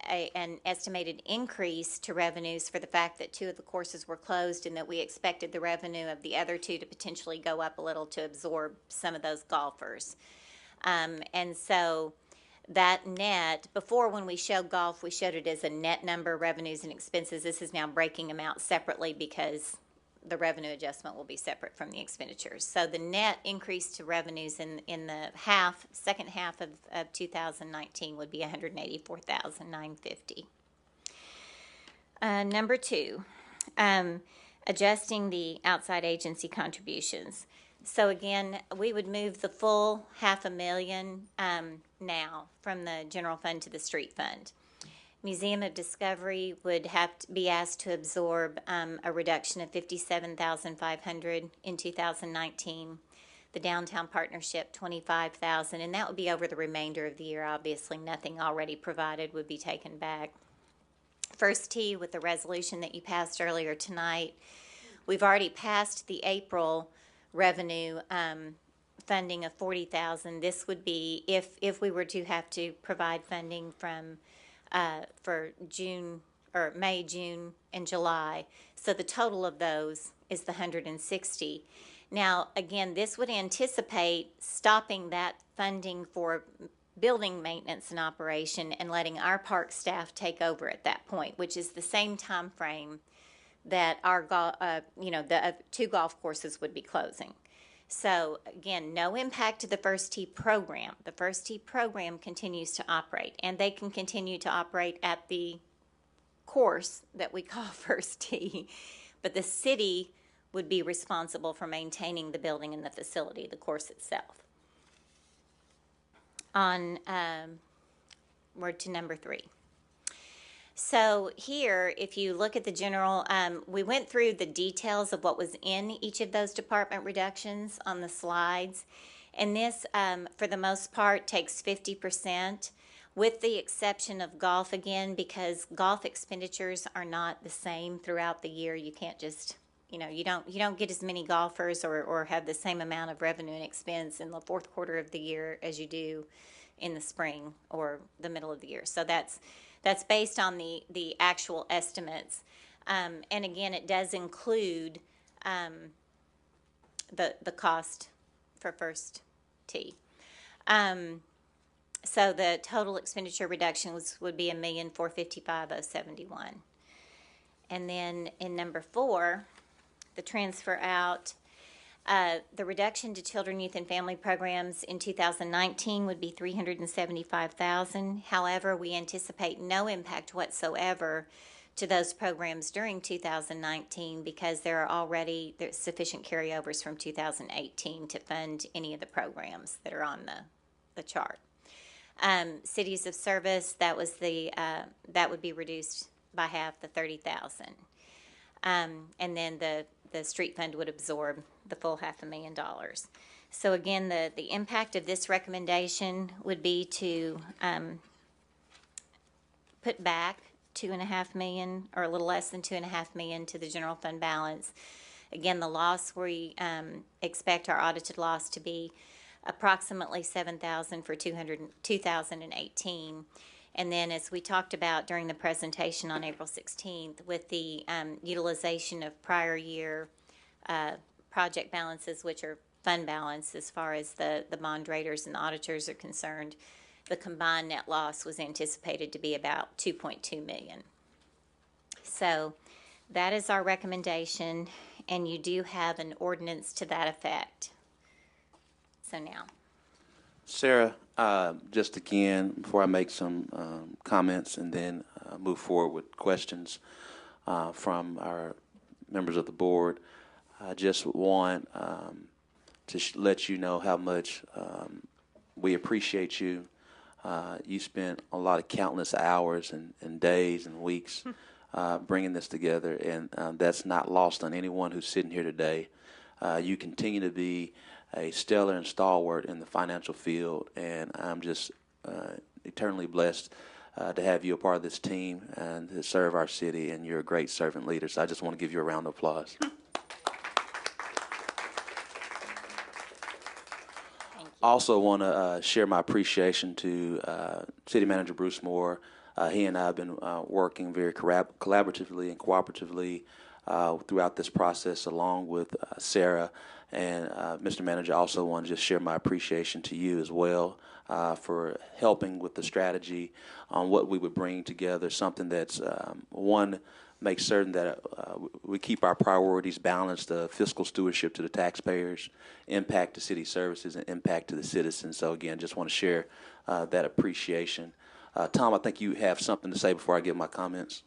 an estimated increase to revenues for the fact that 2 of the courses were closed and that we expected the revenue of the other 2 to potentially go up a little to absorb some of those golfers. And so that net, before when we showed golf, we showed it as a net number, revenues and expenses. This is now breaking them out separately because the revenue adjustment will be separate from the expenditures. So the net increase to revenues in the second half of 2019 would be $184,950. Number 2, adjusting the outside agency contributions. So again, we would move the full $500,000 now from the general fund to the street fund. Museum of Discovery would have to be asked to absorb a reduction of $57,500 in 2019. The Downtown Partnership, $25,000, and that would be over the remainder of the year. Obviously, nothing already provided would be taken back. First Tee, with the resolution that you passed earlier tonight, We've already passed the April revenue funding of 40,000. This would be if we were to have to provide funding from for June or May, June, and July. So the total of those is the 160. Now, again, this would anticipate stopping that funding for building maintenance and operation and letting our park staff take over at that point, which is the same time frame that our the two golf courses would be closing. So again, no impact to the First Tee program. The First Tee program continues to operate, and they can continue to operate at the course that we call First Tee, but the city would be responsible for maintaining the building and the facility, the course itself. On we're to number 3. So here, if you look at the general, we went through the details of what was in each of those department reductions on the slides. And this, for the most part, takes 50%, with the exception of golf again, because golf expenditures are not the same throughout the year. You can't just, you don't get as many golfers or have the same amount of revenue and expense in the fourth quarter of the year as you do in the spring or the middle of the year. So that's based on the actual estimates. And again, it does include the cost for First Tee. So the total expenditure reduction would be $1,455,071. And then in number 4, the transfer out, the reduction to children, youth, and family programs in 2019 would be $375,000. However, we anticipate no impact whatsoever to those programs during 2019 because there's sufficient carryovers from 2018 to fund any of the programs that are on the chart. Cities of service, that would be reduced by half, the $30,000. And then the street fund would absorb the full $500,000. So again, the impact of this recommendation would be to put back $2.5 million or a little less than $2.5 million to the general fund balance. Again, the loss we expect our audited loss to be approximately $7,000 for 2018. And then, as we talked about during the presentation on April 16th, with the utilization of prior year project balances, which are fund balance as far as the bond raters and the auditors are concerned, the combined net loss was anticipated to be about $2.2 million. So that is our recommendation, and you do have an ordinance to that effect. So now. Sarah, just again, before I make some comments and then move forward with questions from our members of the board, I just want to let you know how much we appreciate you. You spent a lot of countless hours and days and weeks bringing this together, and that's not lost on anyone who's sitting here today. You continue to be a stellar and stalwart in the financial field, and I'm just eternally blessed to have you a part of this team and to serve our city, and you're a great servant leader. So I just want to give you a round of applause. Also want to share my appreciation to City Manager Bruce Moore. He and I have been working very collaboratively and cooperatively throughout this process, along with Sarah. And Mr. Manager, I also want to just share my appreciation to you as well for helping with the strategy on what we would bring together, something that's, one, makes certain that we keep our priorities balanced, fiscal stewardship to the taxpayers, impact to city services, and impact to the citizens. So again, just want to share that appreciation. Tom, I think you have something to say before I give my comments.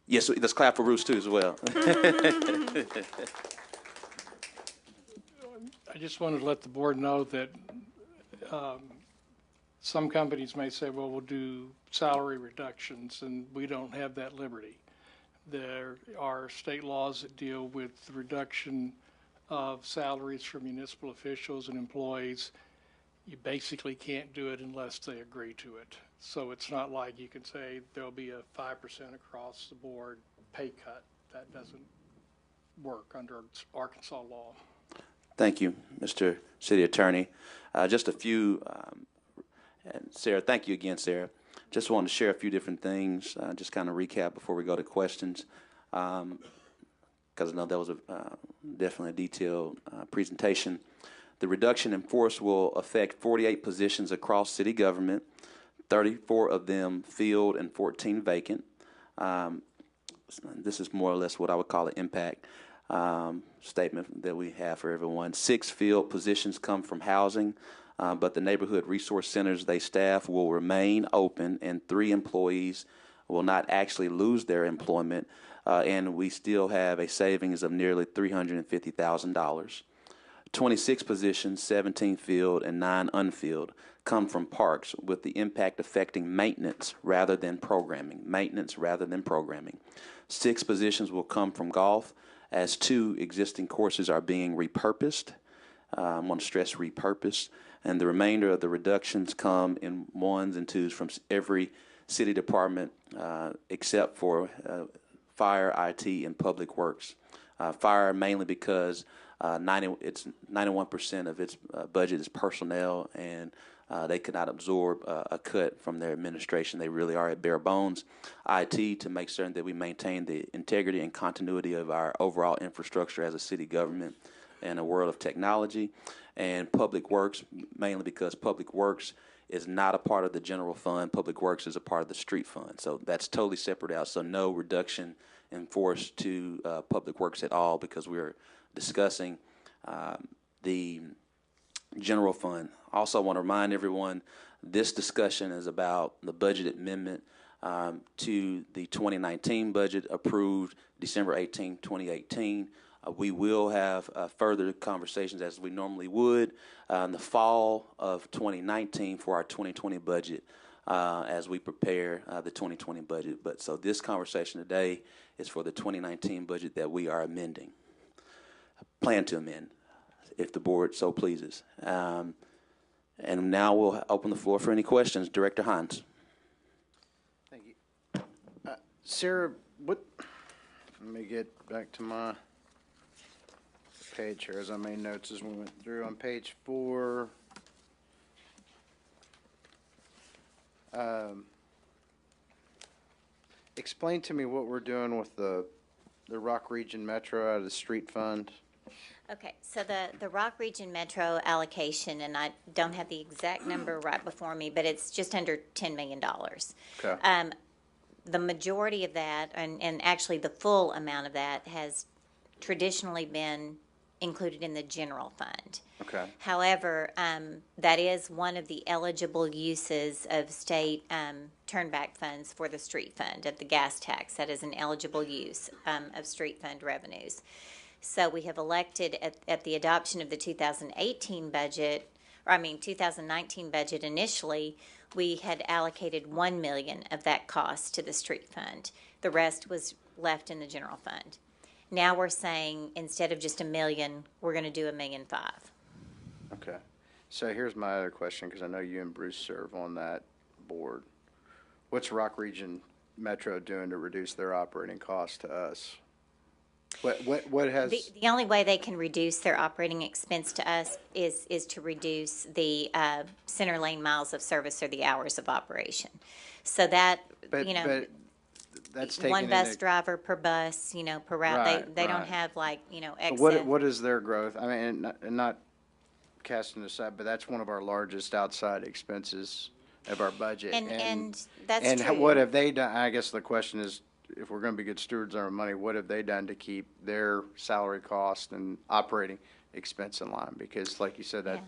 Yes, let's clap for Bruce too as well. I just wanted to let the board know that some companies may say, well, we'll do salary reductions, and we don't have that liberty. There are state laws that deal with the reduction of salaries for municipal officials and employees. You basically can't do it unless they agree to it. So it's not like you can say there'll be a 5% across the board pay cut. That doesn't work under Arkansas law. Thank you, Mr. City Attorney. Just a few, and Sarah, thank you again, Sarah. Just wanted to share a few different things, just kind of recap before we go to questions, because I know that was definitely a detailed presentation. The reduction in force will affect 48 positions across city government, 34 of them filled and 14 vacant. This is more or less what I would call an impact statement that we have for everyone. 6 field positions come from housing, but the neighborhood resource centers they staff will remain open, and 3 employees will not actually lose their employment, and we still have a savings of nearly $350,000. 26 positions, 17 field and 9 unfilled, come from parks, with the impact affecting maintenance rather than programming. Maintenance rather than programming. 6 positions will come from golf, as 2 existing courses are being repurposed. I want to stress repurposed. And the remainder of the reductions come in 1s and 2s from every city department except for fire, IT, and public works. Fire mainly because 91% of its budget is personnel, and they could not absorb a cut from their administration. They really are at bare bones. IT, to make certain that we maintain the integrity and continuity of our overall infrastructure as a city government in a world of technology. And public works, mainly because public works is not a part of the general fund. Public works is a part of the street fund. So that's totally separate out. So no reduction in force to public works at all, because we're discussing the general fund. Also want to remind everyone, this discussion is about the budget amendment to the 2019 budget approved December 18, 2018. We will have further conversations, as we normally would, in the fall of 2019 for our 2020 budget as we prepare the 2020 budget. But so this conversation today is for the 2019 budget that we are amending, plan to amend, if the board so pleases. And now we'll open the floor for any questions. Director Hines. Thank you. Sarah, let me get back to my page here as I made notes as we went through. On page 4, explain to me what we're doing with the Rock Region Metro out of the street fund. Okay, so the Rock Region Metro allocation, and I don't have the exact number right before me, but it's just under $10 million. Okay. The majority of that, and actually the full amount of that, has traditionally been included in the general fund. Okay. However, that is one of the eligible uses of state turnback funds for the street fund, of the gas tax. That is an eligible use of street fund revenues. So we have elected at the adoption of the 2019 budget initially, we had allocated $1 million of that cost to the street fund. The rest was left in the general fund. Now we're saying, instead of just $1 million, we're going to do $1.5 million. Okay. So here's my other question, because I know you and Bruce serve on that board. What's Rock Region Metro doing to reduce their operating costs to us? What has the only way they can reduce their operating expense to us is to reduce the center lane miles of service, or the hours of operation. So that, but that's one bus driver per bus, per route. Right, they don't right. have excess. What is their growth? I mean, and not casting aside, but that's one of our largest outside expenses of our budget. And that's and true. What have they done? I guess the question is, if we're going to be good stewards of our money, what have they done to keep their salary cost and operating expense in line? Because, like you said, that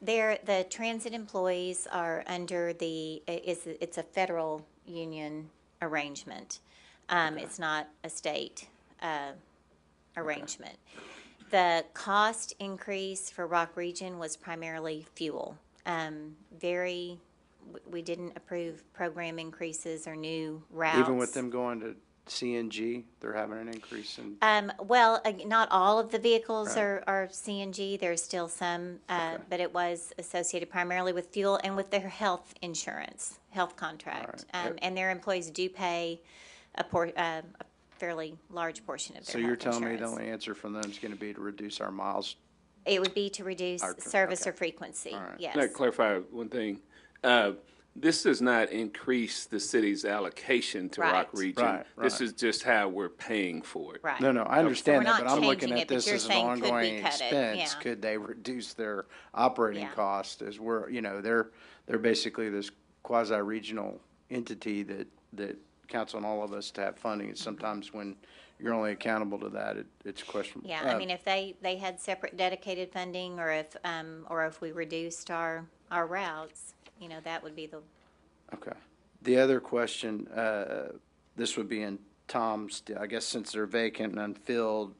the transit employees are under it's a federal union arrangement. It's not a state arrangement. The cost increase for Rock Region was primarily fuel. We didn't approve program increases or new routes. even with them going to CNG, they're having an increase in. Not all of the vehicles Right. are CNG. There's still some, but it was associated primarily with fuel and with their health insurance, health contract. All right. And their employees do pay a fairly large portion of their So you're health telling me the insurance. only answer from them is going to be to reduce our miles? It would be to reduce service okay. or frequency, yes. Can I clarify one thing? This does not increase the city's allocation to Rock Right. Region. Right, This right. is just how we're paying for it. Right. No, I understand So we're that, but not I'm looking changing at it, but this you're as an saying, could we ongoing cut it? expense. Yeah. Could they reduce their operating Yeah. cost as we're, they're basically this quasi-regional entity that counts on all of us to have funding. And sometimes when you're only accountable to that, it's questionable. Yeah, I mean, if they had separate dedicated funding, or if we reduced our routes, that would be the, Okay. The other question, this would be in Tom's, I guess since they're vacant and unfilled,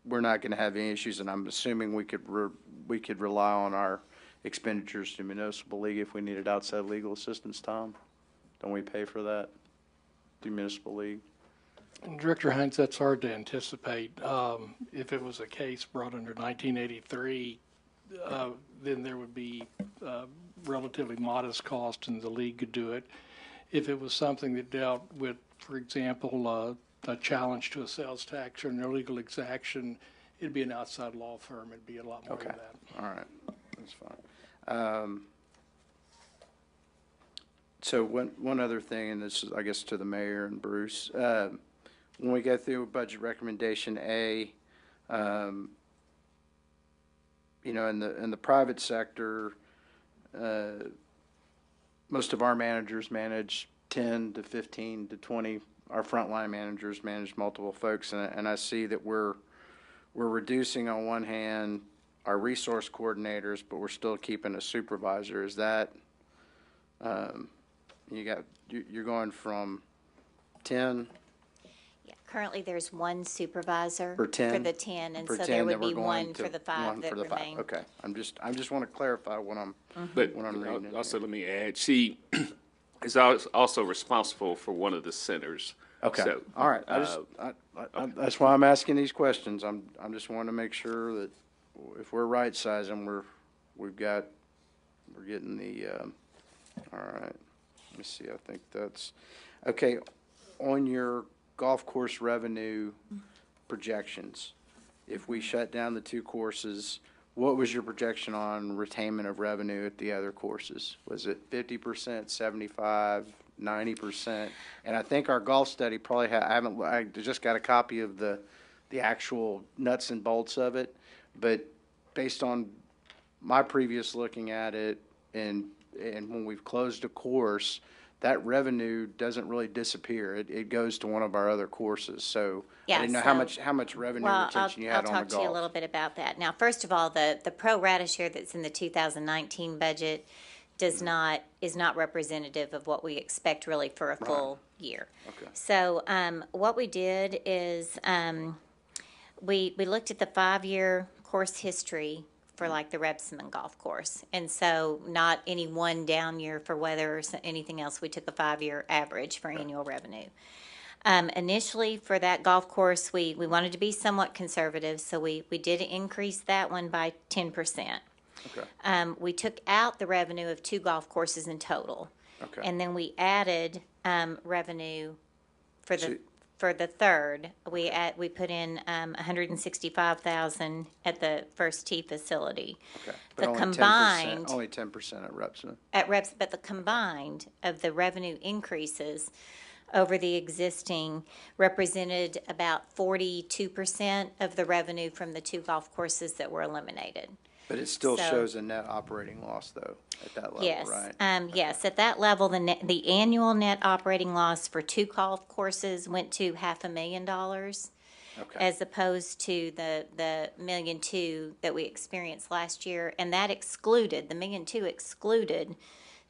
we're not going to have any issues, and I'm assuming we could rely on our expenditures to municipal league if we needed outside legal assistance, Tom? Don't we pay for that through municipal league? Director Hines, that's hard to anticipate. If it was a case brought under 1983, then there would be relatively modest cost and the league could do it. If it was something that dealt with, for example, a challenge to a sales tax or an illegal exaction, it'd be an outside law firm. It'd be a lot more than that. All right, that's fine. So one other thing, and this is, I guess, to the mayor and Bruce. When we go through budget recommendation A, in the private sector, most of our managers manage 10 to 15 to 20. Our frontline managers manage multiple folks, and I see that we're reducing on one hand our resource coordinators, but we're still keeping a supervisor. Is that you're going from 10? yeah, currently there's one supervisor For 10? for the 10, and For so 10 there that would be we're going one to- for the 5 one that for the 5. remain. Okay, I just want to clarify what I'm But what I'm reading. in also, here. let me add, she is also responsible for one of the centers. Okay, So, all right. That's why I'm asking these questions. I'm just wanting to make sure that if we're right sizing, we're getting the. All right. Let me see. I think that's okay. On your golf course revenue projections, if we shut down the 2 courses, what was your projection on retainment of revenue at the other courses? Was it 50%, 75, 90%? And I think our golf study probably I just got a copy of the actual nuts and bolts of it, but based on my previous looking at it and when we've closed a course, that revenue doesn't really disappear. It goes to one of our other courses. So Yeah, I didn't know how much revenue retention you had on the golf. I'll talk to you a little bit about that. Now, first of all, the pro rata share that's in the 2019 budget is not representative of what we expect really for a full year. Okay. So what we did is we looked at the 5-year course history for like the Rebsamen golf course. And so not any one down year for weather or anything else. We took a 5-year average for annual revenue. Initially for that golf course, we wanted to be somewhat conservative, so we did increase that one by 10%. Okay. We took out the revenue of 2 golf courses in total. Okay. And then we added revenue for the So- for the third. We put in $165,000 at the First Tee facility. Okay. The But combined only 10% at Repson. but the combined of the revenue increases over the existing represented about 42% of the revenue from the 2 golf courses that were eliminated. But it still So- shows a net operating loss, though, at that level, Yes, right? yes, at that level, the annual net operating loss for 2 golf courses went to $500,000. Okay. As opposed to the $1.2 million that we experienced last year, and that excluded, the $1.2 million excluded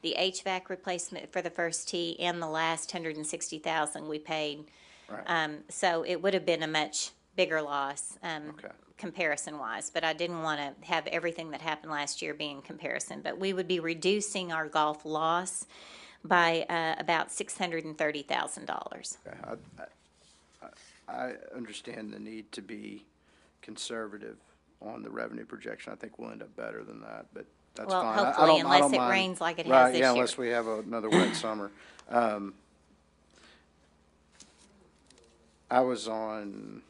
the HVAC replacement for the First Tee and the last $160,000 we paid. Right. So it would have been a much bigger loss. Okay. Comparison-wise, but I didn't want to have everything that happened last year be in comparison. But we would be reducing our golf loss by about $630,000. Okay. I understand the need to be conservative on the revenue projection. I think we'll end up better than that, but that's Well, fine. hopefully, I unless don't it mind. rains like it has Right, this yeah, year. unless we have another wet summer. I was on.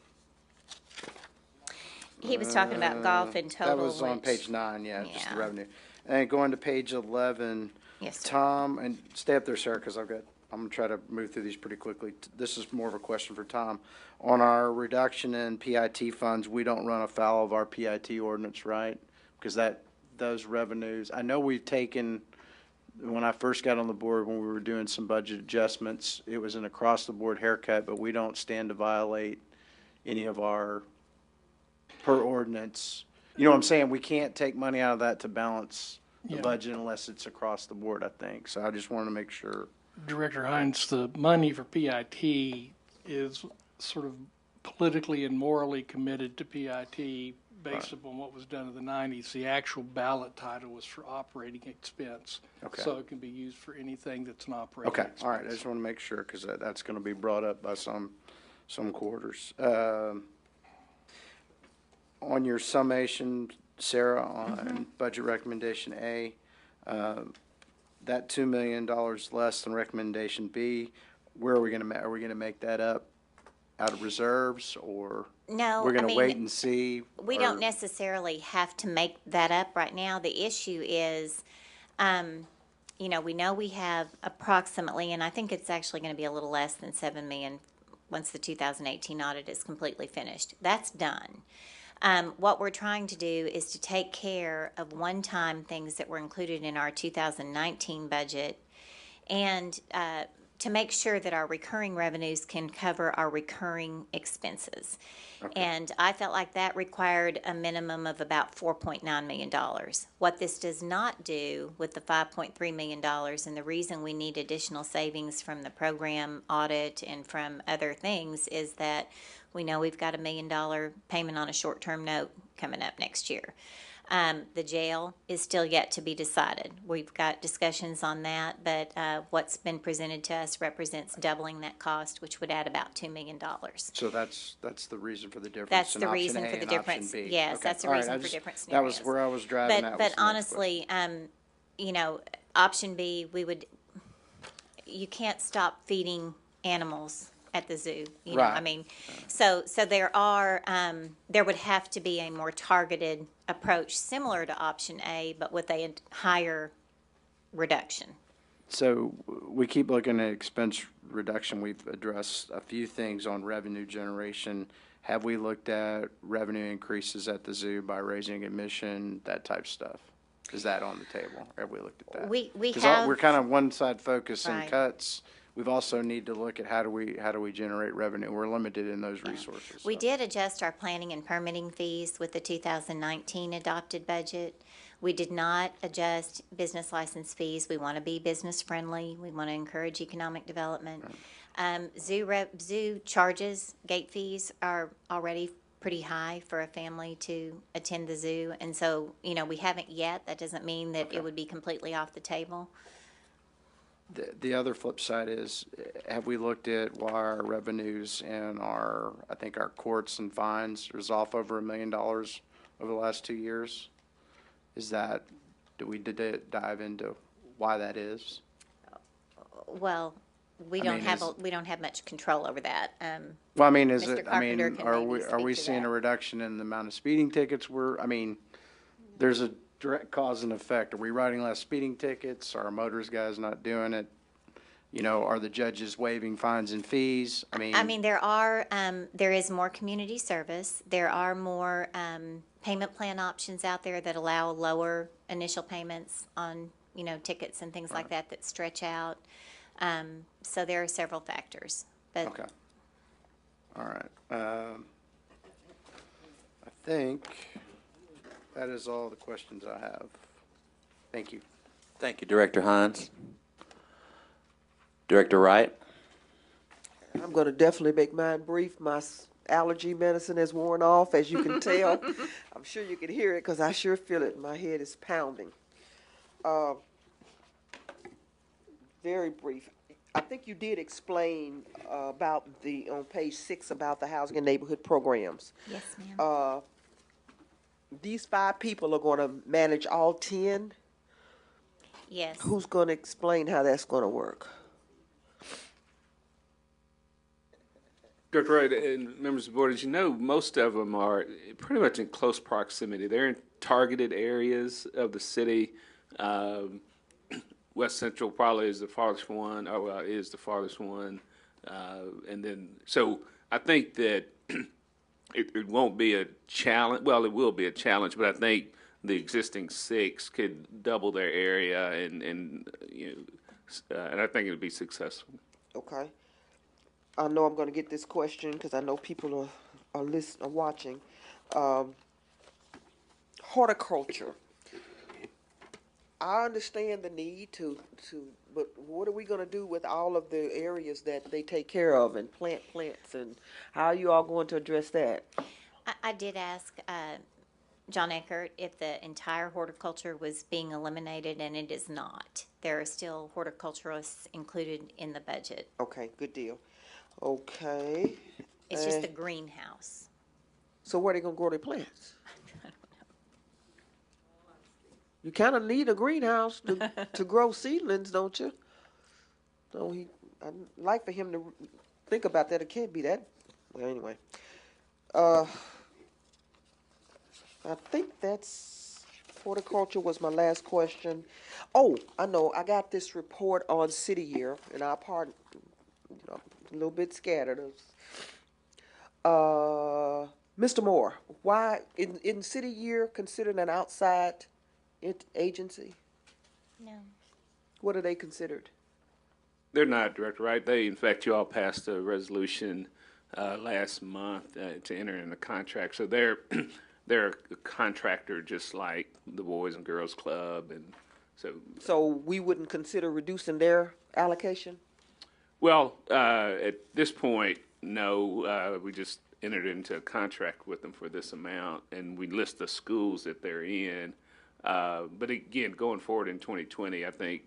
He was talking about golf in total. That was on which- page 9, just the Yeah. revenue. And going to page 11. Yes, sir. Tom, and stay up there, Sarah, because I'm gonna try to move through these pretty quickly. This is more of a question for Tom. On our reduction in PIT funds, we don't run afoul of our PIT ordinance, right? Because those revenues, I know we've taken, when I first got on the board, when we were doing some budget adjustments, it was an across-the-board haircut, but we don't stand to violate any of our per ordinance. You know what I'm saying? We can't take money out of that to balance the Yeah. budget unless it's across the board, I think. So I just wanted to make sure. Director Hines, the money for PIT is sort of politically and morally committed to PIT based upon what was done in the 90s. The actual ballot title was for operating expense. Okay. So it can be used for anything that's an operating Okay, expense. all right. I just want to make sure because that's going to be brought up by some quarters. On your summation, Sarah, on budget recommendation A, that $2 million less than recommendation B, where are we going to make that up? Out of reserves, or No, we're I going to mean, wait and see? We or- don't necessarily have to make that up right now. The issue is, you know we have approximately, and I think it's actually going to be a little less than $7 million once the 2018 audit is completely finished. That's done. What we're trying to do is to take care of one-time things that were included in our 2019 budget and to make sure that our recurring revenues can cover our recurring expenses. And I felt like that required a minimum of about $4.9 million. What this does not do with the $5.3 million, and the reason we need additional savings from the program audit and from other things, is that we know we've got $1 million payment on a short-term note coming up next year. The jail is still yet to be decided. We've got discussions on that, but what's been presented to us represents doubling that cost, which would add about $2 million. So that's the reason for the difference. That's in the option reason A for the and difference. option B. Yes, Okay. that's the All right, reason I for just- different That scenarios. was where I was driving. But That was the next honestly, you know, option B, you can't stop feeding animals at the zoo. You know, Right. I mean, so there would have to be a more targeted approach similar to option A, but with a higher reduction. So we keep looking at expense reduction. We've addressed a few things on revenue generation. Have we looked at revenue increases at the zoo by raising admission, that type of stuff? Is that on the table? Have we looked at that? We 'Cause have. we're kind of one side focused and Right. cuts. We've also need to look at how do we generate revenue. We're limited in those resources. We did adjust our planning and permitting fees with the 2019 adopted budget. We did not adjust business license fees. We want to be business friendly. We want to encourage economic development. Zoo charges, gate fees are already pretty high for a family to attend the zoo. And so, you know, we haven't yet. That doesn't mean that it would be completely off the table. The other flip side is, have we looked at why our revenues and I think our courts and fines is off over $1 million over the last 2 years? Did we dive into why that is? Well, we I don't mean, have we don't have much control over that. Well, I mean, Mr. Carpenter can are maybe we speak to seeing that. a reduction in the amount of speeding tickets there's a direct cause and effect. Are we writing less speeding tickets? Are our motorist guys not doing it? You know, are the judges waiving fines and fees? I mean, there is more community service. There are more payment plan options out there that allow lower initial payments on, you know, tickets and things like that stretch out. So there are several factors. But Okay. All right. I think that is all the questions I have. Thank you. Thank you, Director Hines. Director Wright? I'm going to definitely make mine brief. My allergy medicine has worn off, as you can tell. I'm sure you can hear it because I sure feel it. My head is pounding. Very brief. I think you did explain about on page 6 about the housing and neighborhood programs. Yes, ma'am. These 5 people are going to manage all 10? Yes. Who's going to explain how that's going to work? Director Wright and members of the board, as you know, most of them are pretty much in close proximity. They're in targeted areas of the city. West Central probably is the farthest one, or well, is the farthest one. And then, so I think that it won't be a challenge. Well, it will be a challenge, but I think the existing 6 could double their area, and I think it would be successful. Okay. I know I'm going to get this question because I know people are watching. Horticulture. I understand the need but what are we going to do with all of the areas that they take care of and plant plants, and how are you all going to address that? I did ask John Eckert if the entire horticulture was being eliminated, and it is not. There are still horticulturalists included in the budget. Okay, good deal. Okay. It's just the greenhouse. So where are they going to grow their plants? You kind of need a greenhouse to grow seedlings, don't you? So I'd like for him to think about that. It can't be that. Well, anyway. I think that's horticulture was my last question. Oh, I know. I got this report on city year, and our part, a little bit scattered. Mr. Moore, why in city year considered an outside agency? No. What are they considered? They're not, Director Wright. In fact, you all passed a resolution last month to enter in a contract. So they're a contractor just like the Boys and Girls Club, and so. So we wouldn't consider reducing their allocation? Well, at this point, no. We just entered into a contract with them for this amount, and we list the schools that they're in. But again, going forward in 2020, I think,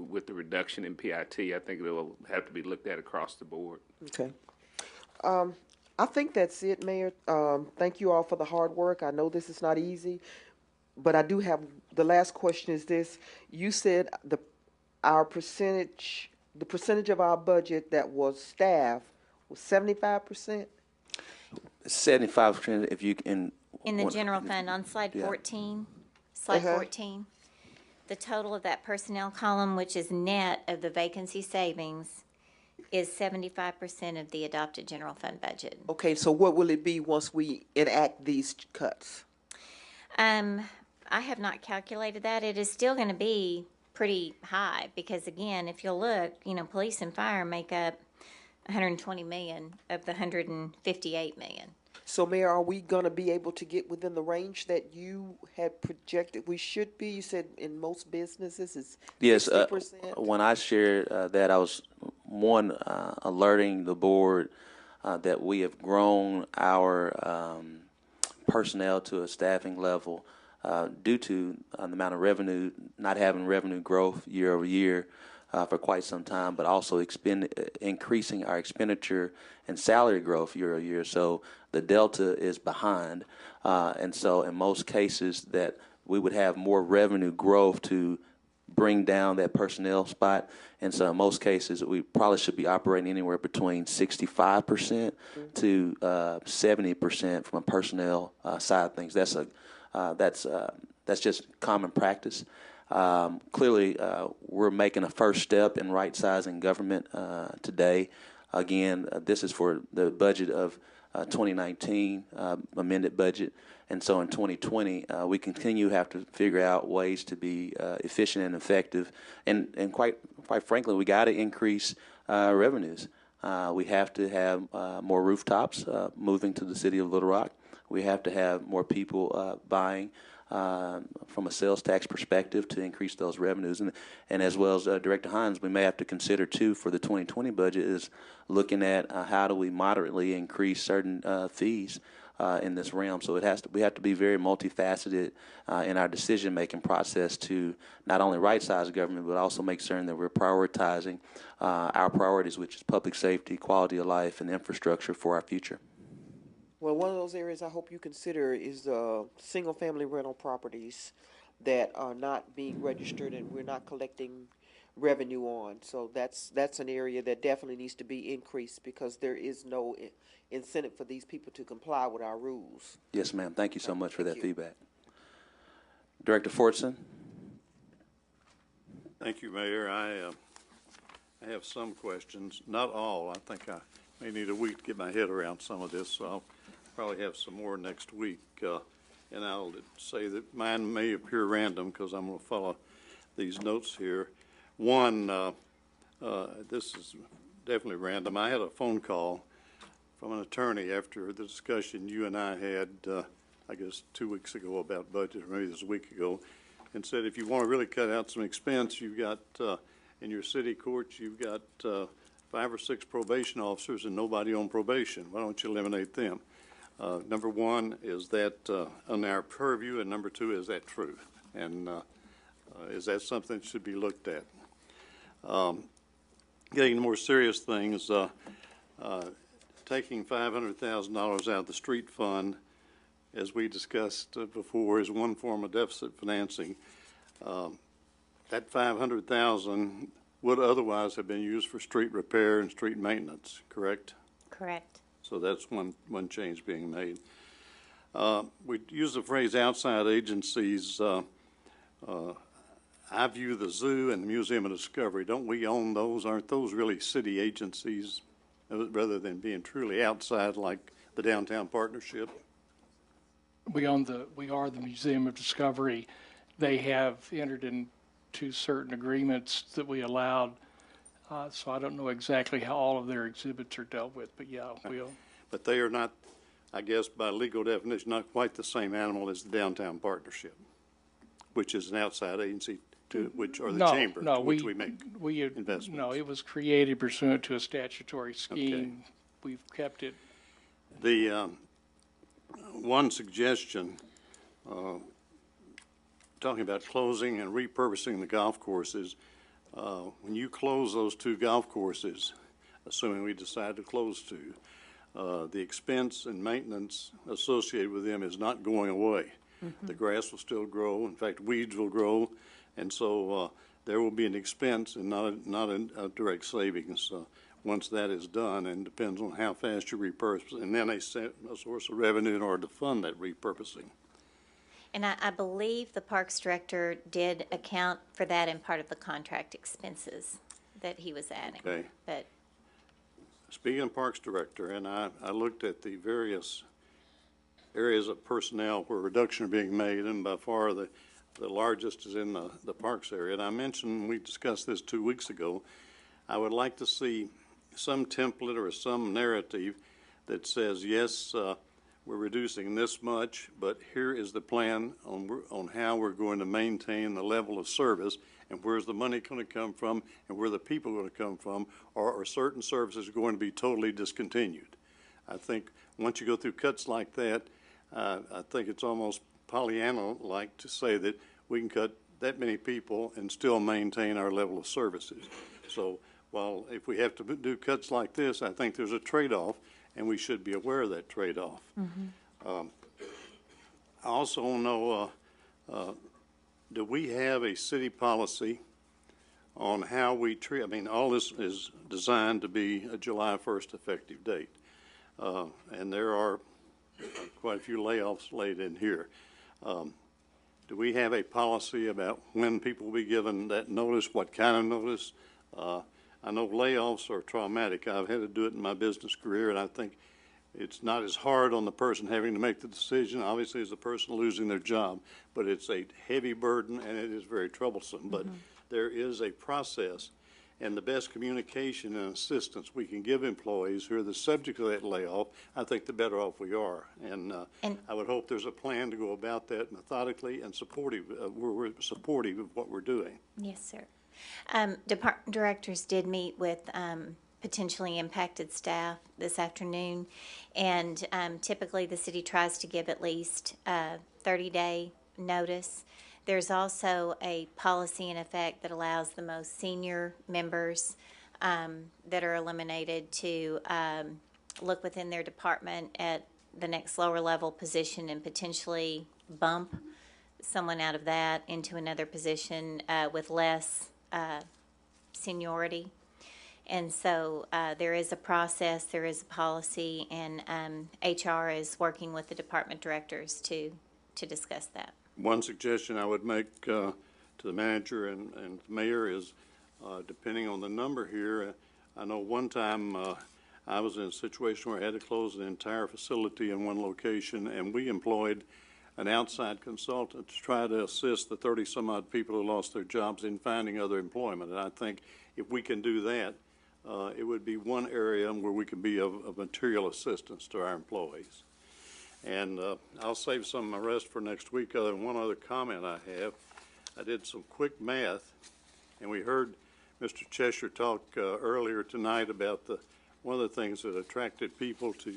with the reduction in PIT, I think it will have to be looked at across the board. Okay. I think that's it, Mayor. Thank you all for the hard work. I know this is not easy, but I do have, the last question is this. You said the percentage of our budget that was staff was 75%? 75% if you can. In the general fund on slide 14. Slide 14, the total of that personnel column, which is net of the vacancy savings, is 75% of the adopted general fund budget. Okay, so what will it be once we enact these cuts? I have not calculated that. It is still going to be pretty high because, again, if you'll look, police and fire make up $120 million of the $158 million. So, Mayor, are we going to be able to get within the range that you had projected we should be? You said in most businesses it's 60%? When I shared that, I was, alerting the board that we have grown our personnel to a staffing level due to the amount of revenue, not having revenue growth year over year for quite some time, but also increasing our expenditure and salary growth year over year. So the delta is behind. And so in most cases that we would have more revenue growth to bring down that personnel spot. And so in most cases, we probably should be operating anywhere between 65% to 70% from a personnel side of things. That's just common practice. Clearly, we're making a first step in right-sizing government today. Again, this is for the budget of 2019 amended budget, and so in 2020 we continue to have to figure out ways to be efficient and effective, and quite frankly, we got to increase revenues. We have to have more rooftops moving to the city of Little Rock. We have to have more people buying. From a sales tax perspective to increase those revenues. And as well as Director Hines, we may have to consider too for the 2020 budget is looking at how do we moderately increase certain fees in this realm. So we have to be very multifaceted in our decision-making process to not only right-size government, but also make certain that we're prioritizing our priorities, which is public safety, quality of life, and infrastructure for our future. Well, one of those areas I hope you consider is single-family rental properties that are not being registered, and we're not collecting revenue on. So that's an area that definitely needs to be increased because there is no incentive for these people to comply with our rules. Yes, ma'am. Thank you so much for that feedback. Director Fortson? Thank you, Mayor. I have some questions, not all. I think I may need a week to get my head around some of this, so I'll probably have some more next week. And I'll say that mine may appear random because I'm going to follow these notes here. One, this is definitely random. I had a phone call from an attorney after the discussion you and I had, I guess 2 weeks ago about budget, or maybe this was a week ago, and said if you want to really cut out some expense, you've got in your city courts, you've got 5 or 6 probation officers and nobody on probation. Why don't you eliminate them? Number one, is that on our purview, and number two, is that true? And is that something that should be looked at? Getting to more serious things, taking $500,000 out of the street fund, as we discussed before, is one form of deficit financing. That $500,000 would otherwise have been used for street repair and street maintenance, correct? Correct. So that's one change being made. We use the phrase outside agencies. I view the zoo and the Museum of Discovery. Don't we own those? Aren't those really city agencies rather than being truly outside like the Downtown Partnership? We are the Museum of Discovery. They have entered into certain agreements that we allowed. So I don't know exactly how all of their exhibits are dealt with, but yeah, we'll. But they are not, I guess, by legal definition, not quite the same animal as the Downtown Partnership, which is an outside agency to which, or the chamber, to which we make investments. No, it was created pursuant to a statutory scheme. Okay. We've kept it. The one suggestion, talking about closing and repurposing the golf courses, when you close those 2 golf courses, assuming we decide to close 2, the expense and maintenance associated with them is not going away. Mm-hmm. The grass will still grow. In fact, weeds will grow. And so there will be an expense and not a direct savings once that is done, and depends on how fast you repurpose. And then a source of revenue in order to fund that repurposing. And I believe the Parks Director did account for that in part of the contract expenses that he was adding. Okay. But speaking of Parks Director, and I looked at the various areas of personnel where reduction are being made, and by far the largest is in the Parks area. And I mentioned, we discussed this 2 weeks ago, I would like to see some template or some narrative that says, yes, we're reducing this much, but here is the plan on how we're going to maintain the level of service, and where's the money going to come from, and where the people are going to come from, or are certain services going to be totally discontinued. I think once you go through cuts like that, I think it's almost Pollyanna-like to say that we can cut that many people and still maintain our level of services. So while if we have to do cuts like this, I think there's a trade-off, and we should be aware of that trade-off. Mm-hmm. I also know, do we have a city policy on how we treat, I mean, all this is designed to be a July 1st effective date. And there are quite a few layoffs laid in here. Do we have a policy about when people will be given that notice, what kind of notice? I know layoffs are traumatic. I've had to do it in my business career, and I think it's not as hard on the person having to make the decision, obviously, as the person losing their job, but it's a heavy burden, and it is very troublesome. But there is a process, and the best communication and assistance we can give employees who are the subject of that layoff, I think the better off we are. And I would hope there's a plan to go about that methodically and supportive. We're supportive of what we're doing. yes, sir. Department directors did meet with potentially impacted staff this afternoon, and typically the city tries to give at least 30-day notice. There's also a policy in effect that allows the most senior members that are eliminated to look within their department at the next lower level position and potentially bump someone out of that into another position with less seniority. And so there is a process, there is a policy, and HR is working with the department directors to discuss that. One suggestion I would make to the manager and the mayor is, depending on the number here, I know one time I was in a situation where I had to close an entire facility in one location, and we employed an outside consultant to try to assist the 30-some-odd people who lost their jobs in finding other employment. And I think if we can do that, it would be one area where we can be of material assistance to our employees. And I'll save some of my rest for next week. Other than one other comment I have, I did some quick math, and we heard Mr. Cheshire talk earlier tonight about one of the things that attracted people to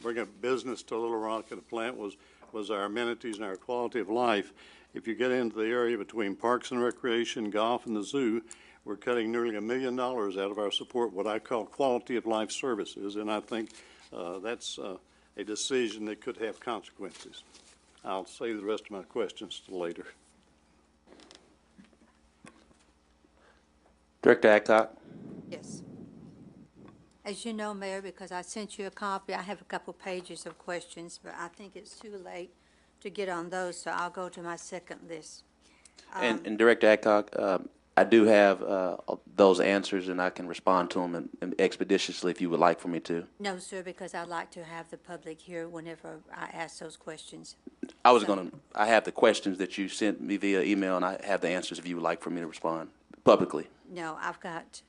bring a business to Little Rock and a plant was our amenities and our quality of life. If you get into the area between parks and recreation, golf, and the zoo, we're cutting nearly $1 million out of our support, what I call quality of life services, and I think that's a decision that could have consequences. I'll save the rest of my questions till later. Director Adcock. Yes. As you know, Mayor, because I sent you a copy, I have a couple pages of questions, but I think it's too late to get on those, so I'll go to my second list. And Director Adcock, I do have those answers, and I can respond to them expeditiously if you would like for me to. No, sir, because I'd like to have the public here whenever I ask those questions. I have the questions that you sent me via email, and I have the answers if you would like for me to respond publicly. No, I've got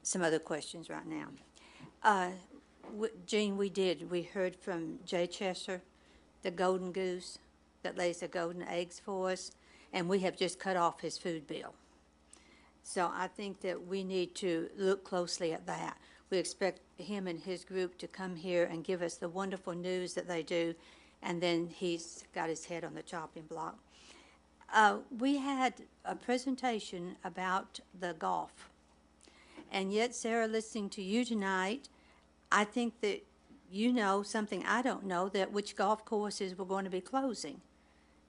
some other questions right now. Gene, we heard from Jay Chester, the golden goose that lays the golden eggs for us, and we have just cut off his food bill. So I think that we need to look closely at that. We expect him and his group to come here and give us the wonderful news that they do, and then he's got his head on the chopping block. We had a presentation about the golf, and yet, Sarah, listening to you tonight, I think that you know something I don't know, that which golf courses were going to be closing,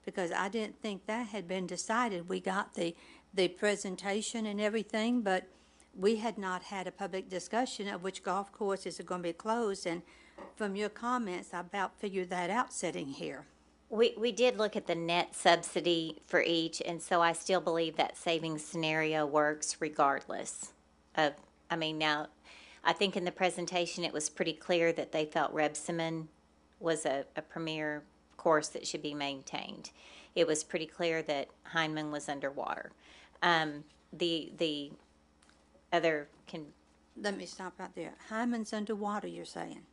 because I didn't think that had been decided. We got the presentation and everything, but we had not had a public discussion of which golf courses are going to be closed, and from your comments, I about figured that out sitting here. We did look at the net subsidy for each, and so I still believe that savings scenario works regardless of, now, I think in the presentation it was pretty clear that they felt Rebsamen was a premier course that should be maintained. It was pretty clear that Heinemann was underwater. The other can... Let me stop right there. Hyman's underwater, you're saying.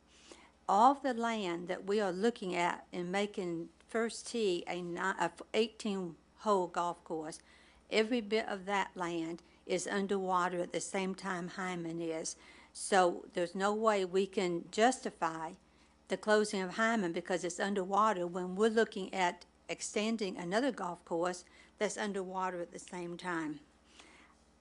All the land that we are looking at in making First Tee a 18-hole golf course, every bit of that land is underwater at the same time Hyman is. So there's no way we can justify the closing of Hyman because it's underwater when we're looking at extending another golf course that's underwater at the same time.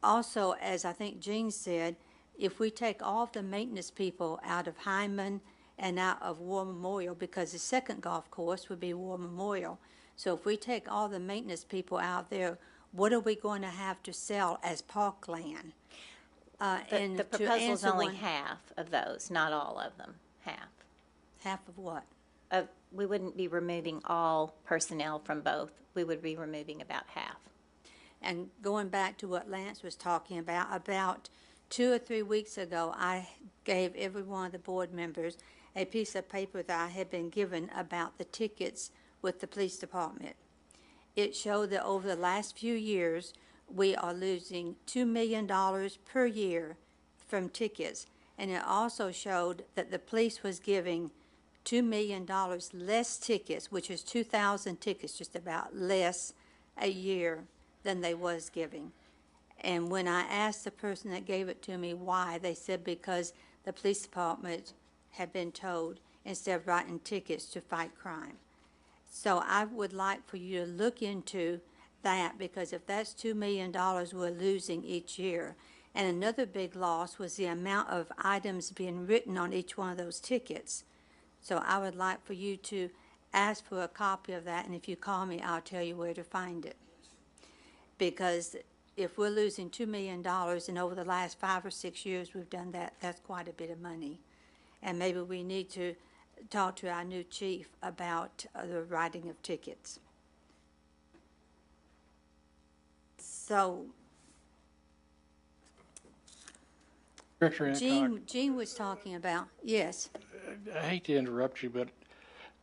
Also, as I think Gene said, if we take all of the maintenance people out of Hyman and out of War Memorial, because the second golf course would be War Memorial, so if we take all the maintenance people out there, what are we going to have to sell as parkland? The proposal's only half of those, not all of them, half. Half of what? We wouldn't be removing all personnel from both. We would be removing about half. And going back to what Lance was talking about 2 or 3 weeks ago, I gave every one of the board members a piece of paper that I had been given about the tickets with the police department. It showed that over the last few years, we are losing $2 million per year from tickets. And it also showed that the police was giving $2 million less tickets, which is 2,000 tickets, just about less a year than they was giving. And when I asked the person that gave it to me why, they said because the police department had been told instead of writing tickets to fight crime. So I would like for you to look into that, because if that's $2 million we're losing each year, and another big loss was the amount of items being written on each one of those tickets. So I would like for you to ask for a copy of that, and if you call me, I'll tell you where to find it. Because if we're losing $2 million and over the last 5 or 6 years we've done that, that's quite a bit of money. And maybe we need to talk to our new chief about the writing of tickets. So Director Hancock, Gene was talking about, yes. I hate to interrupt you, but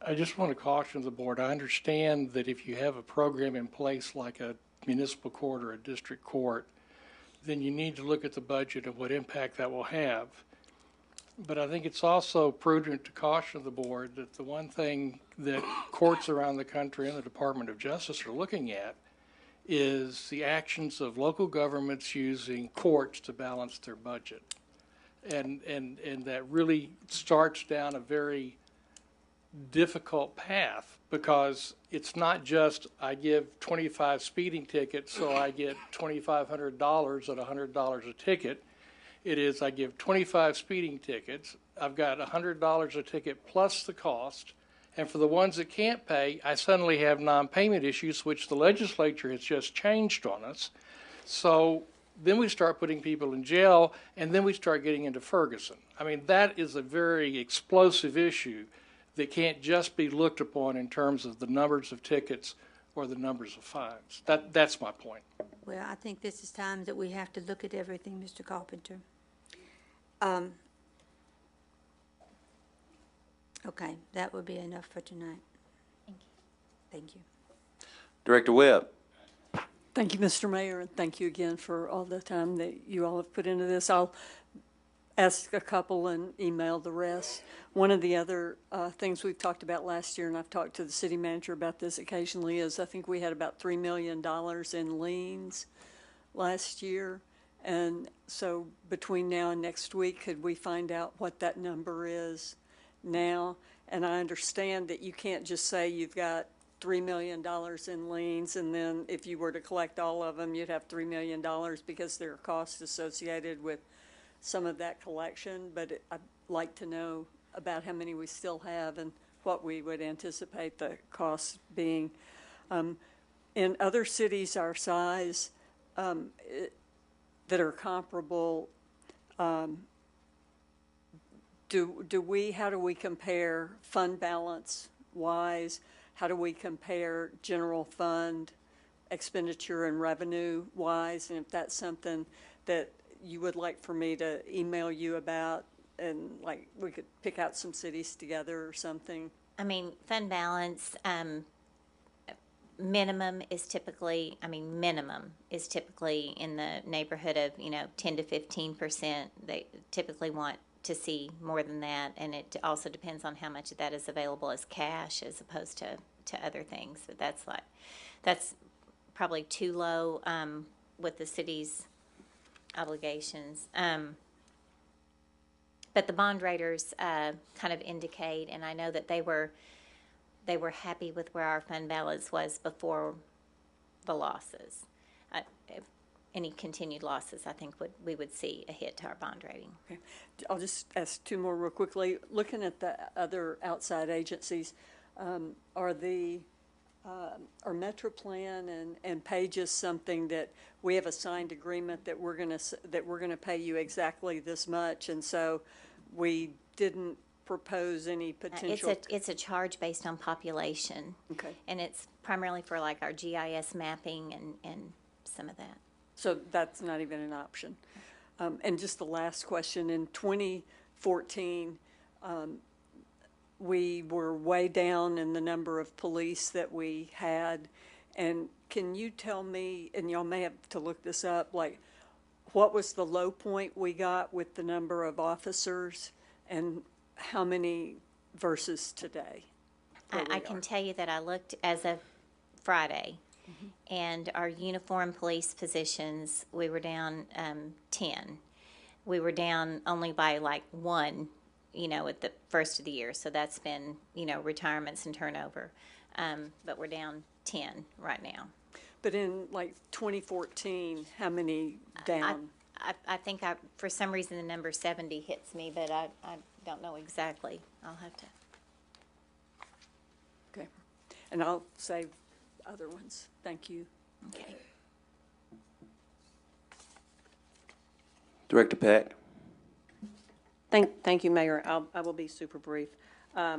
I just want to caution the board. I understand that if you have a program in place like a municipal court or a district court, then you need to look at the budget and what impact that will have. But I think it's also prudent to caution the board that the one thing that courts around the country and the Department of Justice are looking at is the actions of local governments using courts to balance their budget. And that really starts down a very difficult path, because it's not just I give 25 speeding tickets so I get $2,500 at $100 a ticket. It is I give 25 speeding tickets, I've got $100 a ticket plus the cost, and for the ones that can't pay, I suddenly have non-payment issues, which the legislature has just changed on us. So then we start putting people in jail, and then we start getting into Ferguson. I mean, that is a very explosive issue that can't just be looked upon in terms of the numbers of tickets or the numbers of fines. That's my point. Well, I think this is time that we have to look at everything, Mr. Carpenter. Okay, that would be enough for tonight. Thank you. Thank you. Director Webb. Thank you, Mr. Mayor, and thank you again for all the time that you all have put into this. I'll ask a couple and email the rest. One of the other things we've talked about last year, and I've talked to the city manager about this occasionally, is I think we had about $3 million in liens last year. And so between now and next week, could we find out what that number is now? And I understand that you can't just say you've got $3 million in liens, and then if you were to collect all of them, you'd have $3 million because there are costs associated with some of that collection. But I'd like to know about how many we still have and what we would anticipate the costs being. In other cities our size that are comparable, how do we compare fund balance wise? How do we compare general fund expenditure and revenue wise? And if that's something that you would like for me to email you about, and like we could pick out some cities together or something. I mean, fund balance, minimum is typically in the neighborhood of, 10 to 15%. They typically want to see more than that, and it also depends on how much of that is available as cash as opposed to other things. But that's probably too low with the city's obligations. But the bond raters kind of indicate, and I know that they were happy with where our fund balance was before the losses. If any continued losses, I think we would see a hit to our bond rating. Okay. I'll just ask two more real quickly. Looking at the other outside agencies, are Metroplan and Pages something that we have a signed agreement that we're gonna pay you exactly this much, and so we didn't propose any potential? It's a charge based on population. Okay. And it's primarily for like our GIS mapping and some of that. So that's not even an option. And just the last question, in 2014, we were way down in the number of police that we had. And can you tell me, and y'all may have to look this up, like what was the low point we got with the number of officers and how many versus today? I can tell you that I looked as of Friday, and our uniform police positions, we were down 10. We were down only by like 1, at the first of the year. So that's been, retirements and turnover. But we're down 10 right now. But in like 2014, how many down? I think for some reason the number 70 hits me, but I don't know exactly. I'll have to. Okay. And I'll save other ones. Thank you. Okay. Director Pack. Thank you, Mayor. I will be super brief. I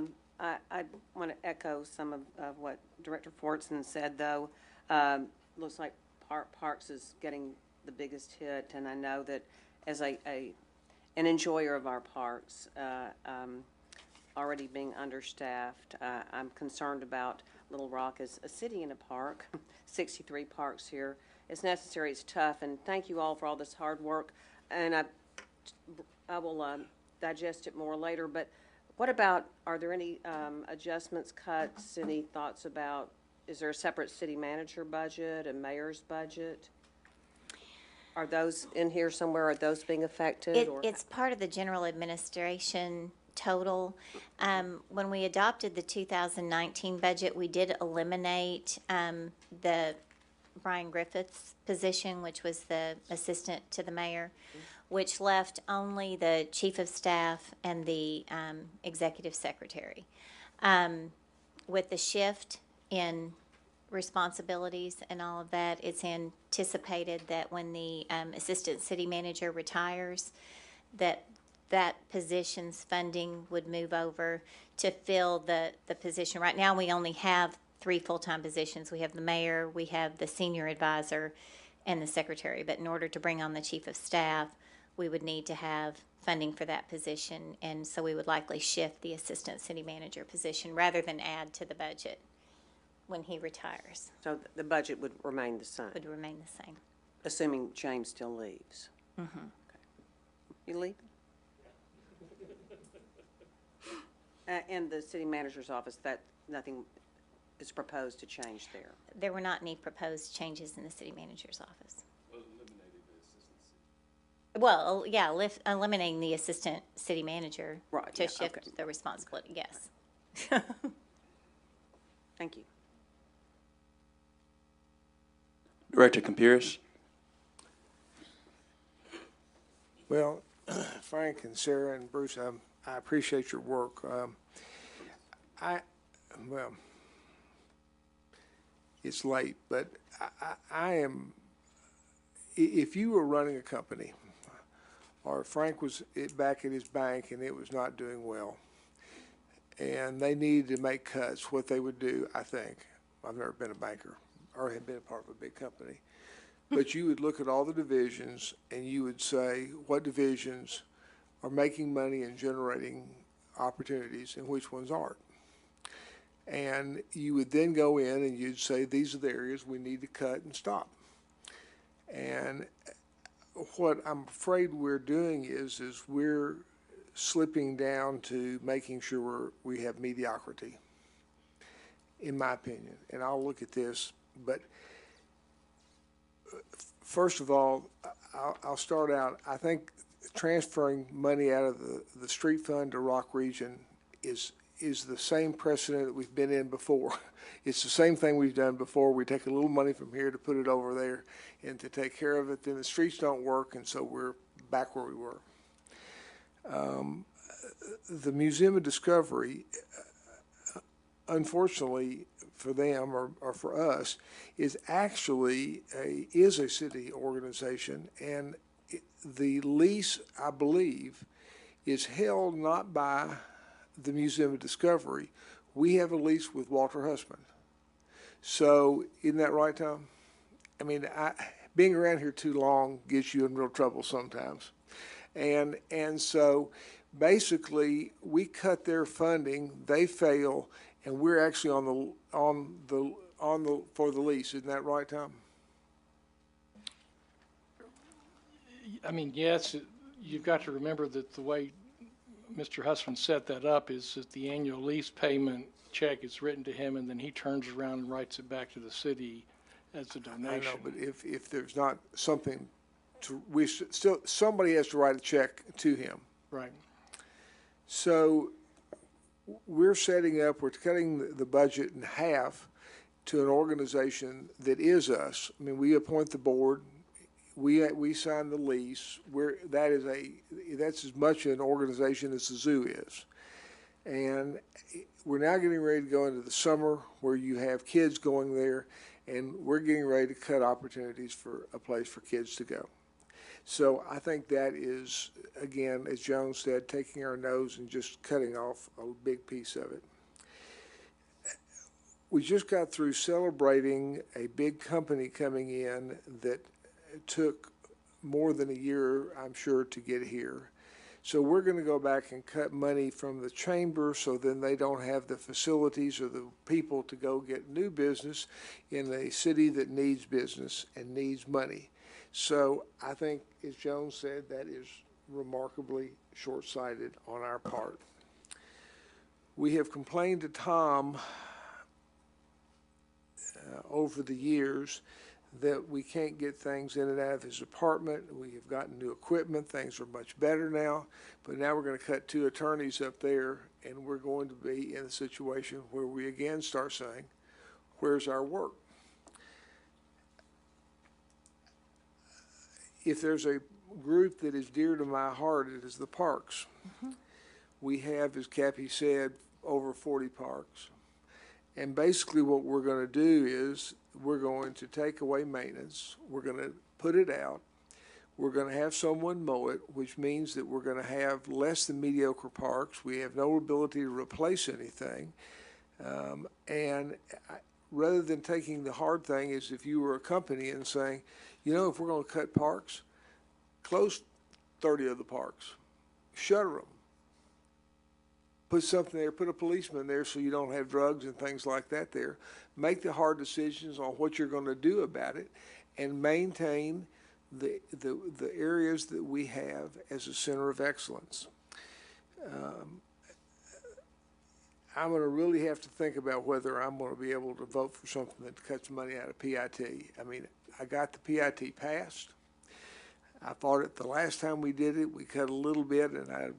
want to echo some of what Director Fortson said, though. Looks like Parks is getting the biggest hit, and I know that as an enjoyer of our parks, already being understaffed, I'm concerned about Little Rock as a city and a park. 63 parks here. It's necessary, it's tough, and thank you all for all this hard work. And I will digest it more later, but what about, are there any adjustments, cuts, any thoughts about, is there a separate city manager budget, a mayor's budget? Are those in here somewhere? Are those being affected? It's part of the general administration total. When we adopted the 2019 budget, we did eliminate the Brian Griffith's position, which was the assistant to the mayor, which left only the chief of staff and the executive secretary. With the shift in responsibilities and all of that, it's anticipated that when the assistant city manager retires, that position's funding would move over to fill the position. Right now, we only have 3 full-time positions. We have the mayor, we have the senior advisor, and the secretary. But in order to bring on the chief of staff, we would need to have funding for that position, and so we would likely shift the assistant city manager position rather than add to the budget when he retires. So the budget would remain the same? Would remain the same. Assuming James still leaves? Mm-hmm. Okay. You leave? And the city manager's office, that nothing is proposed to change there? There were not any proposed changes in the city manager's office. Well, yeah, eliminating the assistant city manager to shift the responsibility, yes. Thank you. Director Campiris. Well, Frank and Sarah and Bruce, I appreciate your work. Well, it's late, but I am, if you were running a company, or Frank was back at his bank and it was not doing well, and they needed to make cuts, what they would do, I think, I've never been a banker or have been a part of a big company, but you would look at all the divisions and you would say what divisions are making money and generating opportunities and which ones aren't. And you would then go in and you'd say, these are the areas we need to cut and stop. And what I'm afraid we're doing is we're slipping down to making sure we have mediocrity, in my opinion. And I'll look at this, but first of all, I'll start out, I think transferring money out of the street fund to Rock Region is the same precedent that we've been in before. It's the same thing we've done before. We take a little money from here to put it over there and to take care of it. Then the streets don't work, and so we're back where we were. The Museum of Discovery, unfortunately for them or for us, is actually a city organization, and the lease, I believe, is held not by the Museum of Discovery. We have a lease with Walter Hussman. So, isn't that right, Tom? I mean, being around here too long gets you in real trouble sometimes. And so, basically, we cut their funding, they fail, and we're actually for the lease. Isn't that right, Tom? I mean, yes, you've got to remember that the way Mr. Hussman set that up is that the annual lease payment check is written to him, and then he turns around and writes it back to the city as a donation. I know, but if there's not something somebody has to write a check to him. Right. So we're cutting the budget in half to an organization that is us. I mean, we appoint the board. We sign the lease. That's as much an organization as the zoo is. And we're now getting ready to go into the summer where you have kids going there, and we're getting ready to cut opportunities for a place for kids to go. So I think that is, again, as Joan said, taking our nose and just cutting off a big piece of it. We just got through celebrating a big company coming in that took more than a year, I'm sure, to get here. So we're going to go back and cut money from the chamber so then they don't have the facilities or the people to go get new business in a city that needs business and needs money. So I think, as Joan said, that is remarkably short-sighted on our part. We have complained to Tom over the years that we can't get things in and out of his apartment. We have gotten new equipment. Things are much better now. But now we're going to cut 2 attorneys up there, and we're going to be in a situation where we again start saying, where's our work? If there's a group that is dear to my heart, it is the parks. We have, as Cappy said, over 40 parks. And basically what we're going to do is we're going to take away maintenance. We're going to put it out. We're going to have someone mow it, which means that we're going to have less than mediocre parks. We have no ability to replace anything. Rather than taking the hard thing as if you were a company and saying, you know, if we're going to cut parks, close 30 of the parks, shutter them. Put something there, put a policeman there so you don't have drugs and things like that there. Make the hard decisions on what you're going to do about it and maintain the areas that we have as a center of excellence. I'm going to really have to think about whether I'm going to be able to vote for something that cuts money out of PIT. I mean, I got the PIT passed. I thought it the last time we did it, we cut a little bit, and I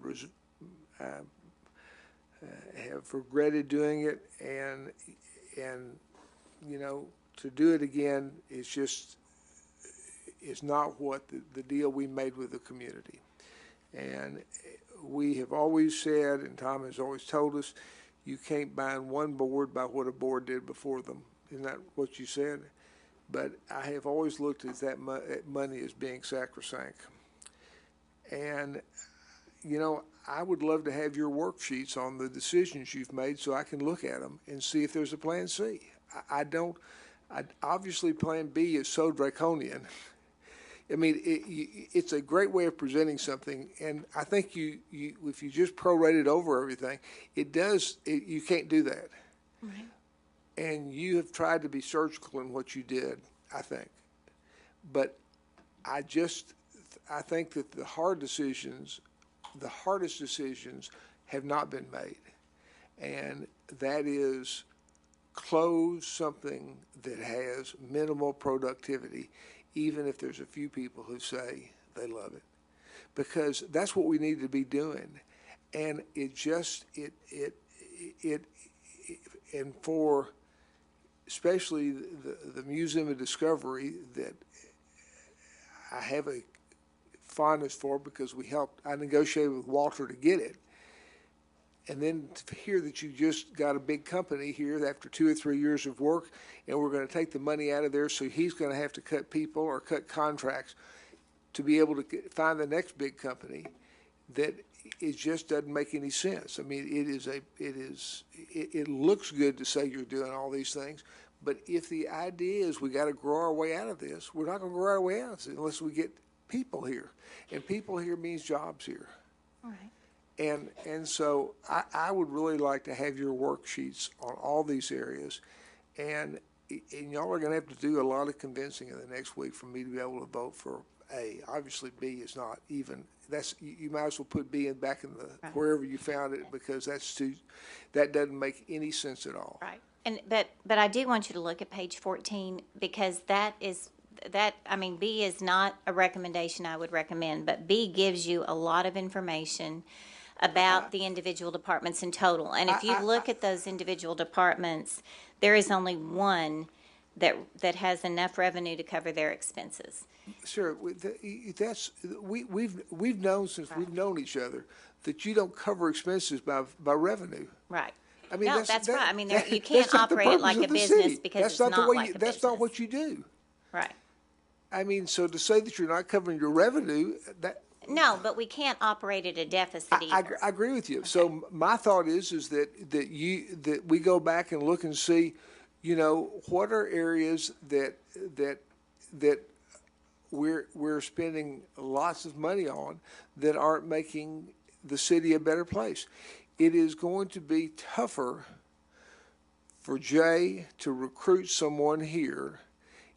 have regretted doing it, and you know, to do it again is just not what the deal we made with the community. And we have always said, and Tom has always told us, you can't bind one board by what a board did before them. Isn't that what you said? But I have always looked at that money as being sacrosanct. And you know, I would love to have your worksheets on the decisions you've made so I can look at them and see if there's a plan C. Obviously plan B is so draconian. I mean, it's a great way of presenting something, and I think if you just prorate it over everything, you can't do that. Right. And you have tried to be surgical in what you did, I think. But I think that the hardest decisions have not been made. And that is close something that has minimal productivity, even if there's a few people who say they love it. Because that's what we need to be doing. And and for especially the Museum of Discovery that I have a fondness for because I negotiated with Walter to get it. And then to hear that you just got a big company here after 2 or 3 years of work, and we're going to take the money out of there, so he's going to have to cut people or cut contracts to be able to find the next big company, that it just doesn't make any sense. I mean, it looks good to say you're doing all these things, but if the idea is we got to grow our way out of this, we're not going to grow our way out of this unless we get people here, and people here means jobs here. All right. And so I would really like to have your worksheets on all these areas, and y'all are going to have to do a lot of convincing in the next week for me to be able to vote for A. Obviously, B is not even. You might as well put B back in wherever you found it, because that doesn't make any sense at all. Right. But I do want you to look at page 14, because B is not a recommendation I would recommend, but B gives you a lot of information about the individual departments in total. And if you look at those individual departments, there is only one that has enough revenue to cover their expenses. Sure, we've known since we've known each other that you don't cover expenses by revenue. Right. I mean, that's right. I mean, you can't operate it like a business because it's not like a business. That's not what you do. Right. I mean, so to say that you're not covering your revenue, that, No, but we can't operate at a deficit either. I agree with you. So my thought is that we go back and look and see, you know, what are areas that we're spending lots of money on that aren't making the city a better place. It is going to be tougher for Jay to recruit someone here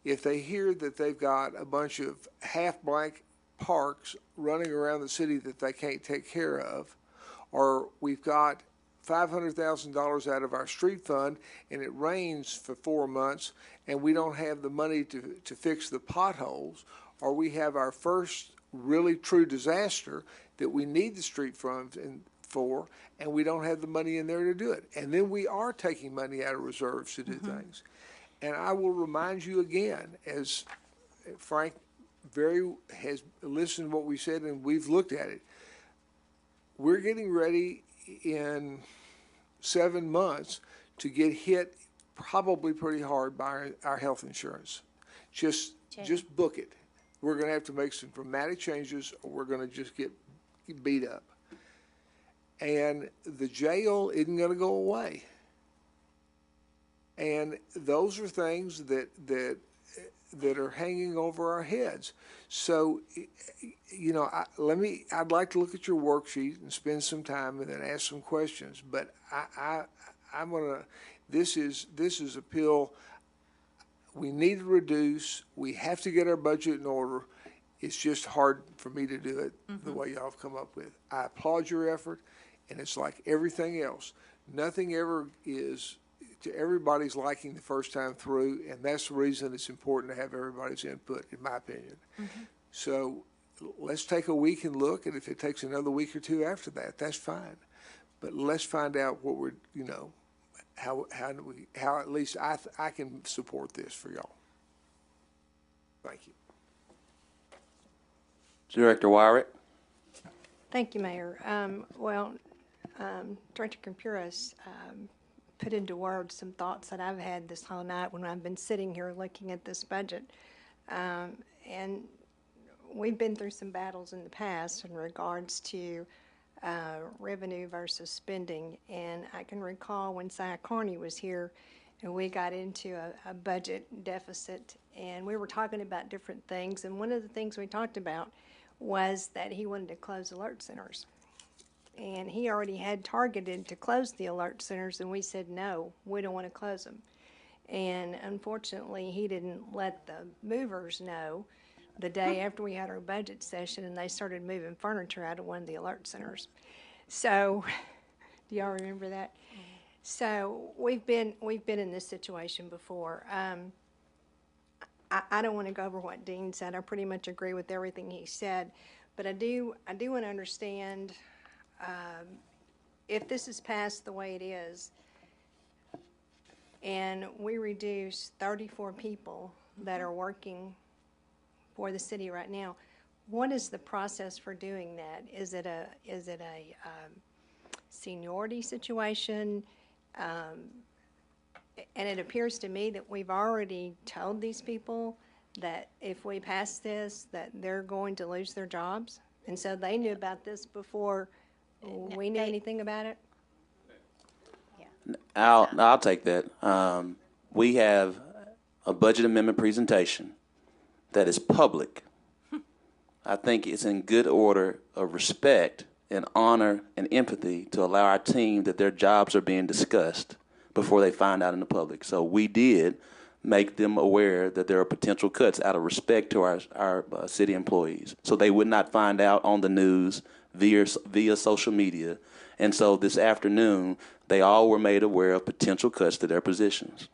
if they hear that they've got a bunch of half-blank parks running around the city that they can't take care of, or we've got $500,000 out of our street fund and it rains for 4 months and we don't have the money to fix the potholes, or we have our first really true disaster that we need the street fund for, and we don't have the money in there to do it. And then we are taking money out of reserves to do things. And I will remind you again, as Frank has listened to what we said and we've looked at it, we're getting ready in 7 months to get hit probably pretty hard by our health insurance. Just book it. We're going to have to make some dramatic changes or we're going to just get beat up. And the jail isn't going to go away. And those are things that are hanging over our heads. So, you know, I'd like to look at your worksheet and spend some time and then ask some questions. But I'm gonna. This is a pill we need to reduce. We have to get our budget in order. It's just hard for me to do it the way y'all have come up with. I applaud your effort, and it's like everything else. Nothing ever is to everybody's liking the first time through, and that's the reason it's important to have everybody's input, in my opinion. So let's take a week and look, and if it takes another week or two after that, that's fine. But let's find out what we're, you know, how at least I can support this for y'all. Thank you. Director Wyrick. Thank you, Mayor. Director Campuras put into words some thoughts that I've had this whole night when I've been sitting here looking at this budget. And we've been through some battles in the past in regards to revenue versus spending. And I can recall when Cy Carney was here and we got into a budget deficit and we were talking about different things. And one of the things we talked about was that he wanted to close alert centers. And he already had targeted to close the alert centers, and we said, no, we don't want to close them. And unfortunately, he didn't let the movers know the day after we had our budget session, and they started moving furniture out of one of the alert centers. So, do y'all remember that? So we've been in this situation before. I don't want to go over what Dean said. I pretty much agree with everything he said, but I do want to understand. If this is passed the way it is, and we reduce 34 people that are working for the city right now, what is the process for doing that? Is it a seniority situation? And it appears to me that we've already told these people that if we pass this, that they're going to lose their jobs, and so they knew about this before we knew anything about it? I'll take that. We have a budget amendment presentation that is public. I think it's in good order of respect and honor and empathy to allow our team that their jobs are being discussed before they find out in the public. So we did make them aware that there are potential cuts out of respect to our city employees, so they would not find out on the news via social media. And so this afternoon, they all were made aware of potential cuts to their positions.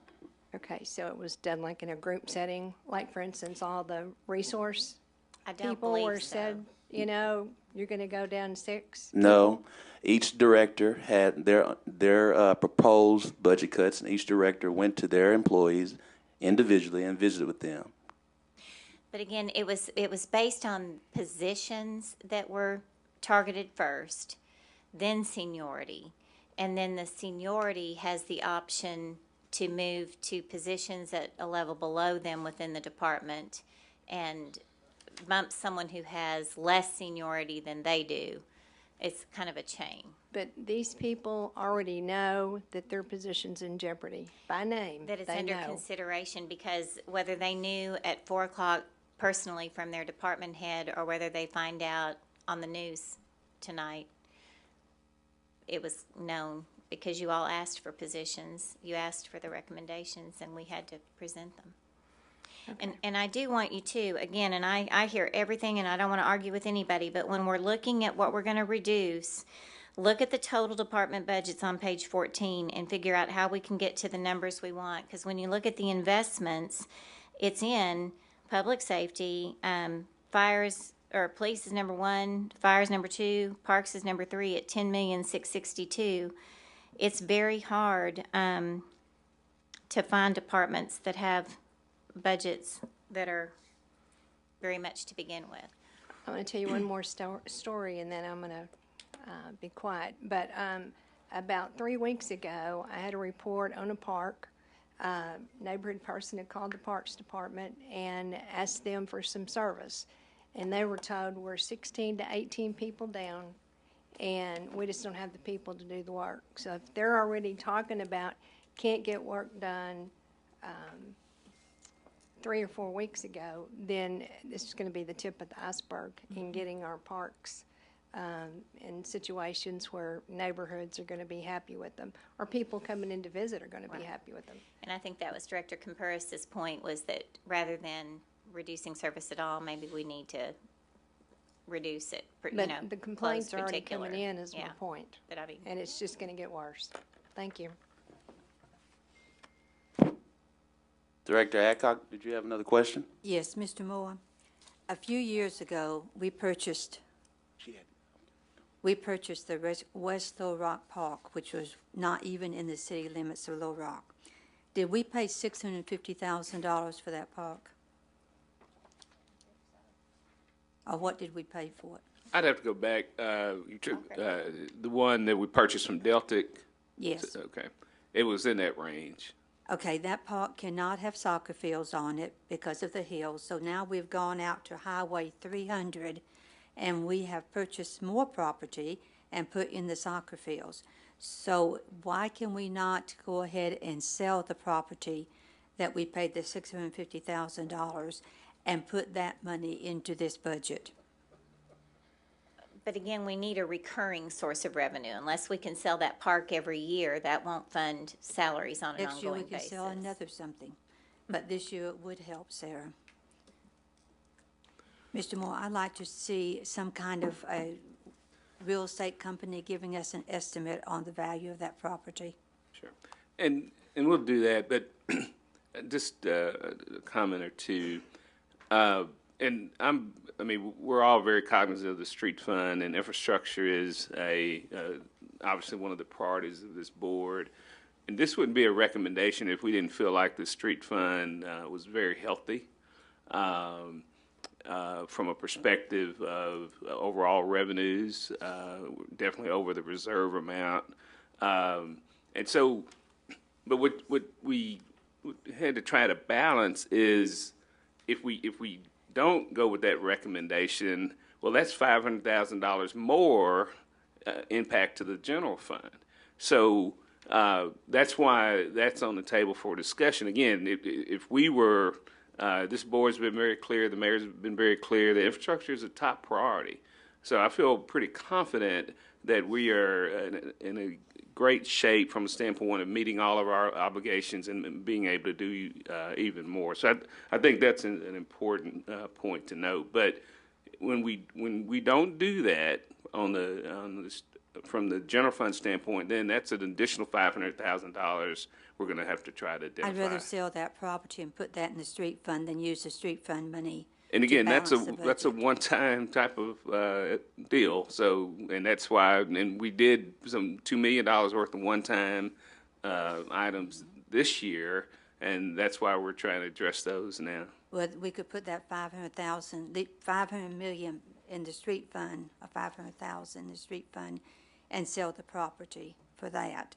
Okay, so it was done like in a group setting, like for instance, all the resource people were said, you know, you're going to go down 6? No, each director had their proposed budget cuts, and each director went to their employees individually and visited with them. But again, it was based on positions that were targeted first, then seniority, and then the seniority has the option to move to positions at a level below them within the department, and bump someone who has less seniority than they do. It's kind of a chain. But these people already know that their position's in jeopardy by name. That it's They under know. consideration, because whether they knew at 4 o'clock personally from their department head or whether they find out on the news tonight, it was known because you all asked for positions, you asked for the recommendations, and we had to present them. And I do want you to, again, and I hear everything, and I don't want to argue with anybody, but when we're looking at what we're going to reduce, look at the total department budgets on page 14 and figure out how we can get to the numbers we want. Because when you look at the investments, it's in public safety, fires, or police is number 1, fires number 2, parks is number 3 at $10,662,000. It's very hard to find departments that have budgets that are very much to begin with. I'm going to tell you one more story, and then I'm going to be quiet. But about 3 weeks ago, I had a report on a park. Neighborhood person had called the Parks Department and asked them for some service. And they were told we're 16 to 18 people down, and we just don't have the people to do the work. So if they're already talking about can't get work done 3 or 4 weeks ago, then this is going to be the tip of the iceberg in getting our parks in situations where neighborhoods are going to be happy with them, or people coming in to visit are going to be happy with them. And I think that was Director Comparis' point, was that rather than reducing service at all, maybe we need to reduce it, But the complaints are already particular. coming in, is my Yeah. point. That I mean, And it's just going to get worse. Thank you. Director Adcock, did you have another question? Yes, Mr. Moore. A few years ago, we purchased the West Little Rock Park, which was not even in the city limits of Little Rock. Did we pay $650,000 for that park? Or what did we pay for it? I'd have to go back. You took the one that we purchased from Deltic. Yes. Okay. It was in that range. Okay, that park cannot have soccer fields on it because of the hills, so now we've gone out to Highway 300 and we have purchased more property and put in the soccer fields. So why can we not go ahead and sell the property that we paid the $650,000 and put that money into this budget? but again, we need a recurring source of revenue. Unless we can sell that park every year, that won't fund salaries on an Next year we ongoing can basis. sell another something, but this year it would help, Sarah. Mr. Moore, I'd like to see some kind of a real estate company giving us an estimate on the value of that property. Sure. And we'll do that, but just a comment or two. And I mean, we're all very cognizant of the street fund, and infrastructure is obviously one of the priorities of this board. And this wouldn't be a recommendation if we didn't feel like the street fund was very healthy from a perspective of overall revenues, definitely over the reserve amount. And so, but what we had to try to balance is if we don't go with that recommendation, well, that's $500,000 more impact to the general fund. So that's why that's on the table for discussion. Again, if we were, this board's been very clear, the mayor's been very clear, the infrastructure is a top priority. So I feel pretty confident that we are in a great shape from a standpoint of meeting all of our obligations and being able to do even more. So I think that's an important point to note. But when we don't do that from the general fund standpoint, then that's an additional $500,000 we're going to have to try to identify. I'd rather sell that property and put that in the street fund than use the street fund money. And again, to that's balance a one-time type of deal. So, and that's why, and we did some $2 million worth of one-time items this year, and that's why we're trying to address those now. Well, we could put that $500 million in the street fund, or $500,000 in the street fund, and sell the property for that.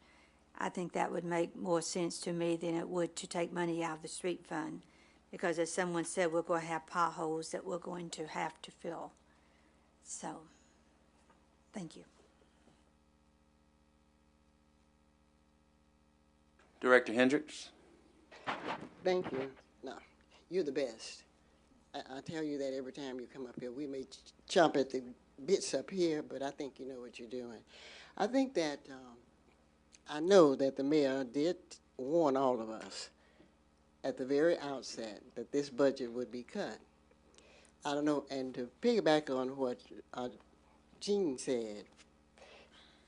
I think that would make more sense to me than it would to take money out of the street fund, because as someone said, we're going to have potholes that we're going to have to fill. So, thank you. Director Hendricks. Thank you. No, you're the best. I tell you that every time you come up here. We may chomp at the bits up here, but I think you know what you're doing. I think that I know that the mayor did warn all of us at the very outset that this budget would be cut. I don't know, and to piggyback on what Gene said,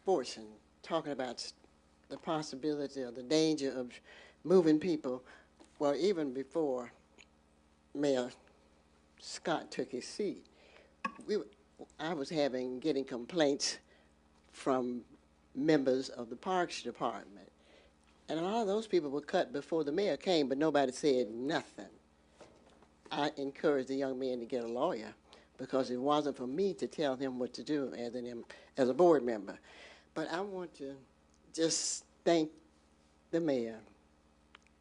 Fortson, talking about the possibility or the danger of moving people, well, even before Mayor Scott took his seat, I was getting complaints from members of the Parks Department. And a lot of those people were cut before the mayor came, but nobody said nothing. I encouraged the young man to get a lawyer because it wasn't for me to tell him what to do as a board member. But I want to just thank the mayor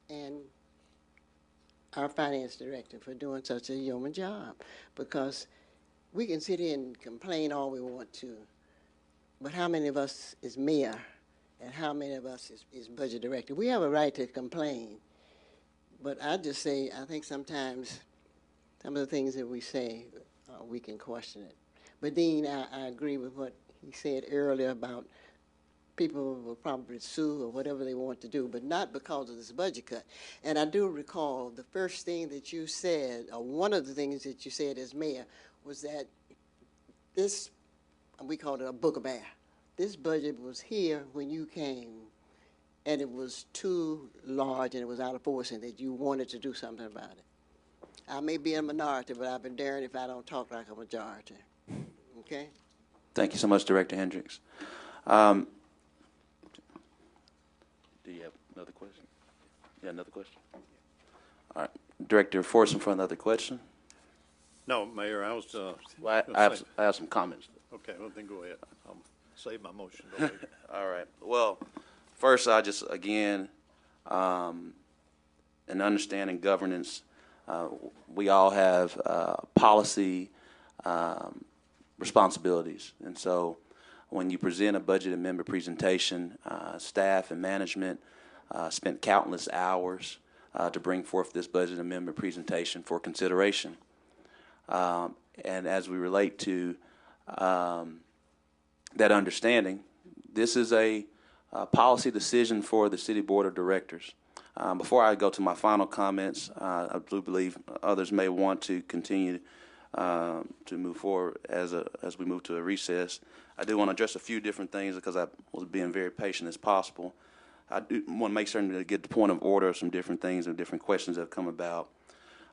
and our finance director for doing such a yeoman job, because we can sit here and complain all we want to, but how many of us is mayor and how many of us is budget director? We have a right to complain, but I just say I think sometimes some of the things that we say, we can question it. But Dean, I agree with what he said earlier about people will probably sue or whatever they want to do, but not because of this budget cut. And I do recall the first thing that you said, or one of the things that you said as mayor, was that this, we called it a book of air. This budget was here when you came, and it was too large and it was out of force, and that you wanted to do something about it. I may be a minority, but I've been daring if I don't talk like a majority. Okay? Thank you so much, Director Hendricks. Do you have another question? Yeah, another question? All right. Director Forson for another question? No, Mayor, I was, Well, I have some comments. okay, well, then go ahead. I'll save my motion. Go ahead. All right. Well, first, I just, again, in understanding governance, we all have policy responsibilities. And so when you present a budget amendment presentation, staff and management spent countless hours to bring forth this budget amendment presentation for consideration. And as we relate to that understanding, this is a policy decision for the City Board of Directors. Before I go to my final comments, I do believe others may want to continue to move forward as we move to a recess. I do want to address a few different things because I was being very patient as possible. I do want to make certain to get the point of order of some different things and different questions that have come about.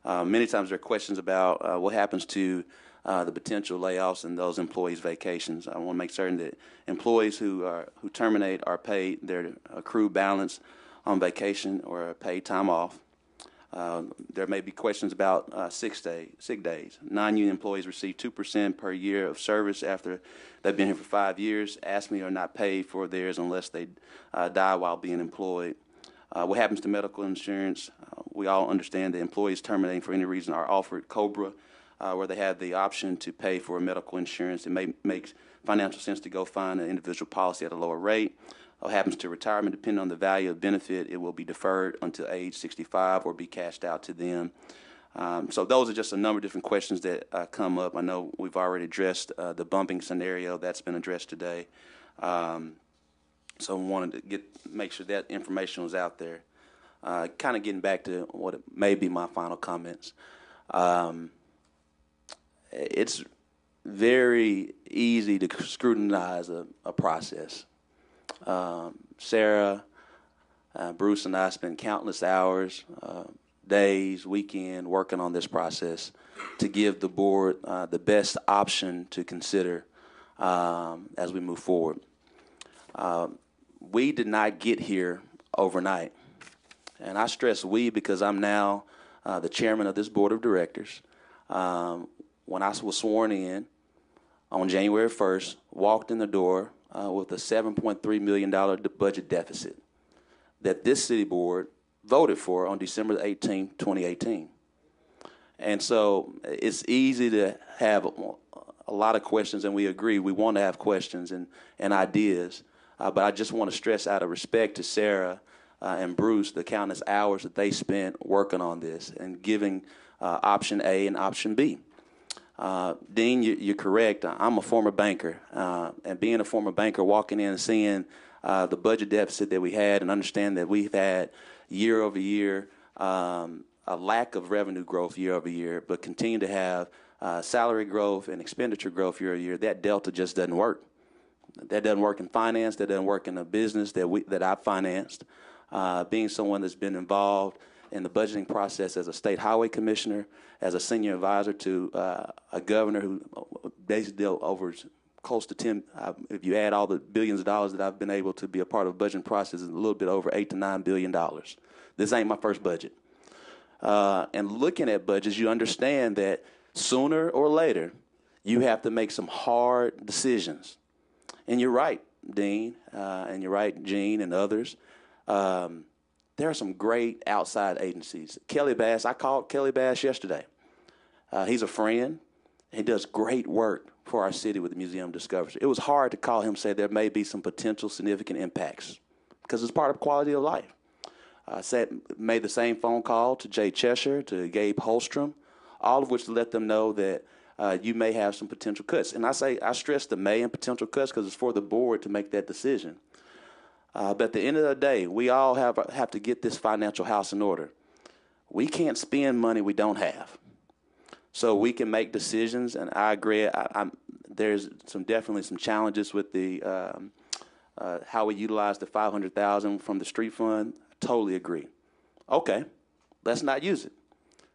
Many times there are questions about what happens to the potential layoffs and those employees' vacations. I want to make certain that employees who terminate are paid their accrued balance on vacation or paid time off. There may be questions about sick days. Non-union employees receive 2% per year of service after they've been here for 5 years. ASME are not paid for theirs unless they die while being employed. What happens to medical insurance? We all understand that employees terminating for any reason are offered COBRA, where they have the option to pay for medical insurance. It makes financial sense to go find an individual policy at a lower rate. What happens to retirement? Depending on the value of benefit, it will be deferred until age 65 or be cashed out to them. So those are just a number of different questions that come up. I know we've already addressed the bumping scenario. That's been addressed today. So I wanted to make sure that information was out there. Kind of getting back to what may be my final comments. It's very easy to scrutinize a process. Sarah, Bruce, and I spent countless hours, days, weekend working on this process to give the board the best option to consider as we move forward. We did not get here overnight. And I stress we because I'm now the chairman of this board of directors. When I was sworn in on January 1st, walked in the door with a $7.3 million budget deficit that this city board voted for on December 18, 2018. And so it's easy to have a lot of questions, and we agree we want to have questions and ideas. But I just want to stress out of respect to Sarah and Bruce the countless hours that they spent working on this and giving option A and option B. Dean, you're correct. I'm a former banker, and being a former banker, walking in and seeing the budget deficit that we had, and understand that we've had year over year a lack of revenue growth year over year, but continue to have salary growth and expenditure growth year over year. That delta just doesn't work. That doesn't work in finance. That doesn't work in a business that I financed. Being someone that's been involved in the budgeting process as a state highway commissioner, as a senior advisor to a governor who basically dealt over close to 10, if you add all the billions of dollars that I've been able to be a part of the budgeting process, is a little bit over $8 to $9 billion. This ain't my first budget. And looking at budgets, you understand that sooner or later, you have to make some hard decisions. And you're right, Dean, and you're right, Gene, and others. There are some great outside agencies. Kelly Bass, I called Kelly Bass yesterday. He's a friend. He does great work for our city with the Museum Discovery. It was hard to call him and say there may be some potential significant impacts because it's part of quality of life. Made the same phone call to Jay Cheshire, to Gabe Holstrom, all of which let them know that you may have some potential cuts. And I stress the may and potential cuts because it's for the board to make that decision. But at the end of the day, we all have to get this financial house in order. We can't spend money we don't have. So we can make decisions, and I agree. There's definitely some challenges with the how we utilize the $500,000 from the street fund. Totally agree. Okay, let's not use it.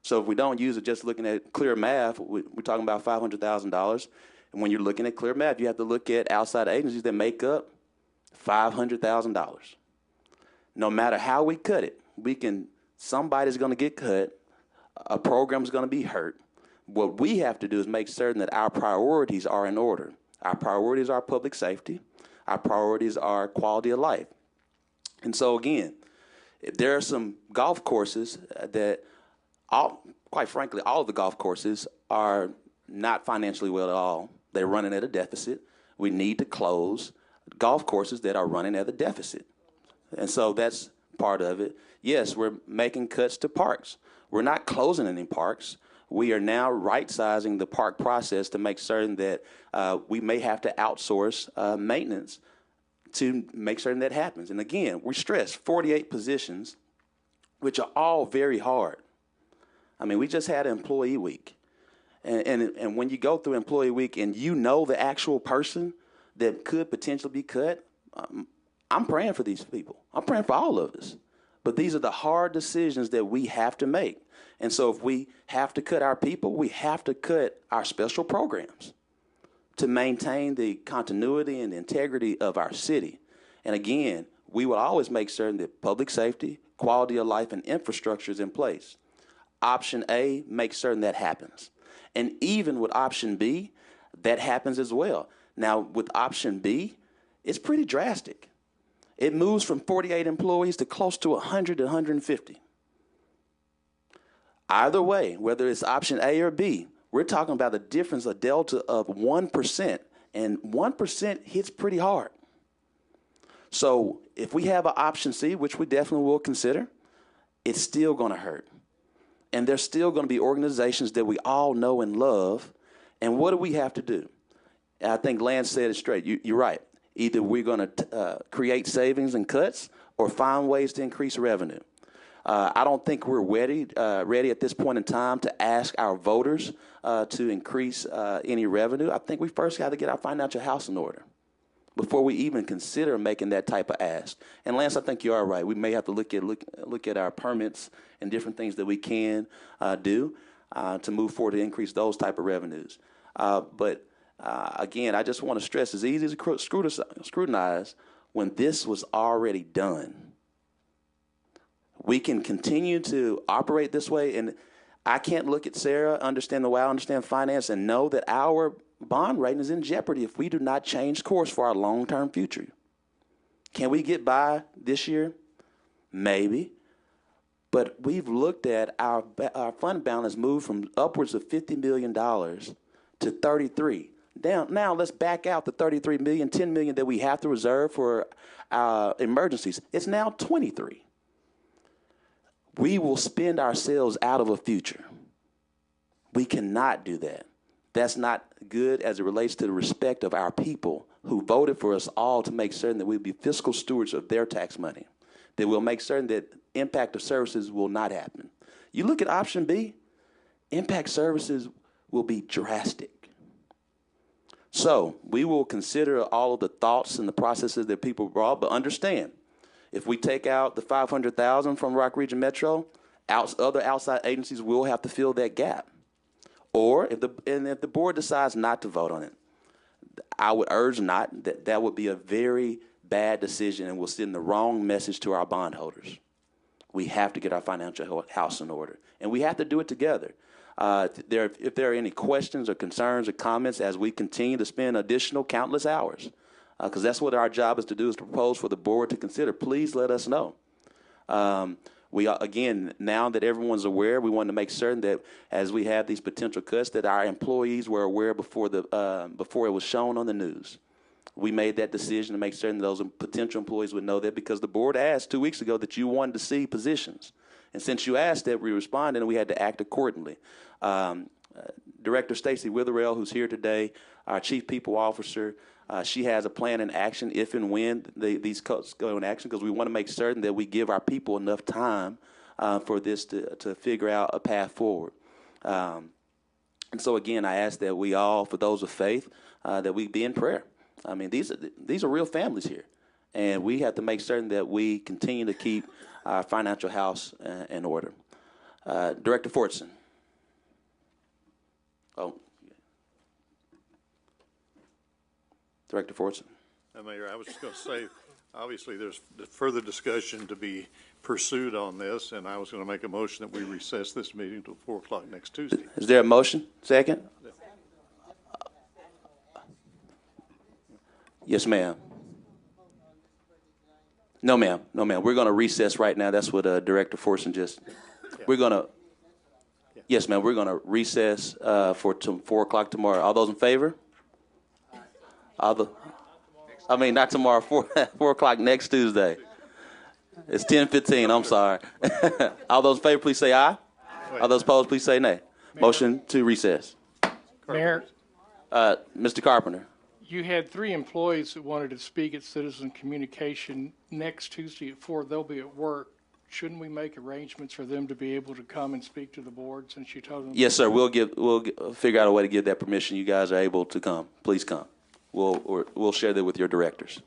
So if we don't use it, just looking at clear math, we're talking about $500,000. And when you're looking at clear math, you have to look at outside agencies that make up $500,000. No matter how we cut it, somebody's going to get cut. A program's going to be hurt. What we have to do is make certain that our priorities are in order. Our priorities are public safety. Our priorities are quality of life. And so again, there are some golf courses that, quite frankly, all of the golf courses are not financially well at all. They're running at a deficit. We need to close golf courses that are running at a deficit. And so that's part of it. Yes, we're making cuts to parks. We're not closing any parks. We are now right-sizing the park process to make certain that we may have to outsource maintenance to make certain that happens. And again, we stress 48 positions, which are all very hard. I mean, we just had employee week. And when you go through employee week and you know the actual person that could potentially be cut, I'm praying for these people. I'm praying for all of us. But these are the hard decisions that we have to make. And so if we have to cut our people, we have to cut our special programs to maintain the continuity and the integrity of our city. And again, we will always make certain that public safety, quality of life, and infrastructure is in place. Option A makes certain that happens. And even with option B, that happens as well. Now, with option B, it's pretty drastic. It moves from 48 employees to close to 100 to 150. Either way, whether it's option A or B, we're talking about the difference, a delta of 1%, and 1% hits pretty hard. So if we have an option C, which we definitely will consider, it's still going to hurt. And there's still going to be organizations that we all know and love. And what do we have to do? And I think Lance said it straight. You're right. Either we're going to create savings and cuts or find ways to increase revenue. I don't think we're ready at this point in time to ask our voters to increase any revenue. I think we first got to get our financial house in order before we even consider making that type of ask. And Lance, I think you are right. We may have to look at our permits and different things that we can do to move forward to increase those type of revenues. But again, I just want to stress, it's easy to scrutinize when this was already done. We can continue to operate this way, and I can't look at Sarah, understand the way I understand finance, and know that our bond rating is in jeopardy if we do not change course for our long-term future. Can we get by this year? Maybe. But we've looked at our fund balance moved from upwards of $50 million to 33. Now let's back out the 33 million, 10 million that we have to reserve for emergencies. It's now 23. We will spend ourselves out of a future. We cannot do that. That's not good as it relates to the respect of our people who voted for us all to make certain that we'll be fiscal stewards of their tax money, that we'll make certain that impact of services will not happen. You look at option B, impact services will be drastic. So we will consider all of the thoughts and the processes that people brought, but understand, if we take out the $500,000 from Rock Region Metro, other outside agencies will have to fill that gap. Or if the board decides not to vote on it, I would urge not. That would be a very bad decision and will send the wrong message to our bondholders. We have to get our financial house in order, and we have to do it together. If there are any questions or concerns or comments as we continue to spend additional countless hours, because that's what our job is to do, is to propose for the board to consider, please let us know. Again, now that everyone's aware, we want to make certain that as we have these potential cuts, that our employees were aware before it was shown on the news. We made that decision to make certain that those potential employees would know that, because the board asked 2 weeks ago that you wanted to see positions. And since you asked that, we responded and we had to act accordingly. Director Stacy Witherell, who's here today, our Chief People Officer, she has a plan in action if and when these cuts go in action, because we want to make certain that we give our people enough time for this to figure out a path forward. And so, again, I ask that we all, for those of faith, that we be in prayer. I mean, these are real families here, and we have to make certain that we continue to keep our financial house in order. Director Fortson. Oh, Director Fortson. Mayor, I was just going to say, obviously, there's further discussion to be pursued on this, and I was going to make a motion that we recess this meeting until 4 o'clock next Tuesday. Is there a motion? Second? Yes, ma'am. No, ma'am. No, ma'am. We're going to recess right now. That's what Director Fortson just. Yeah. We're going to. Yeah. Yes, ma'am. We're going to recess for 4 o'clock tomorrow. All those in favor? Not tomorrow. 4 o'clock next Tuesday. It's 10:15. I'm sorry. All those in favor, please say aye. All those opposed, please say nay. Motion to recess. Mayor, Mr. Carpenter. you had 3 employees that wanted to speak at Citizen Communication next Tuesday at 4. They'll be at work. Shouldn't we make arrangements for them to be able to come and speak to the board since you told them? Yes, sir. We'll figure out a way to give that permission. You guys are able to come. Please come. We'll share that with your directors.